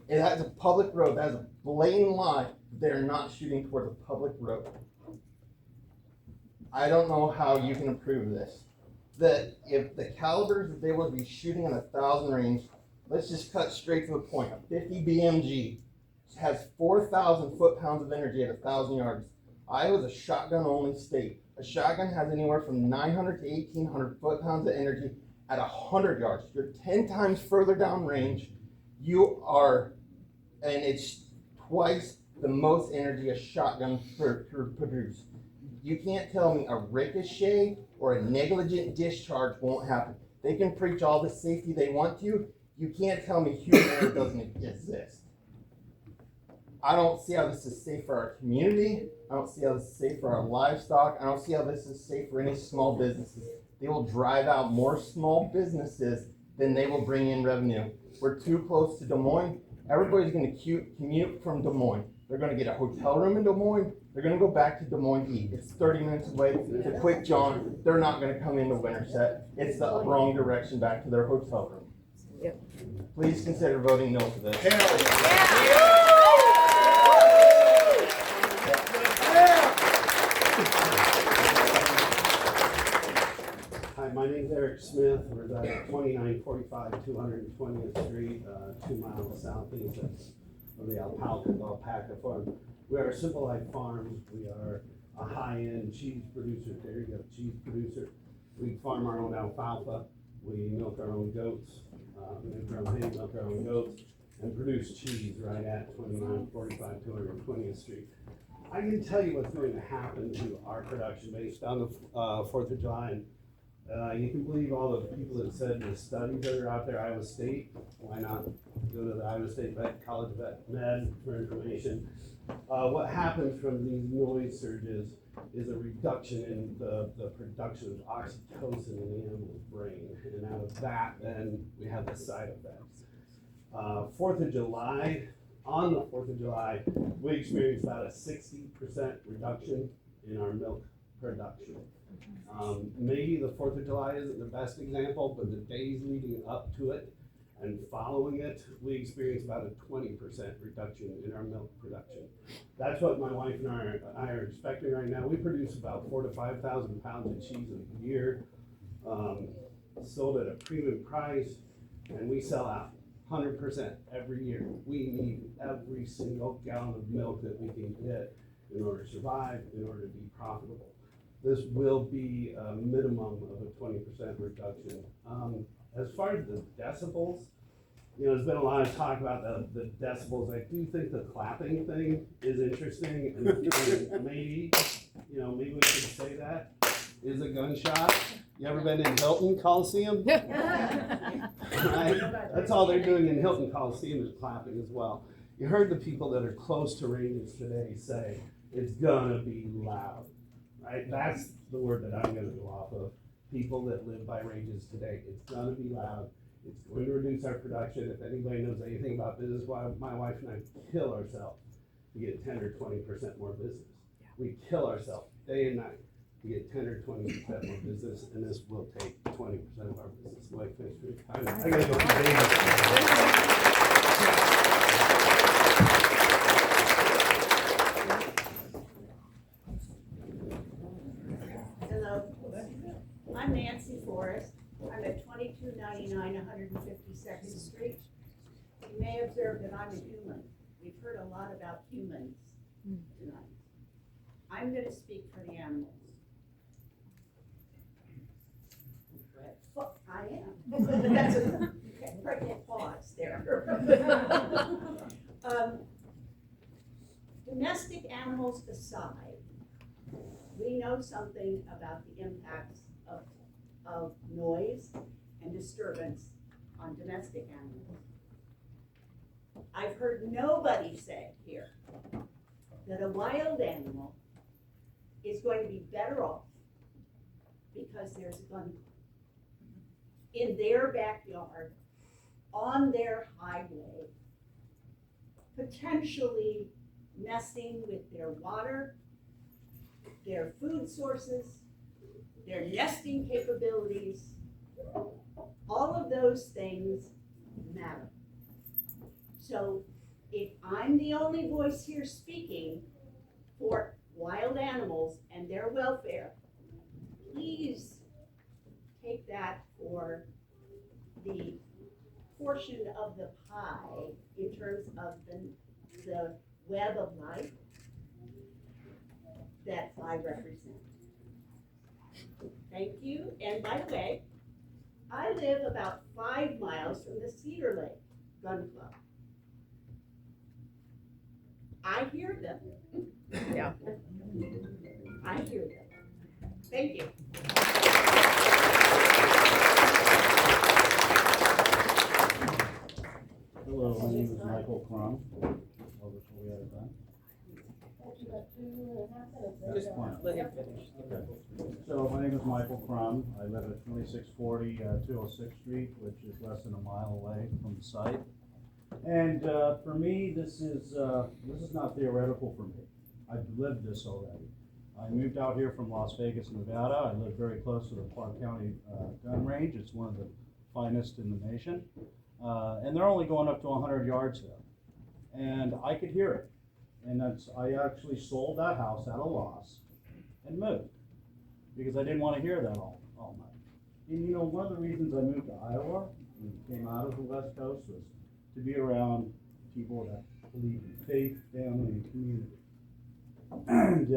And that's a public road. That is a blatant lie. They're not shooting towards a public road. I don't know how you can approve this. That if the calibers that they would be shooting on 1,000 range, let's just cut straight to the point. A 50 BMG has 4,000 foot-pounds of energy at 1,000 yards. Iowa's a shotgun-only state. A shotgun has anywhere from 900 to 1,800 foot-pounds of energy at 100 yards. You're 10 times further down range. You are, and it's twice the most energy a shotgun produces. You can't tell me a ricochet or a negligent discharge won't happen. They can preach all the safety they want to. You can't tell me human error doesn't exist. I don't see how this is safe for our community. I don't see how this is safe for our livestock. I don't see how this is safe for any small businesses. They will drive out more small businesses than they will bring in revenue. We're too close to Des Moines. Everybody's going to commute from Des Moines. They're going to get a hotel room in Des Moines. They're going to go back to Des Moines to eat. It's 30 minutes away. It's a quick jaunt. They're not going to come into Winterset. It's the wrong direction back to their hotel room. Yep. Please consider voting no for this. Hi, my name's Eric Smith. We're at 2945 220th Street, 2 miles southeast of the Alpaca Farm. We are Simple Life Farms. We are a high-end cheese producer, dairy goat cheese producer. We farm our own alfalfa. We milk our own goats, make our own hay, milk our own goats, and produce cheese right at 2945 220th Street. I can tell you what's going to happen to our production based on the 4th of July. You can believe all the people that said the studies that are out there, Iowa State. Why not go to the Iowa State College of Vet Med for information? What happens from these noise surges is a reduction in the production of oxytocin in the animal's brain. And out of that, then we have the side effects. 4th of July, on the 4th of July, we experienced about a 60% reduction in our milk production. Maybe the 4th of July isn't the best example, but the days leading up to it and following it, we experienced about a 20% reduction in our milk production. That's what my wife and I are expecting right now. We produce about 4,000 to 5,000 pounds of cheese a year, sold at a premium price, and we sell out 100% every year. We need every single gallon of milk that we can get in order to survive, in order to be profitable. This will be a minimum of a 20% reduction. As far as the decibels, there's been a lot of talk about the decibels. I do think the clapping thing is interesting, and maybe we should say that is a gunshot. You ever been in Hilton Coliseum? Right? That's all they're doing in Hilton Coliseum is clapping as well. You heard the people that are close to ranges today say it's gonna be loud. Right? That's the word that I'm going to go off of. People that live by ranges today. It's going to be loud. It's going to reduce our production. If anybody knows anything about business, why my wife and I kill ourselves to get 10 or 20% more business. We kill ourselves day and night to get 10 or 20% more business, and this will take 20% of our business away. Thanks for your time. I got to go to Davis. I'm Nancy Forrest. I'm at 2299 152nd Street. You may observe that I'm a human. We've heard a lot about humans tonight. I'm going to speak for the animals. I am. That's a pregnant pause there. Domestic animals aside, we know something about the impacts of noise and disturbance on domestic animals. I've heard nobody say here that a wild animal is going to be better off because there's a gun club in their backyard, on their highway, potentially messing with their water, their food sources, their nesting capabilities. All of those things matter. So if I'm the only voice here speaking for wild animals and their welfare, please take that for the portion of the pie in terms of the web of life that I represent. Thank you. And by the way, I live about 5 miles from the Cedar Lake Gun Club. I hear them. Yeah. I hear them. Thank you. Hello, my name is Michael Crum. Over till we have it done. Just let him finish. So my name is Michael Crum. I live at 2640 206th Street, which is less than a mile away from the site. And for me, this is not theoretical for me. I've lived this already. I moved out here from Las Vegas, Nevada. I live very close to the Clark County gun range. It's one of the finest in the nation. And they're only going up to 100 yards there. And I could hear it. And I actually sold that house at a loss and moved because I didn't want to hear that all night. And you know, one of the reasons I moved to Iowa and came out of the West Coast was to be around people that believe in faith, family, and community. And,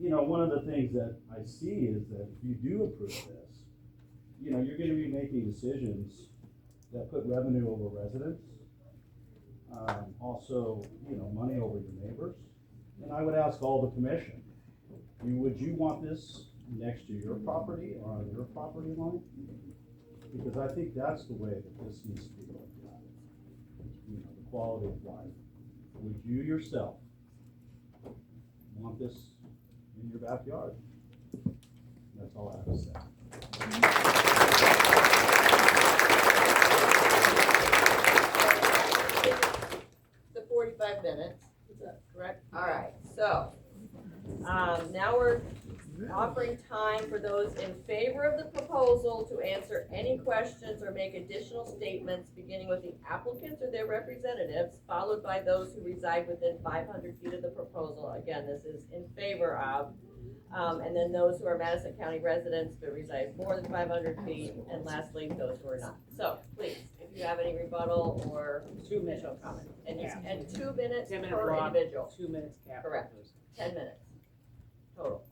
you know, one of the things that I see is that if you do approve this, you know, you're going to be making decisions that put revenue over residents. Also, you know, money over your neighbors. And I would ask all the commission, would you want this next to your property or on your property line? Because I think that's the way that this needs to be looked at. You know, the quality of life. Would you yourself want this in your backyard? That's all I have to say. The 45 minutes, is that correct? All right, so now we're offering time for those in favor of the proposal to answer any questions or make additional statements, beginning with the applicants or their representatives, followed by those who reside within 500 feet of the proposal. Again, this is in favor of. And then those who are Madison County residents but reside more than 500 feet, and lastly, those who are not. So please, if you have any rebuttal or additional comment, and 2 minutes 10-minute per block, individual. 2 minutes cap. Correct. 10 minutes total.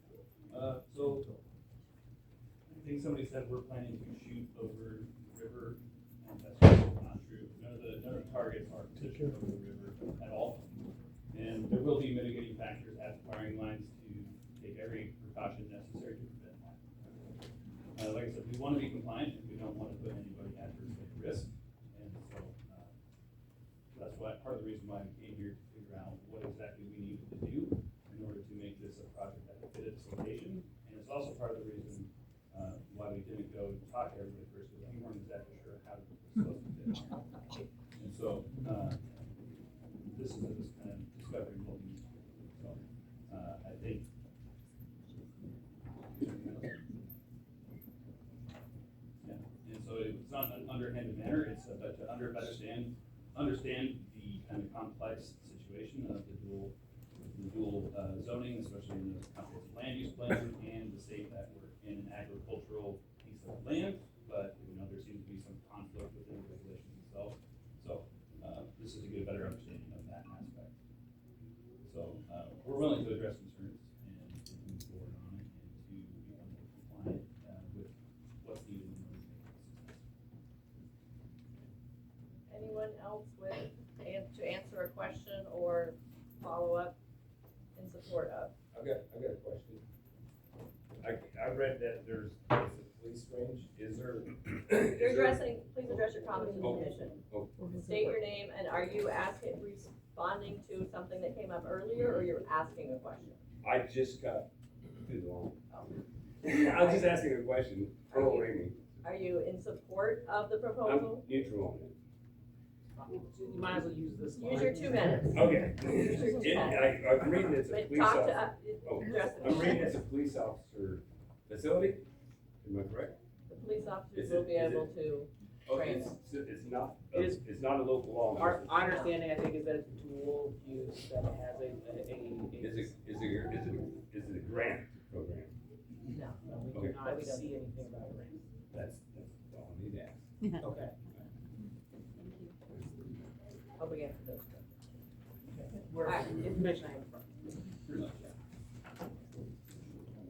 So I think somebody said we're planning to shoot over the river, and that's just not true. None of the targets are to shoot over the river at all. And there will be mitigating factors at the firing lines to take every precaution necessary to prevent that. Like I said, we want to be compliant, and we don't want to put anybody at risk. And so that's why part of the reason why I came here, to figure out what exactly we needed to do in order to make this a project that would fit its location. And it's also part of the reason why we didn't go talk to everybody first, because we weren't exactly sure how this was supposed to fit. And so this is this kind of discovery what we need. So I think. Yeah, and so it's not an underhanded manner. It's but to understand the kind of complex situation of the dual zoning, especially in the comprehensive land use plan, and the state that we're in an agricultural piece of land, but you know there seems to be some conflict within the regulations themselves. So this is to get a better understanding of that aspect. So we're willing to address concerns and move forward on it, and to become more compliant with what's needed in order to make this successful. Anyone else to answer a question or follow up in support of? I've got a question. I read that there's a police range. Is there? Please address your comments to the commission. Oh. State your name, and are you responding to something that came up earlier, or you're asking a question? I just got too long. I was just asking a question. Don't worry me. Are you in support of the I'm proposal? neutral on it. You might as well use this one. Use your 2 minutes. Okay. Use your 2 minutes. I'm reading it's a But police talk to, officer. Oh, address the I'm reading it's a police officer facility. Am I correct? The police officers Is will it- be is able it- to Oh, train it's, them. it's not, It is- it's not a local law. Our understanding, I think, is that it's a dual use that has a. Is it a grant program? No. No, we Okay. do not see anything about it. That's all I need to ask. Okay. Hope we get to those. Where, Alright. information I have in front.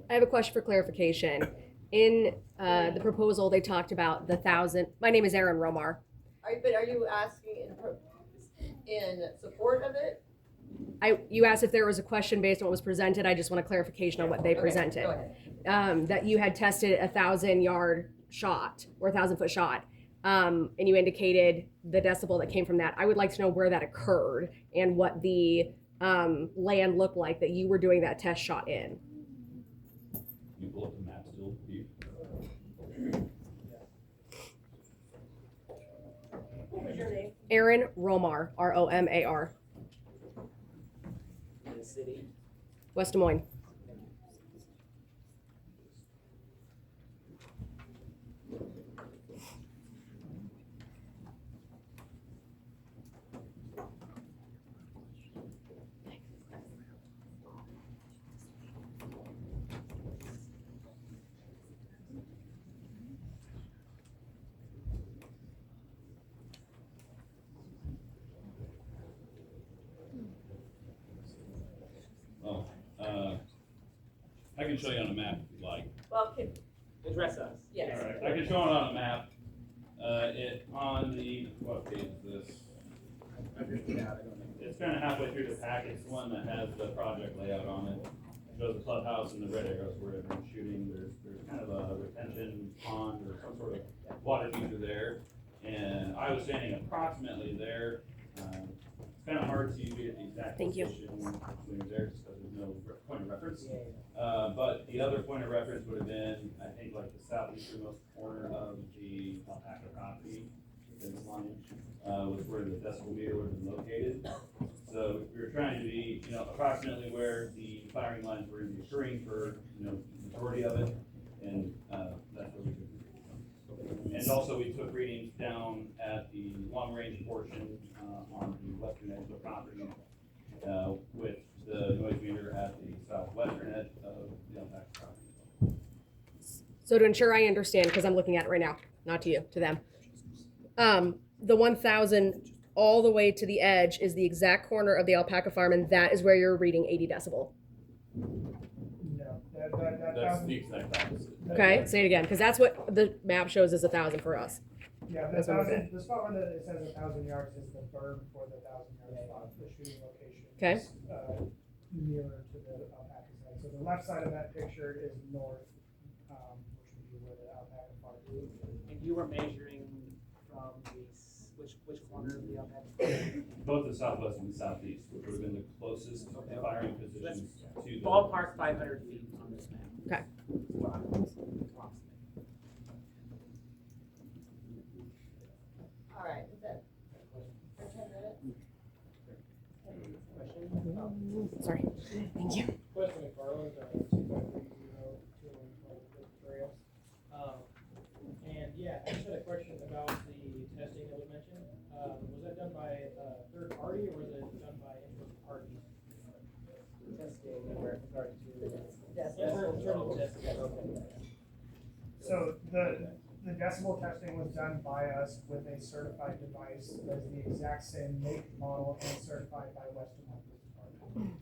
I have a question for clarification. In the proposal, they talked about the 1,000. My name is Erin Romar. But are you asking in support of it? You asked if there was a question based on what was presented. I just want a clarification on what they Okay, presented. go ahead. That you had tested a 1,000-yard shot or 1,000-foot shot, and you indicated the decibel that came from that. I would like to know where that occurred and what the land looked like that you were doing that test shot in. You pull up the map still? What was your name? Erin Romar, R-O-M-A-R, In the city. West Des Moines. Oh, I can show you on a map if you'd like. Well, can, Address us. yes. All right, I can show it on a map. On the, what page is this? It's kind of halfway through the packet. It's the one that has the project layout on it. It shows the clubhouse and the red arrows where everyone's shooting. There's kind of a retention pond or some sort of water feature there. And I was standing approximately there. It's kind of hard to be at the exact position when you're there just because there's no point of reference. But the other point of reference would have been, I think, like the southeasternmost corner of the alpaca property, this line, was where the decibel meter would have been located. So we were trying to be, approximately where the firing lines were going to be occurring for, the majority of it, and that's what we did. And also, we took readings down at the long-range portion on the western edge of the property with the noise meter at the southwestern edge of the alpaca property. So to ensure I understand, because I'm looking at it right now, not to you, to them. The 1,000 all the way to the edge is the exact corner of the alpaca farm, and that is where you're reading 80 decibel. No, That's the exact opposite. Okay, say it again, because that's what the map shows as 1,000 for us. Yeah, the That's what we're 1,000, the spot where it says 1,000 yards is the berm for the 1,000-yard spot, the shooting location. Okay. Is, nearer to the alpaca side. So the left side of that picture is north, which would be where the alpaca farm is. And you were measuring from which corner of the alpaca? Both the southwest and the southeast, which would have been the closest firing positions to the. Ballpark 500 feet on this map. Okay. All right, is that for 10 minutes? Sorry. Thank you. Question to Carlos, 2530 Trail. And yeah, I just had a question about the testing that was mentioned. Was that done by a third party or was it done by interested parties? Testing in regard to. So the decibel testing was done by us with a certified device that is the exact same make, model, and certified by Western Police Department.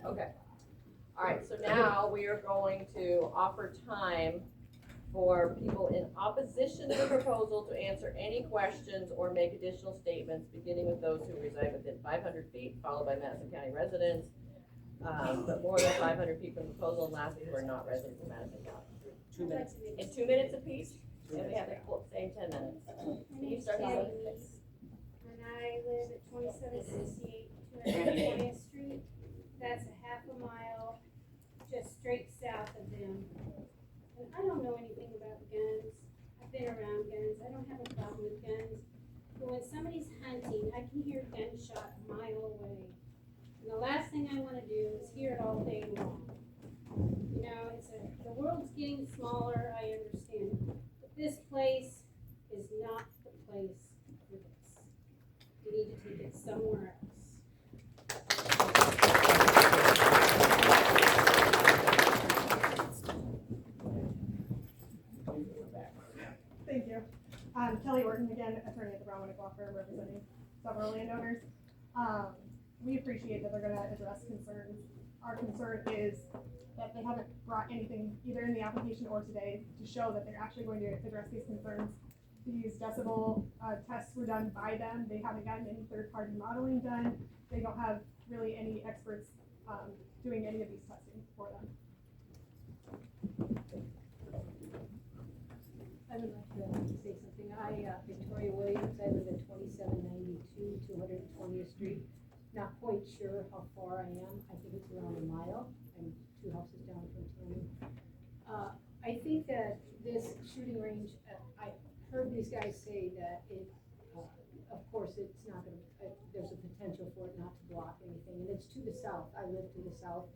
Okay. All right, so now we are going to offer time for people in opposition to the proposal to answer any questions or make additional statements, beginning with those who reside within 500 feet, followed by Madison County residents, but more than 500 feet from the proposal, and lastly, who are not residents of Madison County. 2 minutes. In 2 minutes apiece, and we have the same 10 minutes. Can you start out? And I 2768 220th Street. That's a half a mile just straight south of them. And I don't know anything about guns. I've been around guns. I don't have a problem with guns. But when somebody's hunting, I can hear gunshot a mile away. And the last thing I want to do is hear it all day long. You know, the world's getting smaller, I understand. But this place is not the place for this. We need to take it somewhere else. Thank you. Kelly Orton again, attorney at the Brown Law Firm, representing several landowners. We appreciate that they're going to address concerns. Our concern is that they haven't brought anything either in the application or today to show that they're actually going to address these concerns. These decibel tests were done by them. They haven't gotten any third-party modeling done. They don't have really any experts doing any of these testing for them. I would like to say something. Victoria Williams, I live at 2792 220th Street. Not quite sure how far I am. I think it's around a mile. I'm 2 houses down from Tony. I think that this shooting range, I heard these guys say that it, of course, it's not going to, there's a potential for it not to block anything. And it's to the south. I live to the south.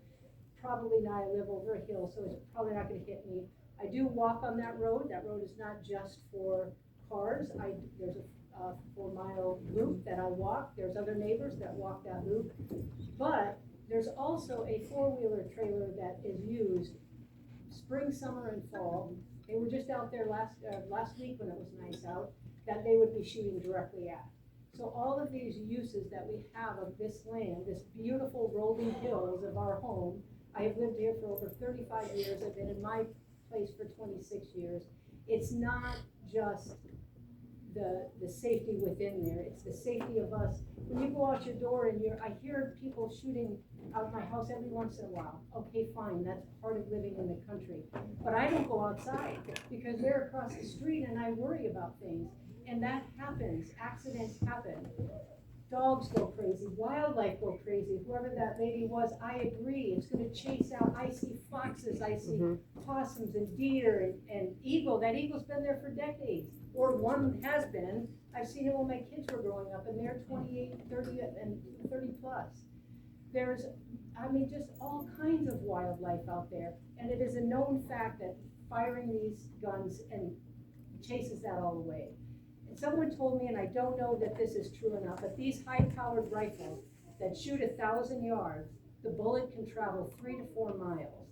Probably not, I live over a hill, so it's probably not going to hit me. I do walk on that road. That road is not just for cars. There's a 4-mile loop that I walk. There's other neighbors that walk that loop. But there's also a 4-wheeler trailer that is used spring, summer, and fall. They were just out there last week when it was nice out, that they would be shooting directly at. So all of these uses that we have of this land, this beautiful rolling hills of our home, I have lived here for over 35 years. I've been in my place for 26 years. It's not just the safety within there, it's the safety of us. When you go out your door and I hear people shooting out my house every once in a while. Okay, fine, that's part of living in the country. But I don't go outside because they're across the street and I worry about things. And that happens, accidents happen. Dogs go crazy, wildlife go crazy. Whoever that lady was, I agree. It's going to chase out. I see foxes, I see possums and deer and eagle. That eagle's been there for decades, or one has been. I've seen it when my kids were growing up, and they're 28, 30, and 30 plus. There's, just all kinds of wildlife out there, and it is a known fact that firing these guns and chases that all away. Someone told me, and I don't know that this is true or not, but these high-powered rifles that shoot 1,000 yards, the bullet can travel 3 to 4 miles.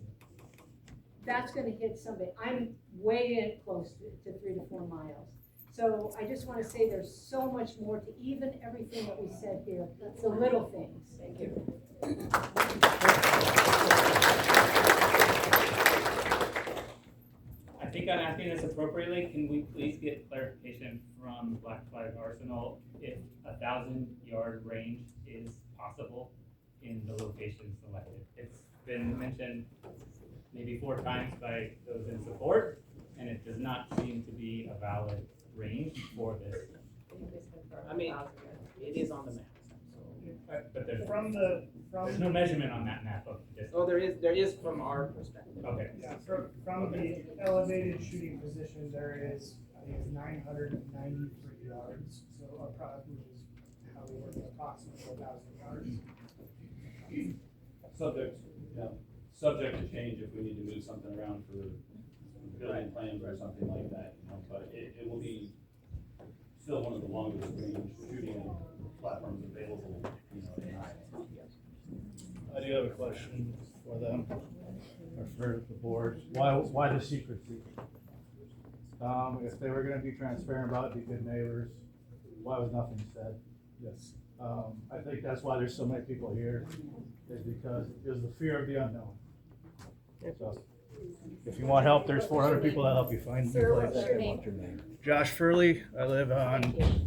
That's going to hit somebody. I'm way in close to 3 to 4 miles. So I just want to say there's so much more to even everything that we said here, the little things. Thank you. I think I'm asking this appropriately. Can we please get clarification from Black Flag Arsenal if 1,000-yard range is possible in the location selected? It's been mentioned maybe 4 times by those in support, and it does not seem to be a valid range for this. It is on the map. But there's there's no measurement on that map of this. Oh, there is from our perspective. Okay. Yeah, from the elevated shooting position, there is, I think it's 993 yards, so which is how we work approximately 1,000 yards. Subject to change if we need to move something around for building plans or something like that, but it will be still one of the longest range shooting platforms available, in Iowa. I do have a question for them, or for the board. Why the secrecy? If they were gonna be transparent about it, be good neighbors, why was nothing said? Yes. I think that's why there's so many people here, is because there's the fear of the unknown. So, if you want help, there's 400 people that help you find Sir, your place. what's your name? Josh Furley. I live on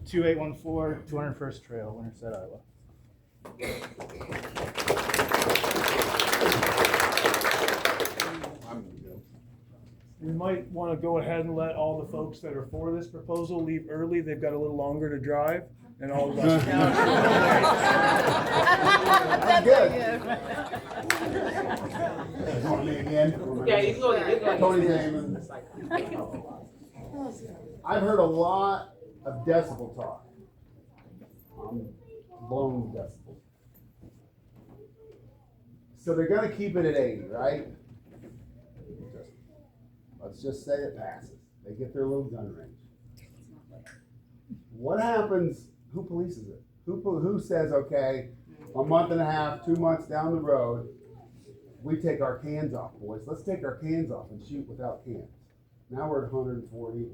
2814 201st Trail, Winterset, Iowa. we might want to go ahead and let all the folks that are for this proposal leave early. They've got a little longer to drive, and all of us. I'm good. Want me again? Yeah, you can go. Tony Damon. I've heard a lot of decibel talk. I'm blown decibels. So they're gonna keep it at 80, right? Let's just say it passes. They get their little gun range. What happens? Who polices it? Who says, okay, a month and a half, 2 months down the road, we take our cans off, boys. Let's take our cans off and shoot without cans. Now we're at 140,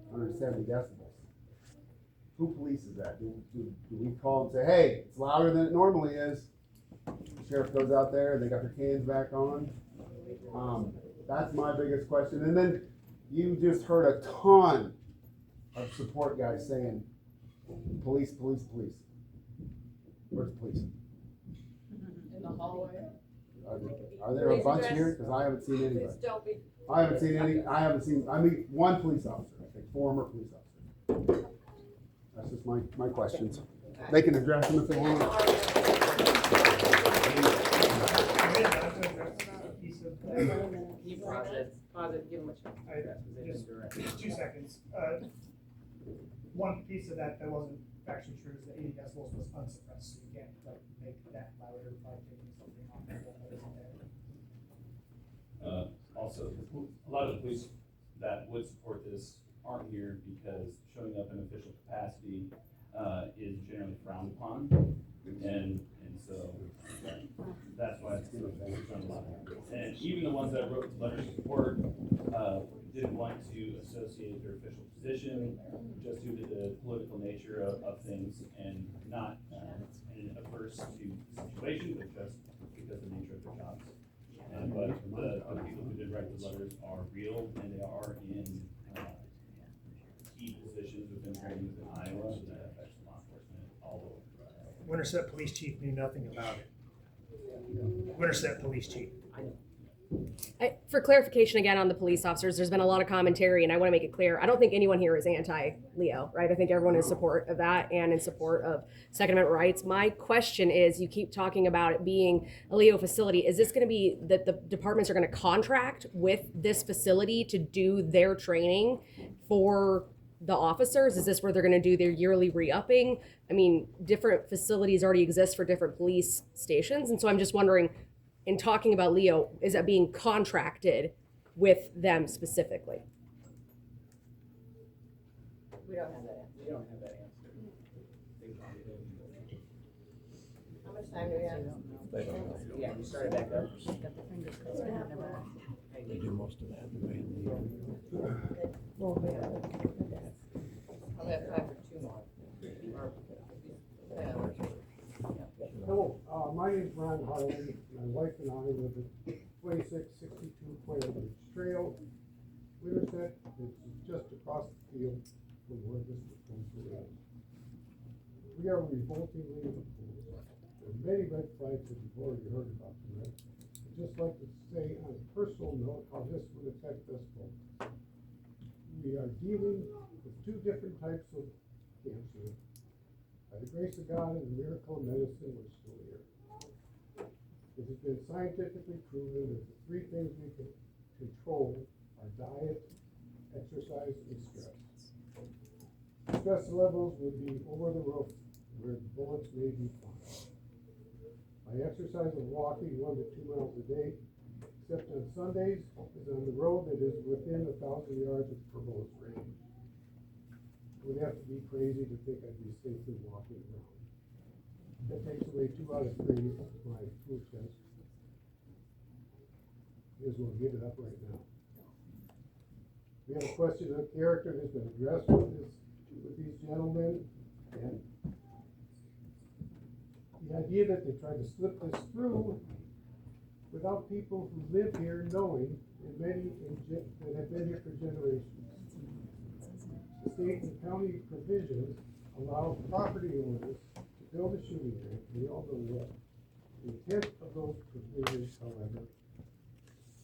170 decibels. Who polices that? Do we call and say, hey, it's louder than it normally is? The sheriff goes out there and they got their cans back on. That's my biggest question. And then you just heard a ton of support guys saying, police, police, police. Where's the police? In the hallway. Are there a bunch here? Because I haven't seen anybody. Please don't be. I haven't seen, I mean, one police officer, I think, former police officer. That's just my questions. They can address them if they want. You pause it, give them a chance. Just 2 seconds. One piece of that wasn't actually true is that 80 decibels was unsuppressed, so you can't like make that louder by taking something off that isn't there. Also, a lot of the police that would support this aren't here because showing up in official capacity is generally frowned upon, and so that's why it's done a lot. And even the ones that wrote letters of support didn't want to associate their official position just due to the political nature of things, and not averse to the situation, but just because of the nature of their jobs. But the people who did write the letters are real, and they are in key positions within training within Iowa that affects law enforcement all over. Winterset Police Chief knew nothing about it. Winterset Police Chief. For clarification again on the police officers, there's been a lot of commentary, and I want to make it clear, I don't think anyone here is anti-Leo, right? I think everyone is in support of that and in support of Second Amendment rights. My question is, you keep talking about it being a Leo facility. Is this going to be that the departments are going to contract with this facility to do their training for the officers? Is this where they're going to do their yearly re-upping? I mean, different facilities already exist for different police stations, and so I'm just wondering, in talking about Leo, is that being contracted with them specifically? We don't have that answer. We don't have that answer. How much time do we have? Yeah, we started back up. They do most of that. I'll have time for 2 more. Hello, my name is Ron Harley. My wife and I live at 2662 Quail Ridge Trail, Winterset. It's just across the field from where this proposal is. We are revoltingly opposed. There are many red flags that you've already heard about tonight. I'd just like to say on a personal note how this would affect us both. We are dealing with 2 different types of cancer. By the grace of God and the miracle of medicine, we're still here. It has been scientifically proven that the 3 things we can control are diet, exercise, and stress. Stress levels would be over the roof where the bullets may be flying. My exercise of walking 1 to 2 miles a day, except on Sundays, is on the road that is within 1,000 yards of proposed range. It would have to be crazy to think I'd be safely walking around. That takes away 2 out of 3 of my tool chest. May as well give it up right now. We have a question of character that's been addressed with these gentlemen, and the idea that they tried to slip this through without people who live here knowing, and many that have been here for generations. The state and county provisions allow property owners to build a shooting range. We all know that. The intent of those provisions, however,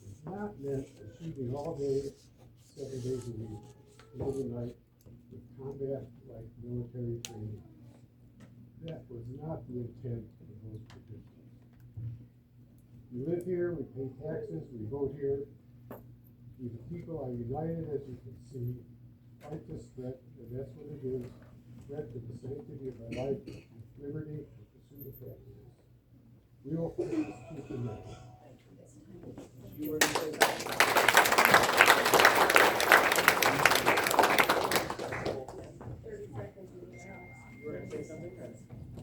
is not meant for shooting all day, 7 days a week, and overnight with combat-like military training. That was not the intent of those participants. We live here, we pay taxes, we vote here. We the people are united, as you can see, fight this threat, and that's what it is, threat to the sanctity of our life, liberty, and pursuit of happiness. We will fight this tooth and nail. You were gonna say something? You were gonna say something,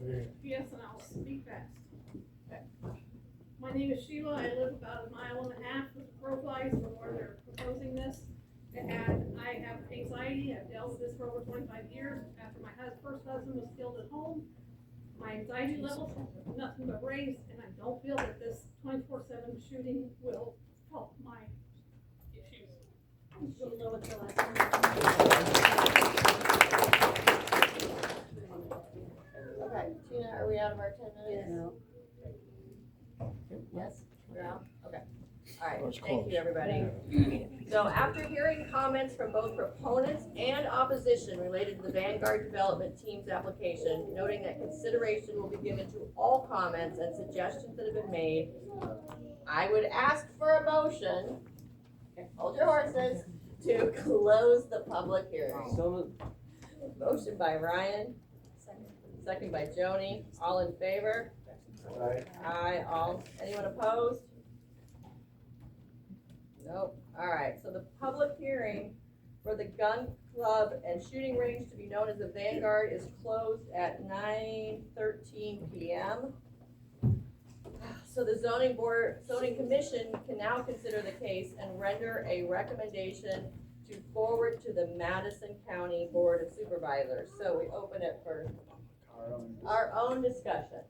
or? Yes, and I'll speak fast. My name is Sheila. I live about 1.5 miles with the crow flies from where they're proposing this. And I have anxiety. I've dealt with this for over 25 years. After my first husband was killed at home, my anxiety levels have nothing but raised, and I don't feel that this 24/7 shooting will help my issues. Sheila, what's your last name? Okay, Tina, are we out of our 10 minutes? No. Yes, we're out? Okay. All right, thank you, everybody. So after hearing comments from both proponents and opposition related to the Vanguard Development Team's application, noting that consideration will be given to all comments and suggestions that have been made, I would ask for a motion, hold your horses, to close the public hearing. Motion by Ryan, second by Joni, all in favor? Aye. Aye, all, anyone opposed? Nope. All right, so the public hearing for the gun club and shooting range to be known as the Vanguard is closed at 9:13 p.m. So the zoning commission can now consider the case and render a recommendation to forward to the Madison County Board of Supervisors. So we open it for our own discussion.